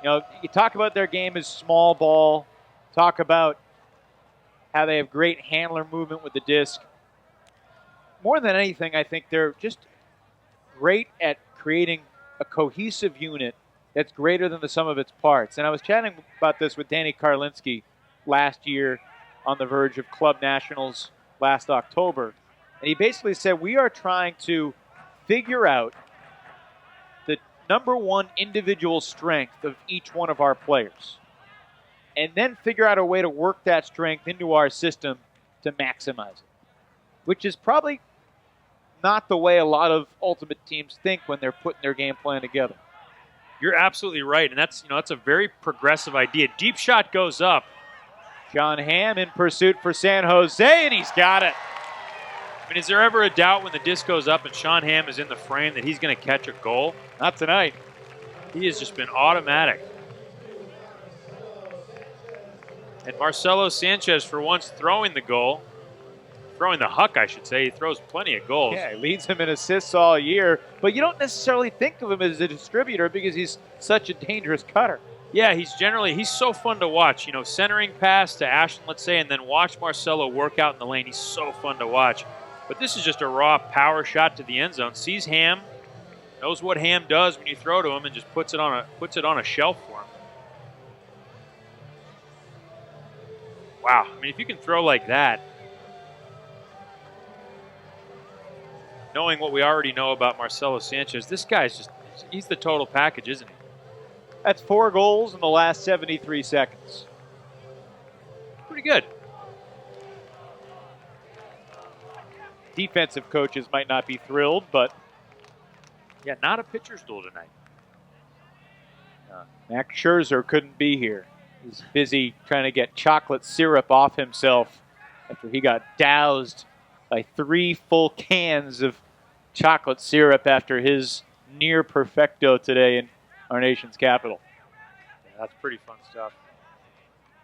[SPEAKER 4] you know, you talk about their game as small ball, talk about how they have great handler movement with the disc. More than anything, I think they're just great at creating a cohesive unit that's greater than the sum of its parts. And I was chatting about this with Danny Karlinski last year on the verge of Club Nationals last October. And he basically said, we are trying to figure out the number one individual strength of each one of our players. And then figure out a way to work that strength into our system to maximize it. Which is probably not the way a lot of ultimate teams think when they're putting their game plan together.
[SPEAKER 2] You're absolutely right, and that's a very progressive idea. Deep shot goes up.
[SPEAKER 4] John Hamm in pursuit for San Jose, and he's got it.
[SPEAKER 2] I mean, is there ever a doubt when the disc goes up and Sean Hamm is in the frame that he's going to catch a goal?
[SPEAKER 4] Not tonight.
[SPEAKER 2] He has just been automatic. And Marcelo Sanchez, for once, throwing the huck, I should say. He throws plenty of goals.
[SPEAKER 4] Yeah, he leads him in assists all year, but you don't necessarily think of him as a distributor because he's such a dangerous cutter.
[SPEAKER 2] Yeah, he's so fun to watch. You know, centering pass to Ashland, let's say, and then watch Marcelo work out in the lane. He's so fun to watch. But this is just a raw power shot to the end zone. Sees Hamm, knows what Hamm does when you throw to him, and just puts it on a shelf for him. Wow, I mean, if you can throw like that, knowing what we already know about Marcelo Sanchez, this guy's he's the total package, isn't he?
[SPEAKER 4] That's 4 goals in the last 73 seconds.
[SPEAKER 2] Pretty good.
[SPEAKER 4] Defensive coaches might not be thrilled, but
[SPEAKER 2] yeah, not a pitcher's duel tonight.
[SPEAKER 4] Max Scherzer couldn't be here. He's busy trying to get chocolate syrup off himself after he got doused by 3 full cans of chocolate syrup after his near perfecto today in our nation's capital.
[SPEAKER 2] Yeah, that's pretty fun stuff.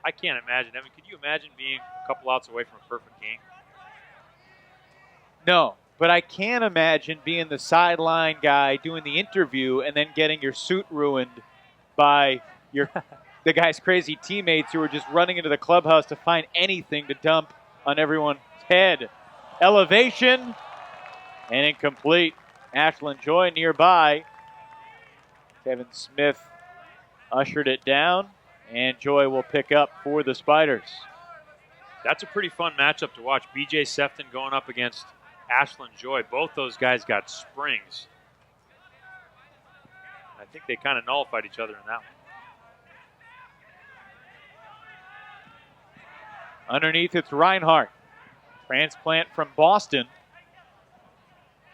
[SPEAKER 2] I can't imagine. I mean, could you imagine being a couple outs away from a perfect game?
[SPEAKER 4] No, but I can imagine being the sideline guy doing the interview and then getting your suit ruined by the guy's crazy teammates who are just running into the clubhouse to find anything to dump on everyone's head. Elevation and incomplete. Ashland Joy nearby. Kevin Smith ushered it down, and Joy will pick up for the Spiders.
[SPEAKER 2] That's a pretty fun matchup to watch. B.J. Sefton going up against Ashland Joy. Both those guys got springs. I think they kind of nullified each other in that one.
[SPEAKER 4] Underneath, it's Reinhardt. Transplant from Boston.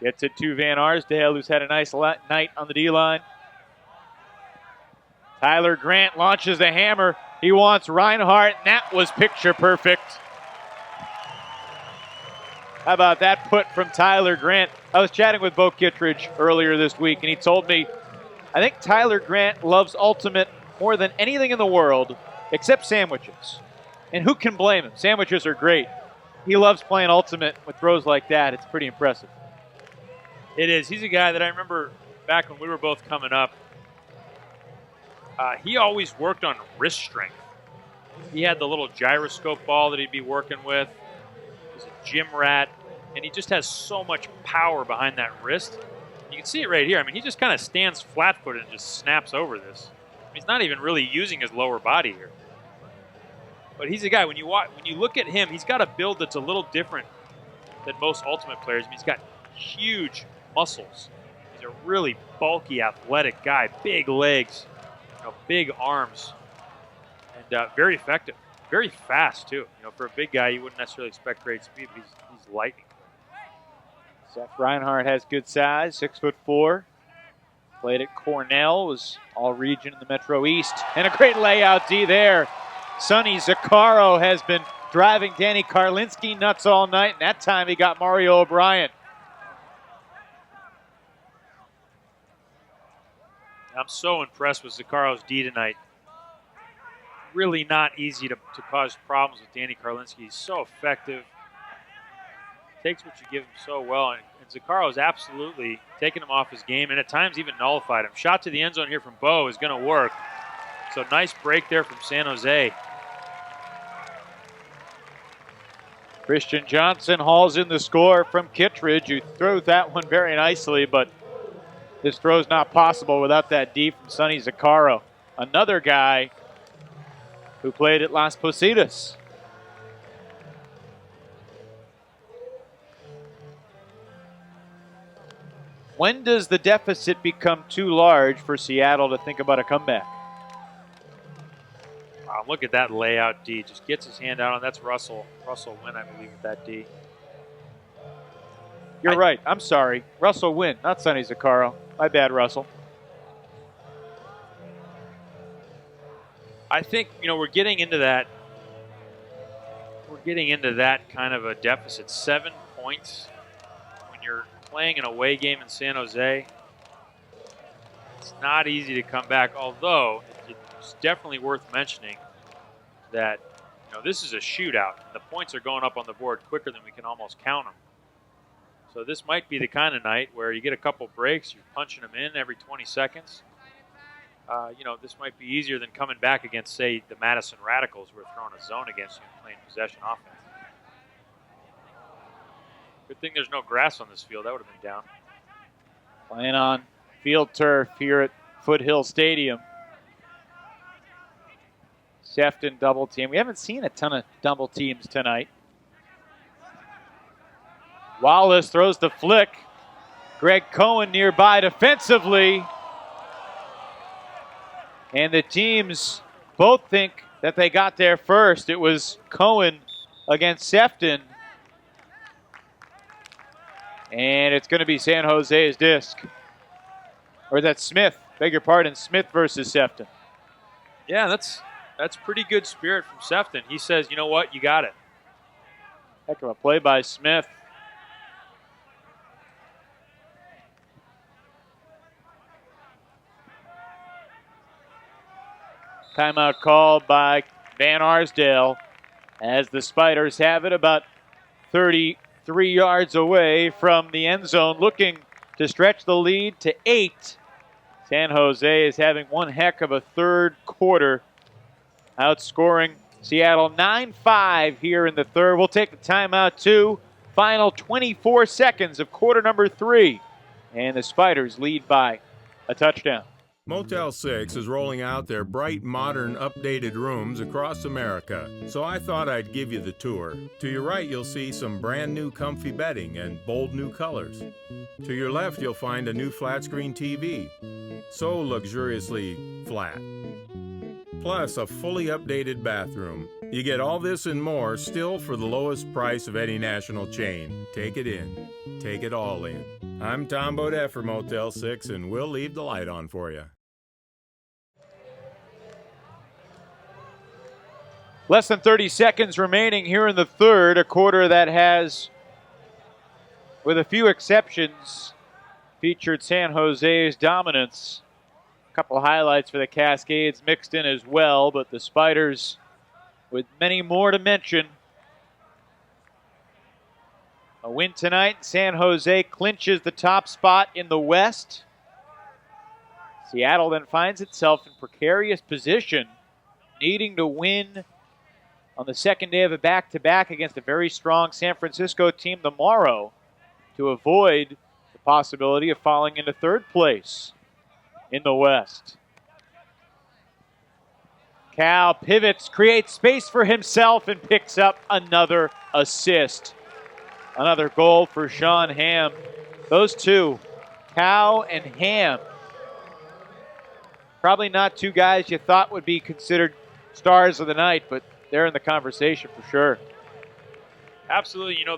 [SPEAKER 4] Gets it to Van Arsdale, who's had a nice night on the D-line. Tyler Grant launches the hammer. He wants Reinhardt, and that was picture perfect. How about that put from Tyler Grant? I was chatting with Bo Kittredge earlier this week, and he told me, I think Tyler Grant loves Ultimate more than anything in the world, except sandwiches. And who can blame him? Sandwiches are great. He loves playing Ultimate with throws like that. It's pretty impressive.
[SPEAKER 2] It is. He's a guy that I remember back when we were both coming up. He always worked on wrist strength. He had the little gyroscope ball that he'd be working with. He's a gym rat, and he just has so much power behind that wrist. You can see it right here. I mean, he just kind of stands flat-footed and just snaps over this. I mean, he's not even really using his lower body here. But he's a guy, when you look at him, he's got a build that's a little different than most Ultimate players. I mean, he's got huge muscles. He's a really bulky, athletic guy, big legs, big arms, and very effective, very fast too. For a big guy, you wouldn't necessarily expect great speed, but he's lightning.
[SPEAKER 4] Seth Reinhardt has good size, 6'4". Played at Cornell, was all region in the Metro East, and a great layout D there. Sonny Zaccaro has been driving Danny Karlinski nuts all night, and that time he got Mario O'Brien.
[SPEAKER 2] I'm so impressed with Zaccaro's D tonight. Really not easy to cause problems with Danny Karlinski. He's so effective. Takes what you give him so well. And Zaccaro's absolutely taken him off his game and at times even nullified him. Shot to the end zone here from Bo is going to work. So nice break there from San Jose.
[SPEAKER 4] Christian Johnson hauls in the score from Kittredge, who threw that one very nicely, but this throw's not possible without that D from Sonny Zaccaro. Another guy who played at Las Positas. When does the deficit become too large for Seattle to think about a comeback?
[SPEAKER 2] Wow, look at that layout D. Just gets his hand out on. That's Russell. Russell Wynn, I believe, with that D.
[SPEAKER 4] You're right. I'm sorry. Russell Wynn, not Sonny Zaccaro. My bad, Russell.
[SPEAKER 2] I think, we're getting into that. We're getting into that kind of a deficit. 7 points when you're playing an away game in San Jose. It's not easy to come back, although it's definitely worth mentioning that, this is a shootout. And the points are going up on the board quicker than we can almost count them. So this might be the kind of night where you get a couple breaks, you're punching them in every 20 seconds. This might be easier than coming back against, say, the Madison Radicals who are throwing a zone against you and playing possession offense. Good thing there's no grass on this field. That would have been down.
[SPEAKER 4] Playing on field turf here at Foothill Stadium. Sefton double team. We haven't seen a ton of double teams tonight. Wallace throws the flick. Greg Cohen nearby defensively. And the teams both think that they got there first. It was Cohen against Sefton. And it's going to be San Jose's disc. Or that's Smith. Beg your pardon, Smith versus Sefton.
[SPEAKER 2] Yeah, that's pretty good spirit from Sefton. He says, you know what, you got it.
[SPEAKER 4] Heck of a play by Smith. Timeout called by Van Arsdale as the Spiders have it about 33 yards away from the end zone, looking to stretch the lead to 8. San Jose is having one heck of a third quarter, outscoring Seattle 9-5 here in the third. We'll take the timeout too. Final 24 seconds of quarter number 3, and the Spiders lead by a touchdown.
[SPEAKER 15] Motel 6 is rolling out their bright, modern, updated rooms across America, so I thought I'd give you the tour. To your right, you'll see some brand new comfy bedding and bold new colors. To your left, you'll find a new flat-screen TV, so luxuriously flat. plus a fully updated bathroom. You get all this and more, still for the lowest price of any national chain. Take it in. Take it all in. I'm Tom Bodette for Motel 6, and we'll leave the light on for you.
[SPEAKER 4] Less than 30 seconds remaining here in the third, a quarter that has, with a few exceptions, featured San Jose's dominance. A couple highlights for the Cascades mixed in as well, but the Spiders with many more to mention. A win tonight, San Jose clinches the top spot in the West. Seattle then finds itself in precarious position, needing to win on the second day of a back-to-back against a very strong San Francisco team tomorrow to avoid the possibility of falling into third place in the West. Cal pivots, creates space for himself, and picks up another assist. Another goal for Sean Ham. Those two, Cal and Ham, probably not two guys you thought would be considered stars of the night, but they're in the conversation for sure.
[SPEAKER 2] Absolutely. You know,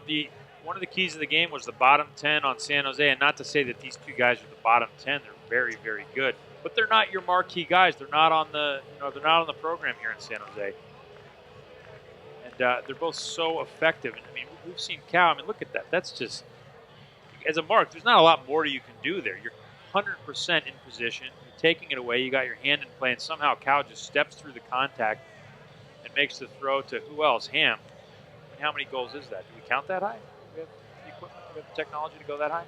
[SPEAKER 2] one of the keys of the game was the bottom 10 on San Jose, and not to say that these two guys are the bottom 10. They're very, very good, but they're not your marquee guys. They're not on the, they're not on the program here in San Jose. And they're both so effective. And I mean, we've seen Cal. I mean, look at that. That's just, as a mark, there's not a lot more you can do there. You're 100% in position. You're taking it away. You got your hand in play, and somehow Cal just steps through the contact and makes the throw to who else? Ham. I mean, how many goals is that? Do we count that high? Do we have the equipment? Do we have the technology to go that high?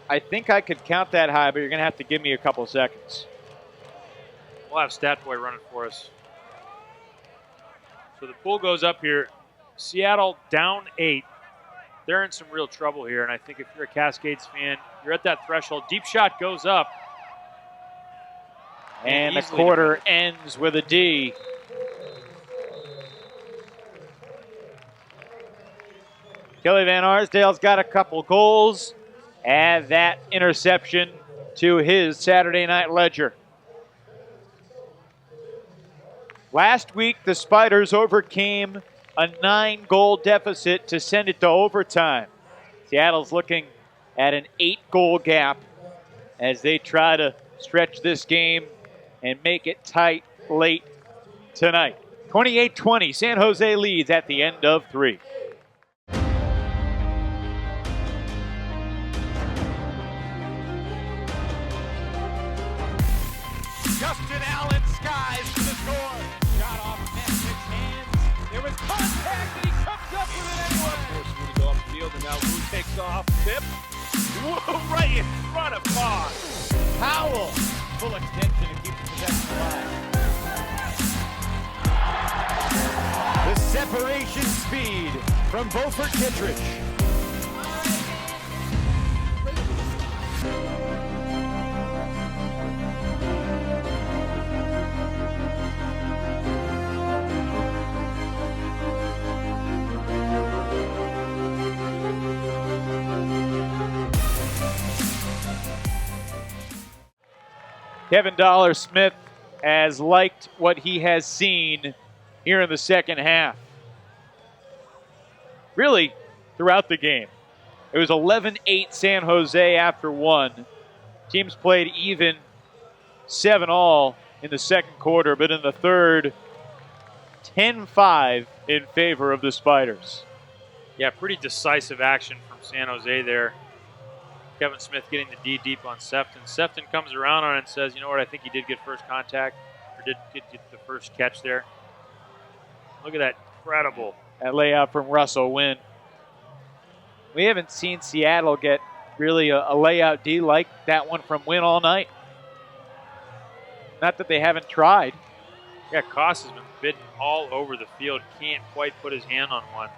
[SPEAKER 4] I think I could count that high, but you're going to have to give me a couple seconds.
[SPEAKER 2] We'll have Stat Boy running for us. So the pool goes up here. Seattle down 8. They're in some real trouble here, and I think if you're a Cascades fan, you're at that threshold. Deep shot goes up.
[SPEAKER 4] And the quarter ends with a D. Kelly Van Arsdale's got a couple goals. Add that interception to his Saturday night ledger. Last week, the Spiders overcame a 9-goal deficit to send it to overtime. Seattle's looking at an 8-goal gap as they try to stretch this game and make it tight late tonight. 28-20, San Jose leads at the end of 3.
[SPEAKER 3] Justin Allen skies to the score. Shot off Mechanix's hands. There was contact, and he comes up with it anyway. Forced Lou to go up the field, and now Lou takes off. Tip. Whoa, right in front of Fox.
[SPEAKER 4] Powell. Full extension to keep the possession alive. The separation speed from Beaufort Kittredge. Kevin Dollar-Smith has liked what he has seen here in the second half. Really, throughout the game. It was 11-8 San Jose after 1. Teams played even 7-all in the second quarter, but in the third, 10-5 in favor of the Spiders.
[SPEAKER 2] Yeah, pretty decisive action from San Jose there. Kevin Smith getting the D deep on Sefton. Sefton comes around on it and says, you know what, I think he did get first contact, or did get the first catch there. Look at that, incredible.
[SPEAKER 4] That layout from Russell Wynn. We haven't seen Seattle get really a layout D like that one from Wynn all night. Not that they haven't tried.
[SPEAKER 2] Yeah, Koss has been bitten all over the field. Can't quite put his hand on one.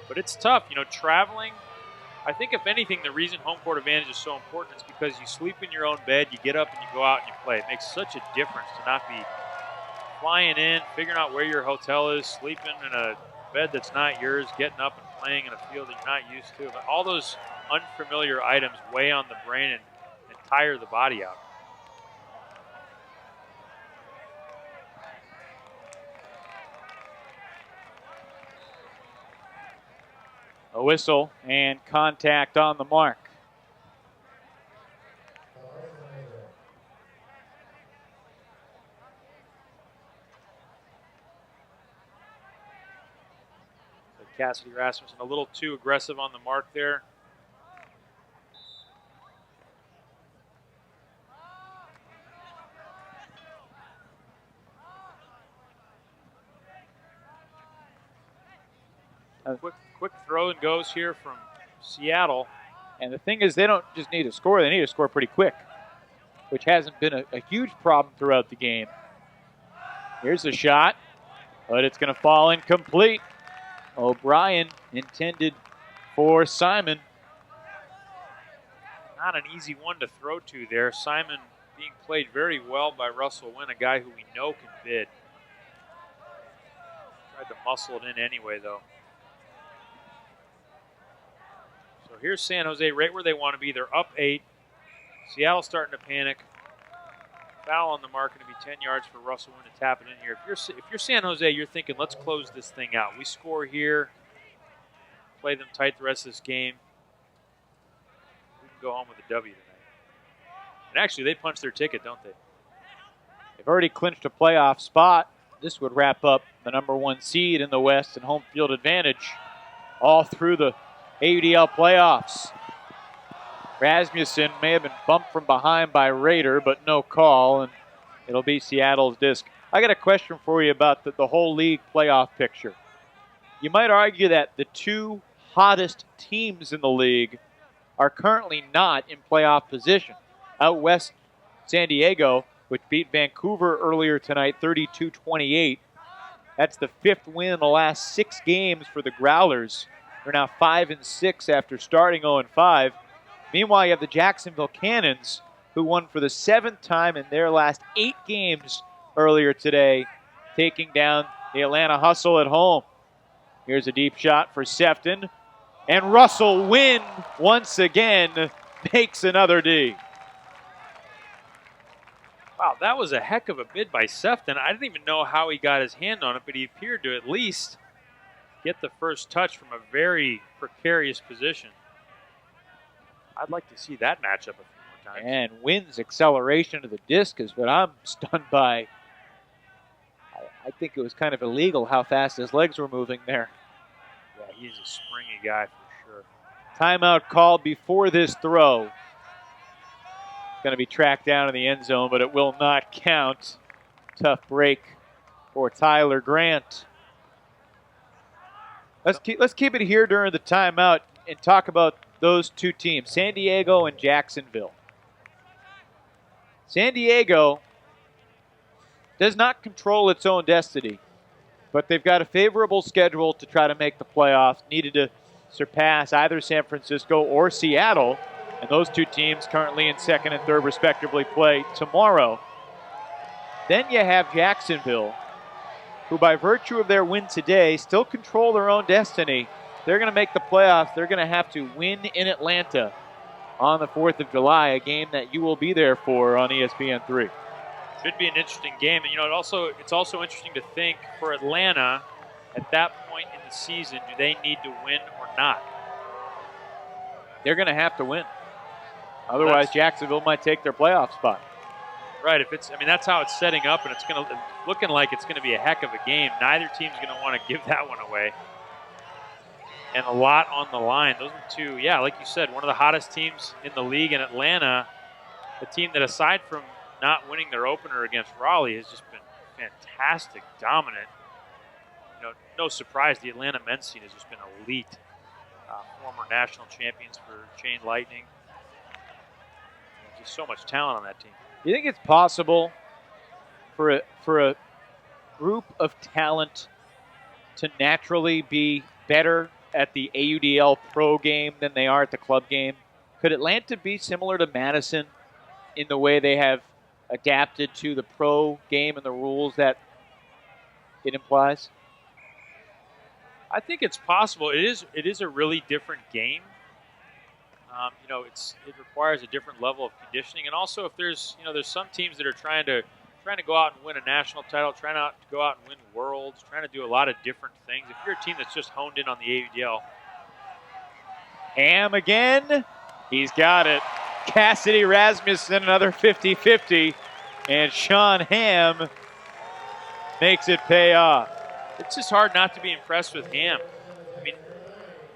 [SPEAKER 2] But it's tough, traveling. I think, if anything, the reason home court advantage is so important is because you sleep in your own bed, you get up and you go out and you play. It makes such a difference to not be flying in, figuring out where your hotel is, sleeping in a bed that's not yours, getting up and playing in a field that you're not used to. But all those unfamiliar items weigh on the brain and tire the body out.
[SPEAKER 4] whistle and contact on the mark.
[SPEAKER 2] So Cassidy Rasmussen a little too aggressive on the mark there. Quick throw and goes here from Seattle.
[SPEAKER 4] And the thing is, they don't just need to score, they need to score pretty quick, which hasn't been a huge problem throughout the game. Here's a shot, but it's going to fall incomplete. O'Brien intended for Simon.
[SPEAKER 2] Not an easy one to throw to there. Simon being played very well by Russell Wynn, a guy who we know can bid. Tried to muscle it in anyway, though. So here's San Jose right where they want to be. They're up 8. Seattle's starting to panic. Foul on the mark, going to be 10 yards for Russell Wynn to tap it in here. If you're San Jose, you're thinking, let's close this thing out. We score here, play them tight the rest of this game. We can go home with a W tonight. And actually, they punch their ticket, don't they?
[SPEAKER 4] They've already clinched a playoff spot. This would wrap up the number 1 seed in the West and home field advantage all through the AUDL playoffs. Rasmussen may have been bumped from behind by Rader, but no call, and it'll be Seattle's disc. I got a question for you about the whole league playoff picture. You might argue that the 2 hottest teams in the league are currently not in playoff position. Out west, San Diego, which beat Vancouver earlier tonight, 32-28. That's the 5th win in the last 6 games for the Growlers. They're now 5-6 after starting 0-5. Meanwhile, you have the Jacksonville Cannons, who won for the 7th time in their last 8 games earlier today, taking down the Atlanta Hustle at home. Here's a deep shot for Sefton. And Russell Wynn, once again, makes another D.
[SPEAKER 2] Wow, that was a heck of a bid by Sefton. I didn't even know how he got his hand on it, but he appeared to at least get the first touch from a very precarious position. I'd like to see that matchup a few more times.
[SPEAKER 4] And Wynn's acceleration to the disc is what I'm stunned by. I think it was kind of illegal how fast his legs were moving there.
[SPEAKER 2] Yeah, he's a springy guy for sure.
[SPEAKER 4] Timeout called before this throw. Going to be tracked down in the end zone, but it will not count. Tough break for Tyler Grant. Let's keep it here during the timeout and talk about those 2 teams, San Diego and Jacksonville. San Diego does not control its own destiny, but they've got a favorable schedule to try to make the playoffs, needed to surpass either San Francisco or Seattle, and those 2 teams currently in 2nd and 3rd respectively play tomorrow. Then you have Jacksonville, who by virtue of their win today still control their own destiny. They're going to make the playoffs. They're going to have to win in Atlanta on the 4th of July, a game that you will be there for on ESPN3.
[SPEAKER 2] Should be an interesting game. And, it's also interesting to think for Atlanta, at that point in the season, do they need to win or not?
[SPEAKER 4] They're going to have to win. Otherwise, Jacksonville might take their playoff spot.
[SPEAKER 2] Right. That's how it's setting up, and it's looking like it's going to be a heck of a game. Neither team's going to want to give that one away. And a lot on the line. Those are 2, like you said, one of the hottest teams in the league in Atlanta. The team that, aside from not winning their opener against Raleigh, has just been fantastic, dominant. No surprise, the Atlanta men's team has just been elite. Former national champions for Chain Lightning. Just so much talent on that team.
[SPEAKER 4] You think it's possible for a group of talent to naturally be better at the AUDL pro game than they are at the club game? Could Atlanta be similar to Madison in the way they have adapted to the pro game and the rules that it implies?
[SPEAKER 2] I think it's possible. It is a really different game. It requires a different level of conditioning, and also if there's some teams that are trying to go out and win a national title, trying to go out and win worlds, trying to do a lot of different things. If you're a team that's just honed in on the AUDL,
[SPEAKER 4] Ham again. He's got it. Cassidy Rasmussen, another 50-50. And Sean Ham makes it pay off.
[SPEAKER 2] It's just hard not to be impressed with Ham. I mean,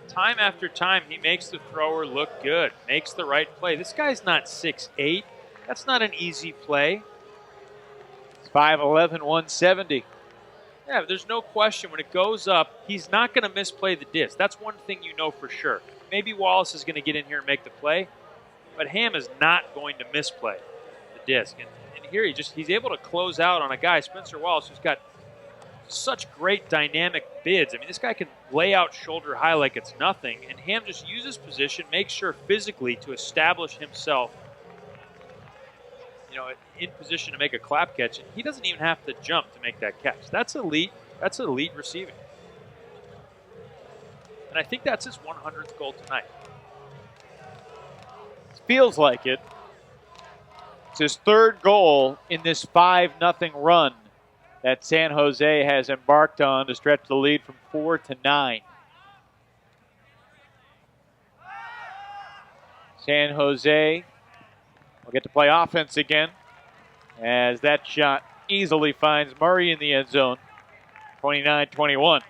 [SPEAKER 2] time after time, he makes the thrower look good, makes the right play. This guy's not 6'8". That's not an easy play.
[SPEAKER 4] It's 5'11", 170.
[SPEAKER 2] Yeah, but there's no question when it goes up, he's not going to misplay the disc. That's one thing you know for sure. Maybe Wallace is going to get in here and make the play, but Ham is not going to misplay the disc. And here he's able to close out on a guy, Spencer Wallace, who's got such great dynamic bids. I mean, this guy can lay out shoulder high like it's nothing, and Ham just uses position, makes sure physically to establish himself, in position to make a clap catch. And he doesn't even have to jump to make that catch. That's elite. That's elite receiving. And I think that's his 100th goal tonight.
[SPEAKER 4] Feels like it. It's his third goal in this 5-0 run that San Jose has embarked on to stretch the lead from 4 to 9. San Jose will get to play offense again as that shot easily finds Murray in the end zone. 29-21.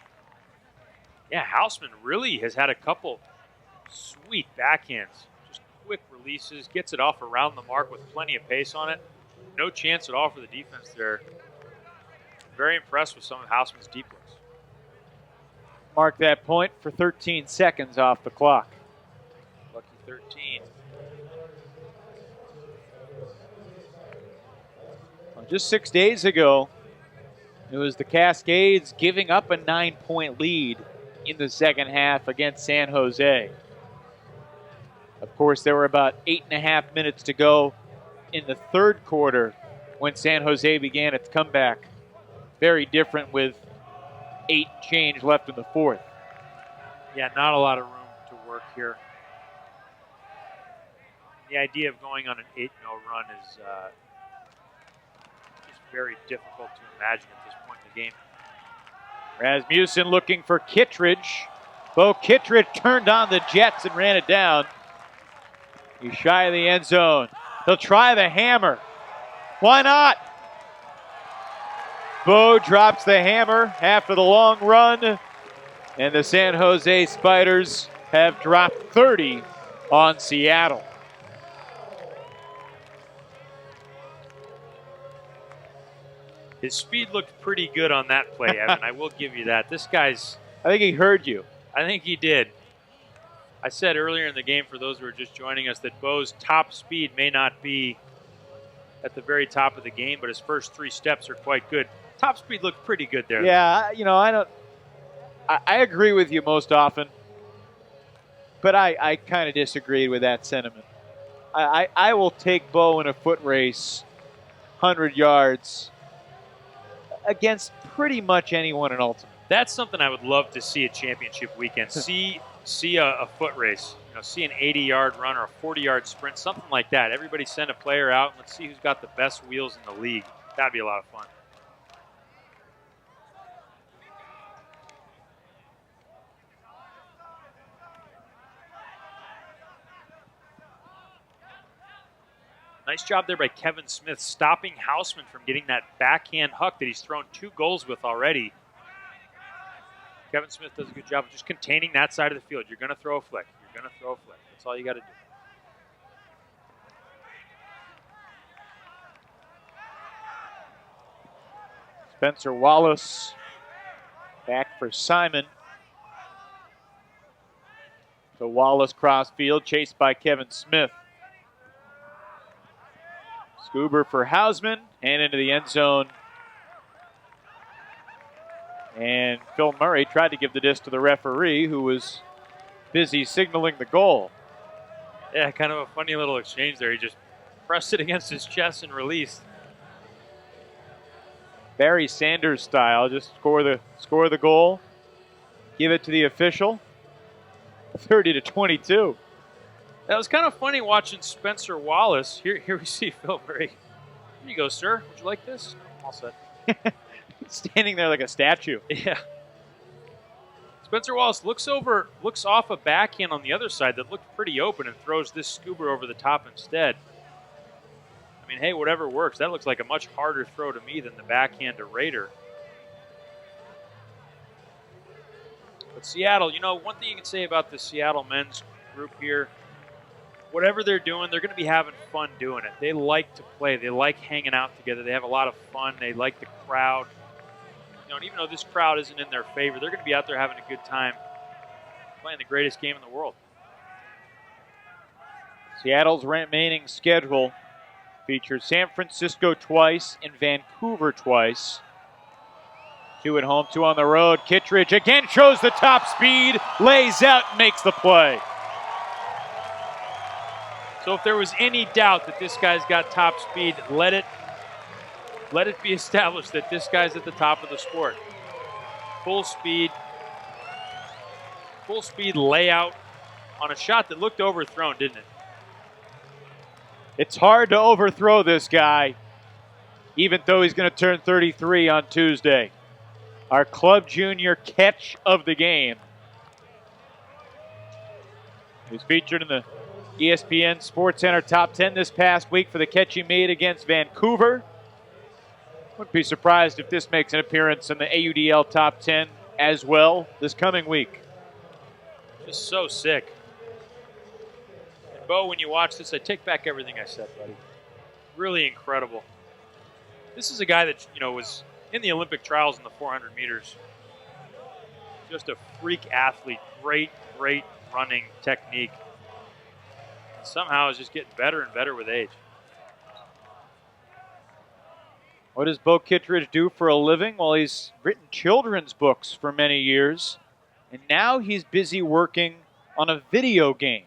[SPEAKER 2] Yeah, Houseman really has had a couple sweet backhands. Just quick releases, gets it off around the mark with plenty of pace on it. No chance at all for the defense there. Very impressed with some of Houseman's deep looks.
[SPEAKER 4] Mark that point for 13 seconds off the clock.
[SPEAKER 2] Lucky 13.
[SPEAKER 4] Well, just 6 days ago, it was the Cascades giving up a 9-point lead in the second half against San Jose. Of course, there were about 8.5 minutes to go in the third quarter when San Jose began its comeback. Very different with 8 change left in the fourth.
[SPEAKER 2] Yeah, not a lot of room to work here. The idea of going on an 8-0 run is just very difficult to imagine at this point in the game.
[SPEAKER 4] Rasmussen looking for Kittredge. Bo Kittredge turned on the Jets and ran it down. He's shy of the end zone. He'll try the hammer. Why not? Bo drops the hammer after the long run, and the San Jose Spiders have dropped 30 on Seattle.
[SPEAKER 2] His speed looked pretty good on that play, Evan. I will give you that. This guy's...
[SPEAKER 4] I think he heard you.
[SPEAKER 2] I think he did. I said earlier in the game, for those who are just joining us, that Bo's top speed may not be at the very top of the game, but his first 3 steps are quite good. Top speed looked pretty good there.
[SPEAKER 4] Yeah, I agree with you most often, but I kind of disagree with that sentiment. I will take Bo in a foot race, 100 yards, against pretty much anyone in Ultimate.
[SPEAKER 2] That's something I would love to see at championship weekend. See a foot race. See an 80-yard run or a 40-yard sprint, something like that. Everybody send a player out and let's see who's got the best wheels in the league. That'd be a lot of fun. Nice job there by Kevin Smith, stopping Houseman from getting that backhand huck that he's thrown 2 goals with already. Kevin Smith does a good job of just containing that side of the field. You're going to throw a flick. You're going to throw a flick. That's all you got to do.
[SPEAKER 4] Spencer Wallace back for Simon. So Wallace cross field, chased by Kevin Smith. Scuber for Hausman, and into the end zone. And Phil Murray tried to give the disc to the referee, who was busy signaling the goal.
[SPEAKER 2] Yeah, kind of a funny little exchange there. He just pressed it against his chest and released.
[SPEAKER 4] Barry Sanders style, just score the goal, give it to the official. 30-22.
[SPEAKER 2] That was kind of funny watching Spencer Wallace. Here we see Phil Murray. Here you go, sir. Would you like this? I'm all set.
[SPEAKER 4] Standing there like a statue.
[SPEAKER 2] Yeah. Spencer Wallace looks off a backhand on the other side that looked pretty open and throws this scuba over the top instead. I mean, hey, whatever works. That looks like a much harder throw to me than the backhand to Rader. But Seattle, you know, one thing you can say about the Seattle men's group here, whatever they're doing, they're going to be having fun doing it. They like to play. They like hanging out together. They have a lot of fun. They like the crowd. You know, and even though this crowd isn't in their favor, they're going to be out there having a good time playing the greatest game in the world.
[SPEAKER 4] Seattle's remaining schedule features San Francisco twice and Vancouver twice. 2 at home, 2 on the road. Kittredge again shows the top speed, lays out, makes the play.
[SPEAKER 2] So if there was any doubt that this guy's got top speed, let it be established that this guy's at the top of the sport. Full speed layout on a shot that looked overthrown, didn't it?
[SPEAKER 4] It's hard to overthrow this guy, even though he's going to turn 33 on Tuesday. Our club junior catch of the game. He was featured in the ESPN SportsCenter Top 10 this past week for the catch he made against Vancouver. Wouldn't be surprised if this makes an appearance in the AUDL Top 10 as well this coming week.
[SPEAKER 2] Just so sick. And Bo, when you watch this, I take back everything I said, buddy. Really incredible. This is a guy that, you know, was in the Olympic trials in the 400 meters. Just a freak athlete. Great running technique. And somehow is just getting better and better with age.
[SPEAKER 4] What does Bo Kittredge do for a living? Well, he's written children's books for many years, and now he's busy working on a video game,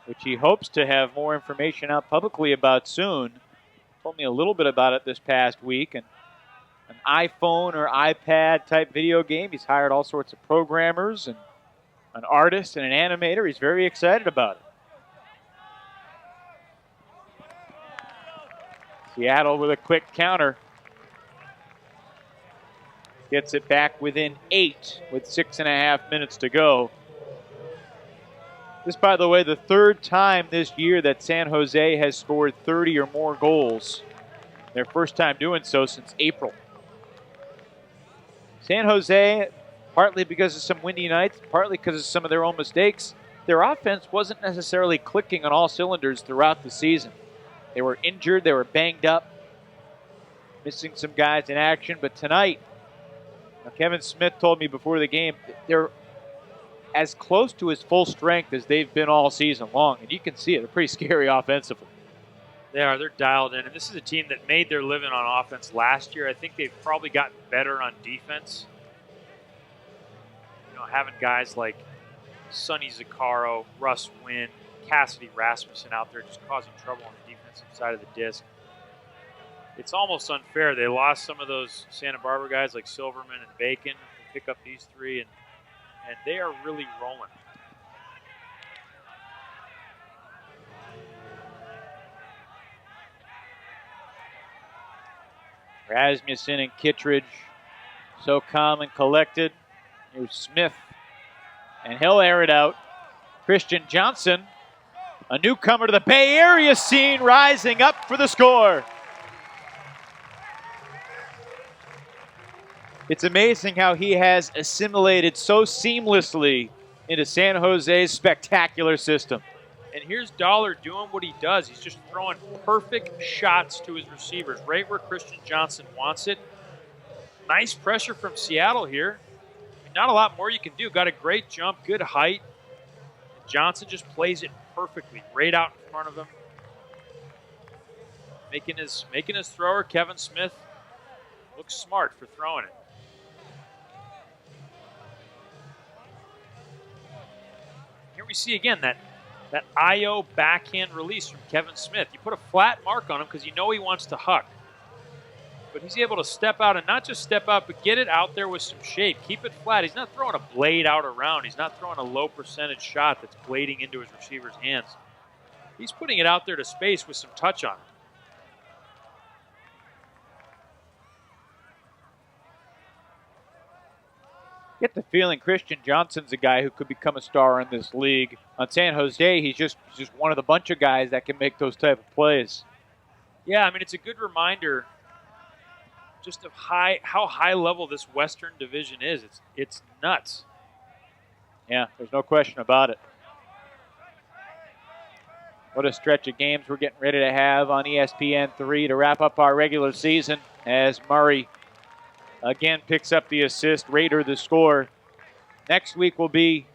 [SPEAKER 4] which he hopes to have more information out publicly about soon. Told me a little bit about it this past week, and an iPhone or iPad type video game. He's hired all sorts of programmers and an artist and an animator. He's very excited about it. Seattle with a quick counter. Gets it back within 8 with 6.5 minutes to go. This, by the way, the third time this year that San Jose has scored 30 or more goals. Their first time doing so since April. San Jose, partly because of some windy nights, partly because of some of their own mistakes, their offense wasn't necessarily clicking on all cylinders throughout the season. They were injured, they were banged up, missing some guys in action, but tonight, Kevin Smith told me before the game, they're as close to his full strength as they've been all season long, and you can see it. They're pretty scary offensively.
[SPEAKER 2] They are. They're dialed in, and this is a team that made their living on offense last year. I think they've probably gotten better on defense. You know, having guys like Sonny Zaccaro, Russ Wynn, Cassidy Rasmussen out there just causing trouble on the defensive side of the disc. It's almost unfair. They lost some of those Santa Barbara guys like Silverman and Bacon to pick up these three, and they are really rolling.
[SPEAKER 4] Rasmussen and Kittredge so calm and collected. Here's Smith, and he'll air it out. Christian Johnson, a newcomer to the Bay Area scene, rising up for the score. It's amazing how he has assimilated so seamlessly into San Jose's spectacular system.
[SPEAKER 2] And here's Dollar doing what he does. He's just throwing perfect shots to his receivers, right where Christian Johnson wants it. Nice pressure from Seattle here. I mean, not a lot more you can do. Got a great jump, good height. Johnson just plays it perfectly, right out in front of him. Making his thrower, Kevin Smith, looks smart for throwing it. Here we see again that IO backhand release from Kevin Smith. You put a flat mark on him because you know he wants to huck. But he's able to step out, and not just step out, but get it out there with some shape. Keep it flat. He's not throwing a blade out around. He's not throwing a low percentage shot that's blading into his receiver's hands. He's putting it out there to space with some touch on it.
[SPEAKER 4] Get the feeling Christian Johnson's a guy who could become a star in this league. On San Jose, he's just one of the bunch of guys that can make those type of plays.
[SPEAKER 2] Yeah, I mean, it's a good reminder just of how high level this Western Division is. It's nuts.
[SPEAKER 4] Yeah, there's no question about it. What a stretch of games we're getting ready to have on ESPN3 to wrap up our regular season as Murray again picks up the assist, Raider the score. Next week will be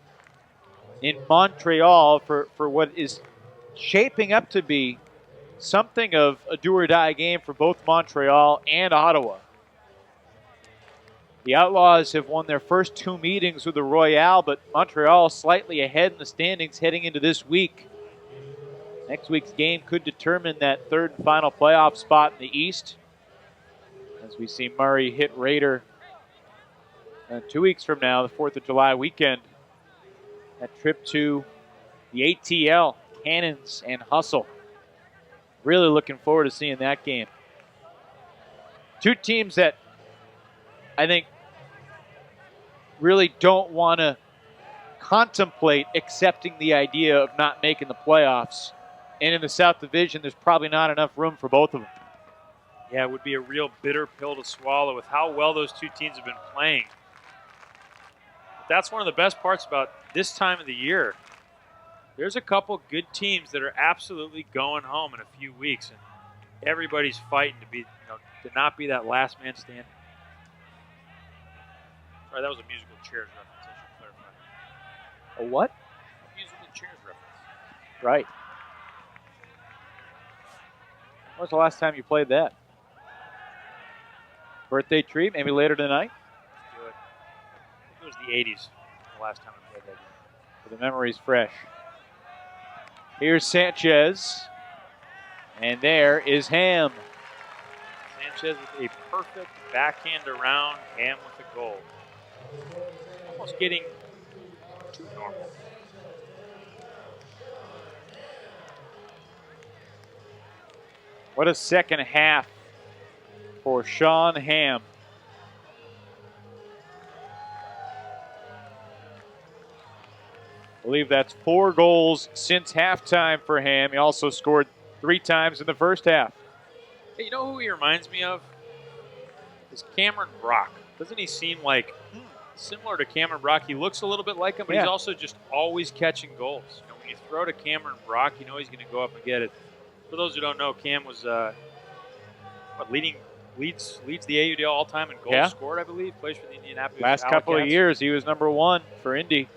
[SPEAKER 4] in Montreal for what is shaping up to be something of a do-or-die game for both Montreal and Ottawa. The Outlaws have won their first 2 meetings with the Royale, but Montreal slightly ahead in the standings heading into this week. Next week's game could determine that third and final playoff spot in the East, as we see Murray hit Raider 2 weeks from now, the 4th of July weekend. That trip to the ATL, Cannons and Hustle. Really looking forward to seeing that game. 2 teams that I think really don't want to contemplate accepting the idea of not making the playoffs. And in the South Division, there's probably not enough room for both of them.
[SPEAKER 2] Yeah, it would be a real bitter pill to swallow with how well those 2 teams have been playing. But that's one of the best parts about this time of the year. There's a couple good teams that are absolutely going home in a few weeks, and everybody's fighting to not be that last man standing. Sorry, that was a musical chairs reference. I should clarify.
[SPEAKER 4] A what?
[SPEAKER 2] A musical chairs reference.
[SPEAKER 4] Right. When was the last time you played that? Birthday treat, maybe later tonight?
[SPEAKER 2] Let's do it. I think it was the 80s, the last time I played that game.
[SPEAKER 4] So the memory's fresh. Here's Sanchez. And there is Ham.
[SPEAKER 2] Sanchez with a perfect backhand around, Ham with a goal. Almost getting too normal.
[SPEAKER 4] What a second half for Sean Ham. I believe that's 4 goals since halftime for Ham. He also scored 3 times in the first half.
[SPEAKER 2] Hey, you know who he reminds me of? Is Cameron Brock. Doesn't he seem like similar to Cameron Brock? He looks a little bit like him, but he's also just always catching goals. You know, when you throw to Cameron Brock, you know he's going to go up and get it. For those who don't know, Cam was leads the AUDL all time in goals scored, I believe. Plays for the Indianapolis.
[SPEAKER 4] Last couple of years, he was number 1 for Indy.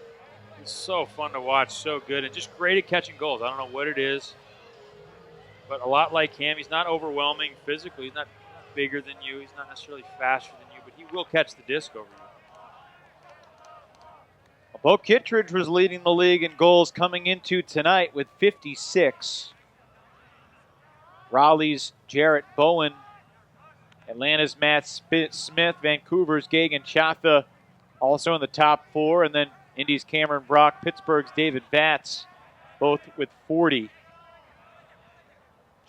[SPEAKER 2] He's so fun to watch, so good, and just great at catching goals. I don't know what it is, but a lot like him, he's not overwhelming physically. He's not bigger than you. He's not necessarily faster than you, but he will catch the disc over you.
[SPEAKER 4] Bo Kittredge was leading the league in goals coming into tonight with 56. Raleigh's Jarrett Bowen, Atlanta's Matt Smith, Vancouver's Gagan Chatha also in the top 4, and then Indy's Cameron Brock, Pittsburgh's David Batts, both with 40.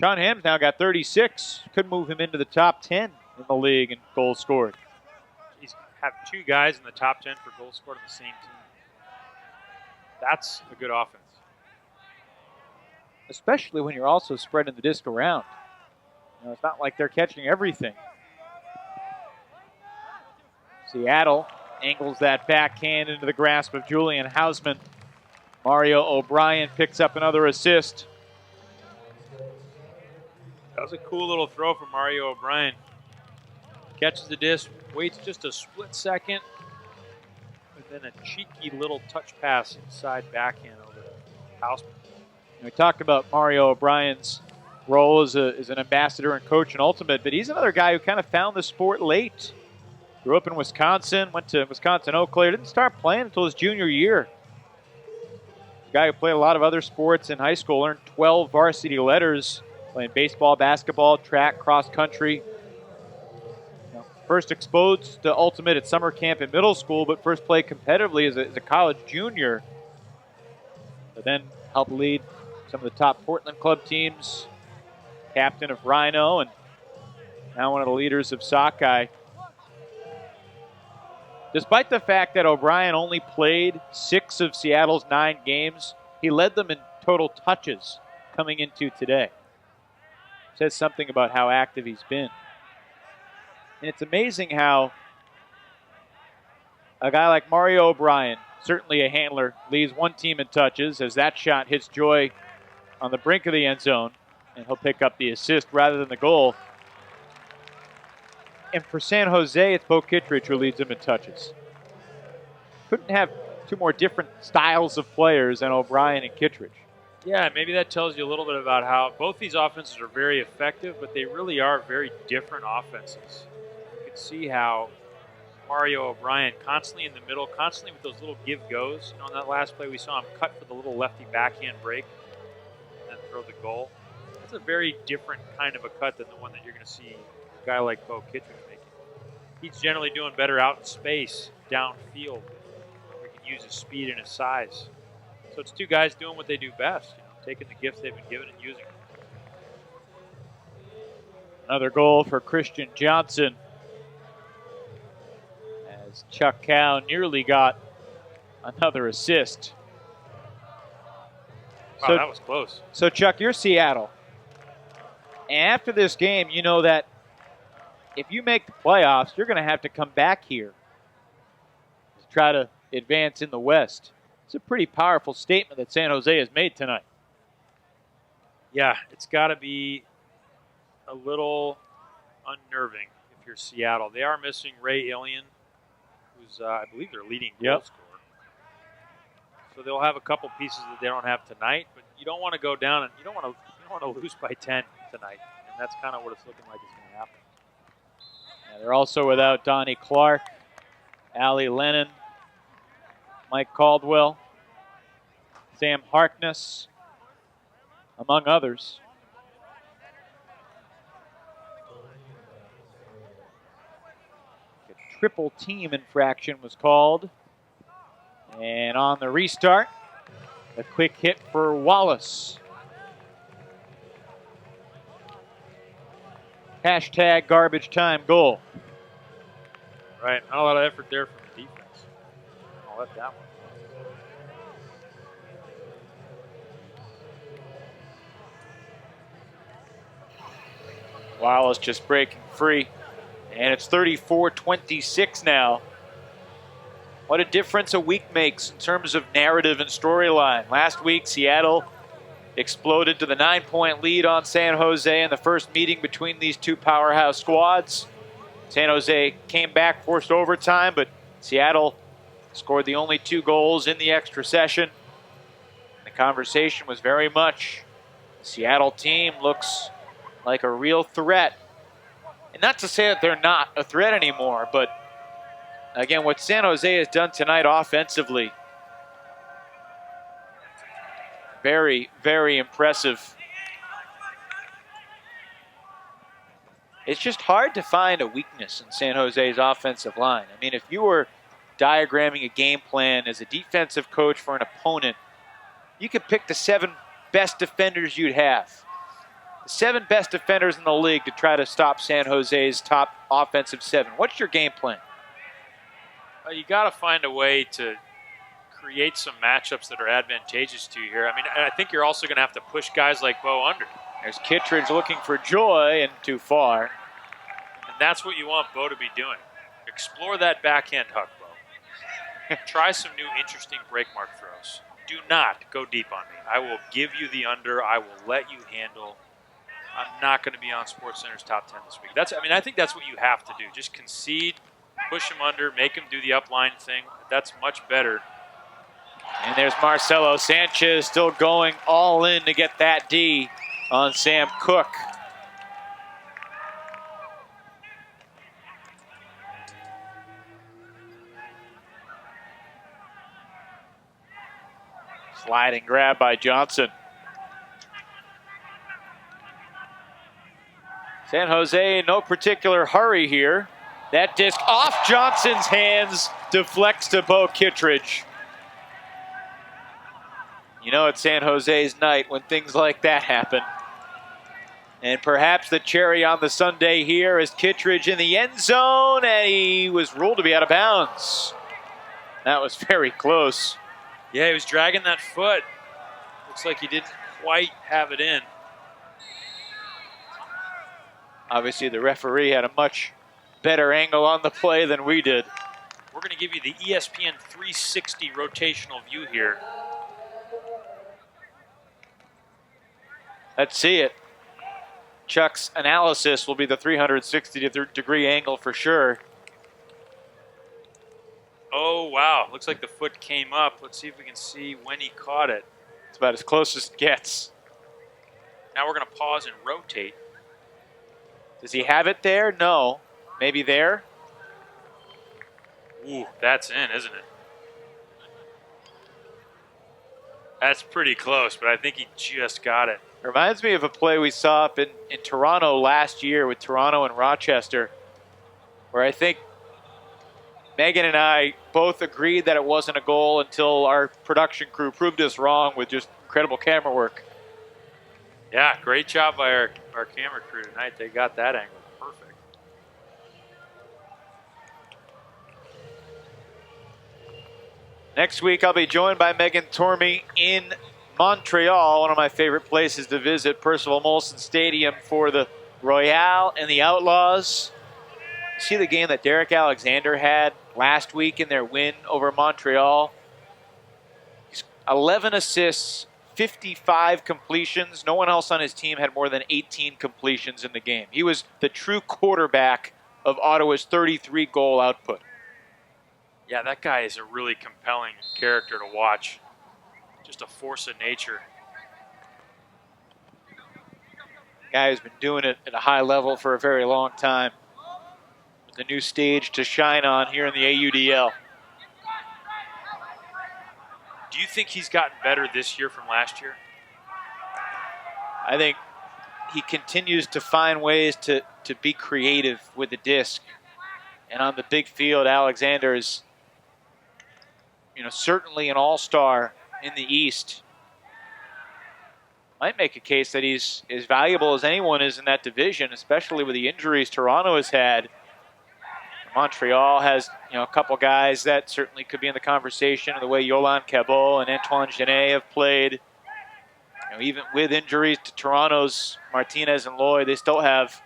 [SPEAKER 4] Sean Ham's now got 36. Could move him into the top 10 in the league in goals scored.
[SPEAKER 2] He's have 2 guys in the top 10 for goals scored on the same team. That's a good offense.
[SPEAKER 4] Especially when you're also spreading the disc around. You know, it's not like they're catching everything. Seattle angles that backhand into the grasp of Julian Hausman. Mario O'Brien picks up another assist.
[SPEAKER 2] That was a cool little throw from Mario O'Brien. Catches the disc, waits just a split second, and then a cheeky little touch pass inside backhand over to Hausman.
[SPEAKER 4] We talked about Mario O'Brien's role as an ambassador and coach in Ultimate, but he's another guy who kind of found the sport late. Grew up in Wisconsin, went to Wisconsin Eau Claire, didn't start playing until his junior year. A guy who played a lot of other sports in high school, earned 12 varsity letters, playing baseball, basketball, track, cross country. First exposed to Ultimate at summer camp in middle school, but first played competitively as a college junior. But then helped lead some of the top Portland club teams, captain of Rhino, and now one of the leaders of Sockeye. Despite the fact that O'Brien only played 6 of Seattle's 9 games, he led them in total touches coming into today. Says something about how active he's been. And it's amazing how a guy like Mario O'Brien, certainly a handler, leads one team in touches as that shot hits Joy on the brink of the end zone, and he'll pick up the assist rather than the goal. And for San Jose, it's Bo Kittredge who leads them in touches. Couldn't have two more different styles of players than O'Brien and Kittredge.
[SPEAKER 2] Yeah, maybe that tells you a little bit about how both these offenses are very effective, but they really are very different offenses. You can see how Mario O'Brien constantly in the middle, constantly with those little give-goes. On that last play, we saw him cut for the little lefty backhand break and then throw the goal. That's a very different kind of a cut than the one that you're going to see a guy like Bo Kittredge making. He's generally doing better out in space, downfield, where he can use his speed and his size. So it's two guys doing what they do best, taking the gifts they've been given and using them.
[SPEAKER 4] Another goal for Christian Johnson, as Chuck Cow nearly got another assist.
[SPEAKER 2] Wow, that was close.
[SPEAKER 4] So, Chuck, you're Seattle. And after this game, you know that if you make the playoffs, you're going to have to come back here to try to advance in the West. It's a pretty powerful statement that San Jose has made tonight.
[SPEAKER 2] Yeah, it's got to be a little unnerving if you're Seattle. They are missing Ray Ilian, who's, I believe, their leading goal scorer. So they'll have a couple pieces that they don't have tonight, but you don't want to go down and you don't want to lose by 10 tonight. And that's kind of what it's looking like is going to happen.
[SPEAKER 4] Yeah, they're also without Donnie Clark, Allie Lennon, Mike Caldwell, Sam Harkness, among others. A triple team infraction was called. And on the restart, a quick hit for Wallace. Hashtag garbage time goal.
[SPEAKER 2] Right, not a lot of effort there from the defense. I'll let that one.
[SPEAKER 4] Wallace just breaking free. And it's 34-26 now. What a difference a week makes in terms of narrative and storyline. Last week, Seattle exploded to the 9-point lead on San Jose in the first meeting between these two powerhouse squads. San Jose came back, forced overtime, but Seattle scored the only 2 goals in the extra session. The conversation was very much, the Seattle team looks like a real threat. And not to say that they're not a threat anymore, but again, what San Jose has done tonight offensively, very, very impressive. It's just hard to find a weakness in San Jose's offensive line. I mean, if you were diagramming a game plan as a defensive coach for an opponent, you could pick the 7 best defenders you'd have. The 7 best defenders in the league to try to stop San Jose's top offensive 7. What's your game plan?
[SPEAKER 2] You got to find a way to create some matchups that are advantageous to you here. I mean, I think you're also going to have to push guys like Bo under.
[SPEAKER 4] There's Kittredge looking for Joy and too far.
[SPEAKER 2] And that's what you want Bo to be doing. Explore that backhand hook, Bo. Try some new interesting break mark throws. Do not go deep on me. I will give you the under. I will let you handle. I'm not going to be on SportsCenter's top 10 this week. I think that's what you have to do. Just concede, push him under, make him do the upline thing. That's much better.
[SPEAKER 4] And there's Marcelo Sanchez still going all in to get that D on Sam Cook. Sliding grab by Johnson. San Jose in no particular hurry here. That disc off Johnson's hands deflects to Bo Kittredge. You know it's San Jose's night when things like that happen. And perhaps the cherry on the sundae here is Kittredge in the end zone, and he was ruled to be out of bounds. That was very close.
[SPEAKER 2] Yeah, he was dragging that foot. Looks like he didn't quite have it in.
[SPEAKER 4] Obviously, the referee had a much better angle on the play than we did.
[SPEAKER 2] We're going to give you the ESPN 360 rotational view here.
[SPEAKER 4] Let's see it. Chuck's analysis will be the 360-degree angle for sure.
[SPEAKER 2] Oh, wow. Looks like the foot came up. Let's see if we can see when he caught it.
[SPEAKER 4] It's about as close as it gets.
[SPEAKER 2] Now we're going to pause and rotate.
[SPEAKER 4] Does he have it there? No. Maybe there?
[SPEAKER 2] Ooh, that's in, isn't it? That's pretty close, but I think he just got it.
[SPEAKER 4] Reminds me of a play we saw up in Toronto last year with Toronto and Rochester, where I think Megan and I both agreed that it wasn't a goal until our production crew proved us wrong with just incredible camera work.
[SPEAKER 2] Yeah, great job by our camera crew tonight. They got that angle perfect.
[SPEAKER 4] Next week, I'll be joined by Megan Tormey in Montreal, one of my favorite places to visit, Percival Molson Stadium for the Royale and the Outlaws. You see the game that Derek Alexander had last week in their win over Montreal? 11 assists, 55 completions. No one else on his team had more than 18 completions in the game. He was the true quarterback of Ottawa's 33-goal output.
[SPEAKER 2] Yeah, that guy is a really compelling character to watch. Just a force of nature.
[SPEAKER 4] Guy who's been doing it at a high level for a very long time. With a new stage to shine on here in the AUDL.
[SPEAKER 2] Do you think he's gotten better this year from last year?
[SPEAKER 4] I think he continues to find ways to be creative with the disc. And on the big field, Alexander is, certainly an all-star in the East. Might make a case that he's as valuable as anyone is in that division, especially with the injuries Toronto has had. Montreal has, a couple guys that certainly could be in the conversation, the way Yolan Cabot and Antoine Genet have played. Even with injuries to Toronto's Martinez and Lloyd, they still have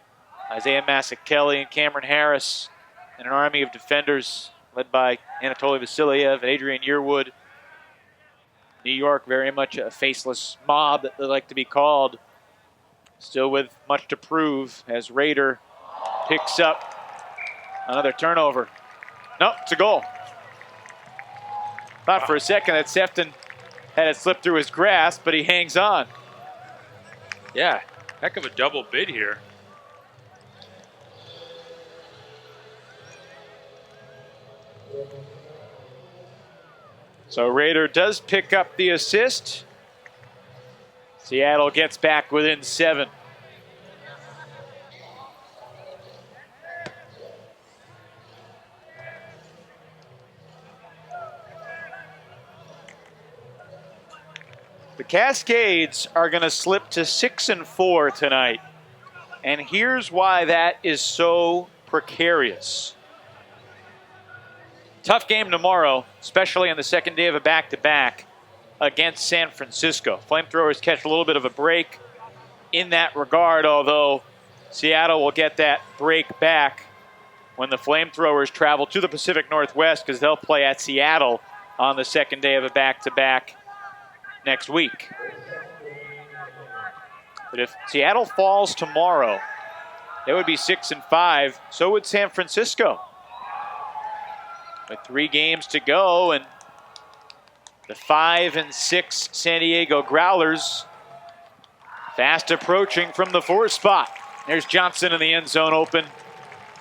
[SPEAKER 4] Isaiah Masik-Kelly and Cameron Harris and an army of defenders led by Anatoly Vasiliev and Adrian Yearwood. New York, very much a faceless mob that they like to be called. Still with much to prove as Rader picks up another turnover. Nope, it's a goal. Thought for a second that Sefton had it slip through his grasp, but he hangs on.
[SPEAKER 2] Yeah, heck of a double bid here.
[SPEAKER 4] So Rader does pick up the assist. Seattle gets back within 7. The Cascades are going to slip to 6-4 tonight. And here's why that is so precarious. Tough game tomorrow, especially on the second day of a back-to-back against San Francisco. FlameThrowers catch a little bit of a break in that regard, although Seattle will get that break back when the FlameThrowers travel to the Pacific Northwest, because they'll play at Seattle on the second day of a back-to-back next week. But if Seattle falls tomorrow, they would be 6-5. So would San Francisco. With 3 games to go, and the 5-6 San Diego Growlers fast approaching from the 4th spot. There's Johnson in the end zone open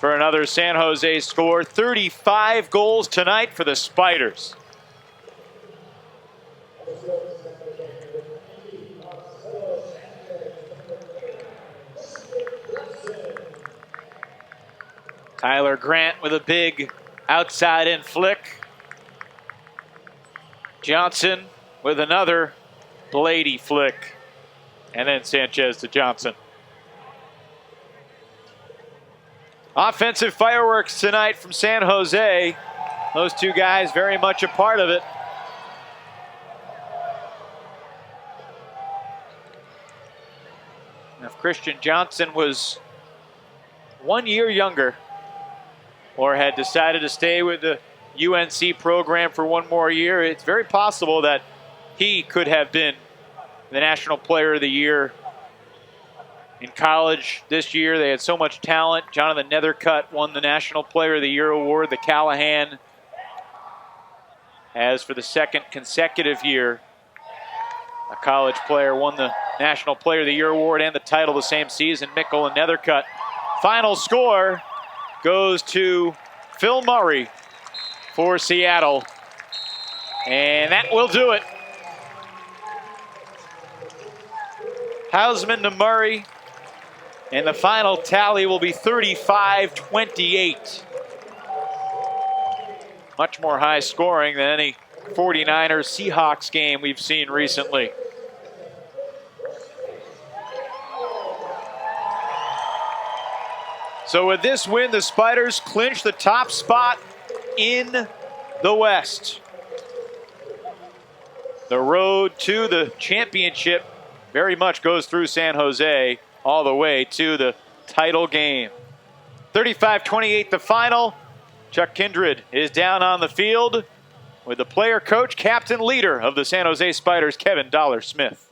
[SPEAKER 4] for another San Jose score. 35 goals tonight for the Spiders. Tyler Grant with a big outside in flick. Johnson with another Blady flick. And then Sanchez to Johnson. Offensive fireworks tonight from San Jose. Those two guys very much a part of it. If Christian Johnson was 1 year younger or had decided to stay with the UNC program for one more year, it's very possible that he could have been the National Player of the Year. In college this year, they had so much talent. Jonathan Nethercutt won the National Player of the Year award. The Callahan has for the second consecutive year. A college player won the National Player of the Year award and the title the same season, Mickle and Nethercutt. Final score goes to Phil Murray for Seattle. And that will do it. Hausman to Murray. And the final tally will be 35-28. Much more high scoring than any 49ers Seahawks game we've seen recently. So with this win, the Spiders clinch the top spot in the West. The road to the championship very much goes through San Jose all the way to the title game. 35-28 the final. Chuck Kindred is down on the field with the player, coach, captain, leader of the San Jose Spiders, Kevin Dollar-Smith.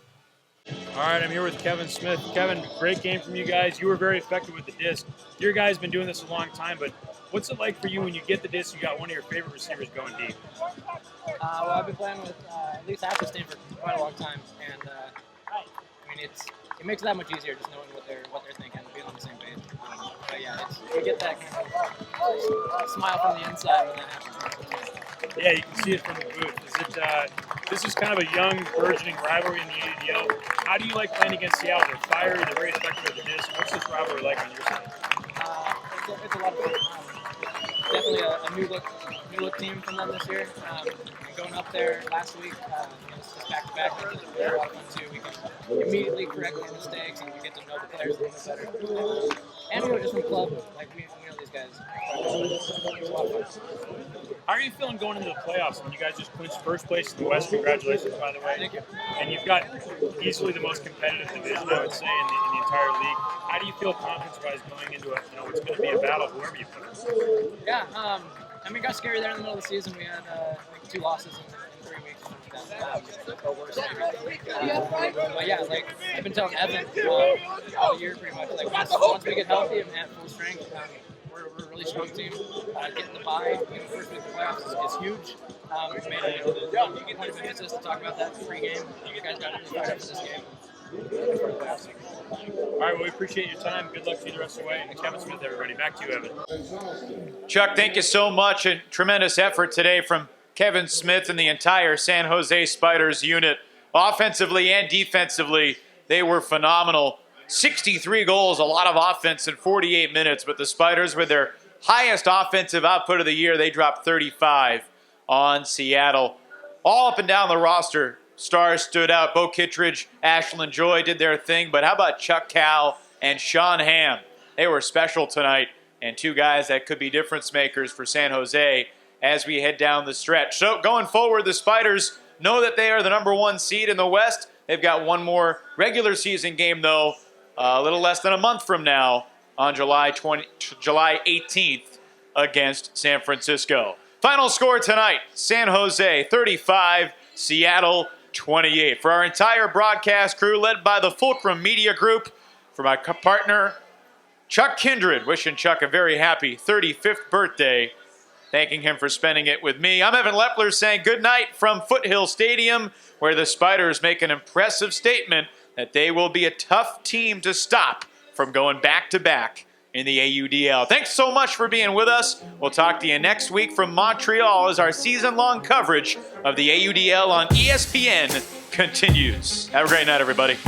[SPEAKER 8] All right, I'm here with Kevin Smith. Kevin, great game from you guys. You were very effective with the disc. Your guys have been doing this a long time, but what's it like for you when you get the disc, you got one of your favorite receivers going deep?
[SPEAKER 16] Well, I've been playing with at least half this team for quite a long time, and I mean, it makes it that much easier just knowing what they're thinking, being on the same page. But yeah, you get that kind of smile from the inside when that happens.
[SPEAKER 8] Yeah, you can see it from the booth. This is kind of a young, burgeoning rivalry in the AUDL. How do you like playing against Seattle? They're fiery, they're very effective with the disc. What's this rivalry like on your side?
[SPEAKER 16] It's a lot of fun. Definitely a new look team from them this year. And going up there last week, it's just back-to-back. It's a lot of fun too. We can immediately correct our mistakes, and we get to know the players a little bit better. And we're just from club, like we know these guys. It's a lot of fun.
[SPEAKER 8] How are you feeling going into the playoffs when you guys just clinched first place in the West? Congratulations, by the way.
[SPEAKER 16] Thank you.
[SPEAKER 8] And you've got easily the most competitive division, I would say, in the entire league. How do you feel confidence-wise going into it? It's going to be a battle, whoever you play?
[SPEAKER 16] Yeah, I mean, it got scary there in the middle of the season. We had I think 2 losses in 3 weeks, or worse maybe. But yeah, like I've been telling Evan all year pretty much, like once we get healthy and at full strength, we're a really strong team. Getting the bye, first week of the playoffs is huge. We've made a point of emphasis to talk about that pre-game. You guys got to really fired up for this game.
[SPEAKER 8] All right, well, we appreciate your time. Good luck to you the rest of the way. And Kevin Smith, everybody. Back to you, Evan.
[SPEAKER 4] Chuck, thank you so much. A tremendous effort today from Kevin Smith and the entire San Jose Spiders unit. Offensively and defensively, they were phenomenal. 63 goals, a lot of offense in 48 minutes, but the Spiders, with their highest offensive output of the year, they dropped 35 on Seattle. All up and down the roster, stars stood out. Bo Kittredge, Ashlyn Joy did their thing, but how about Chuck Cal and Sean Hamm? They were special tonight, and 2 guys that could be difference makers for San Jose as we head down the stretch. So going forward, the Spiders know that they are the #1 seed in the West. They've got one more regular season game, though, a little less than a month from now on July 18th against San Francisco. Final score tonight, San Jose 35, Seattle 28. For our entire broadcast crew, led by the Fulcrum Media Group, for my partner, Chuck Kindred, wishing Chuck a very happy 35th birthday, thanking him for spending it with me. I'm Evan Lepler saying good night from Foothill Stadium, where the Spiders make an impressive statement that they will be a tough team to stop from going back-to-back in the AUDL. Thanks so much for being with us. We'll talk to you next week from Montreal as our season-long coverage of the AUDL on ESPN continues. Have a great night, everybody.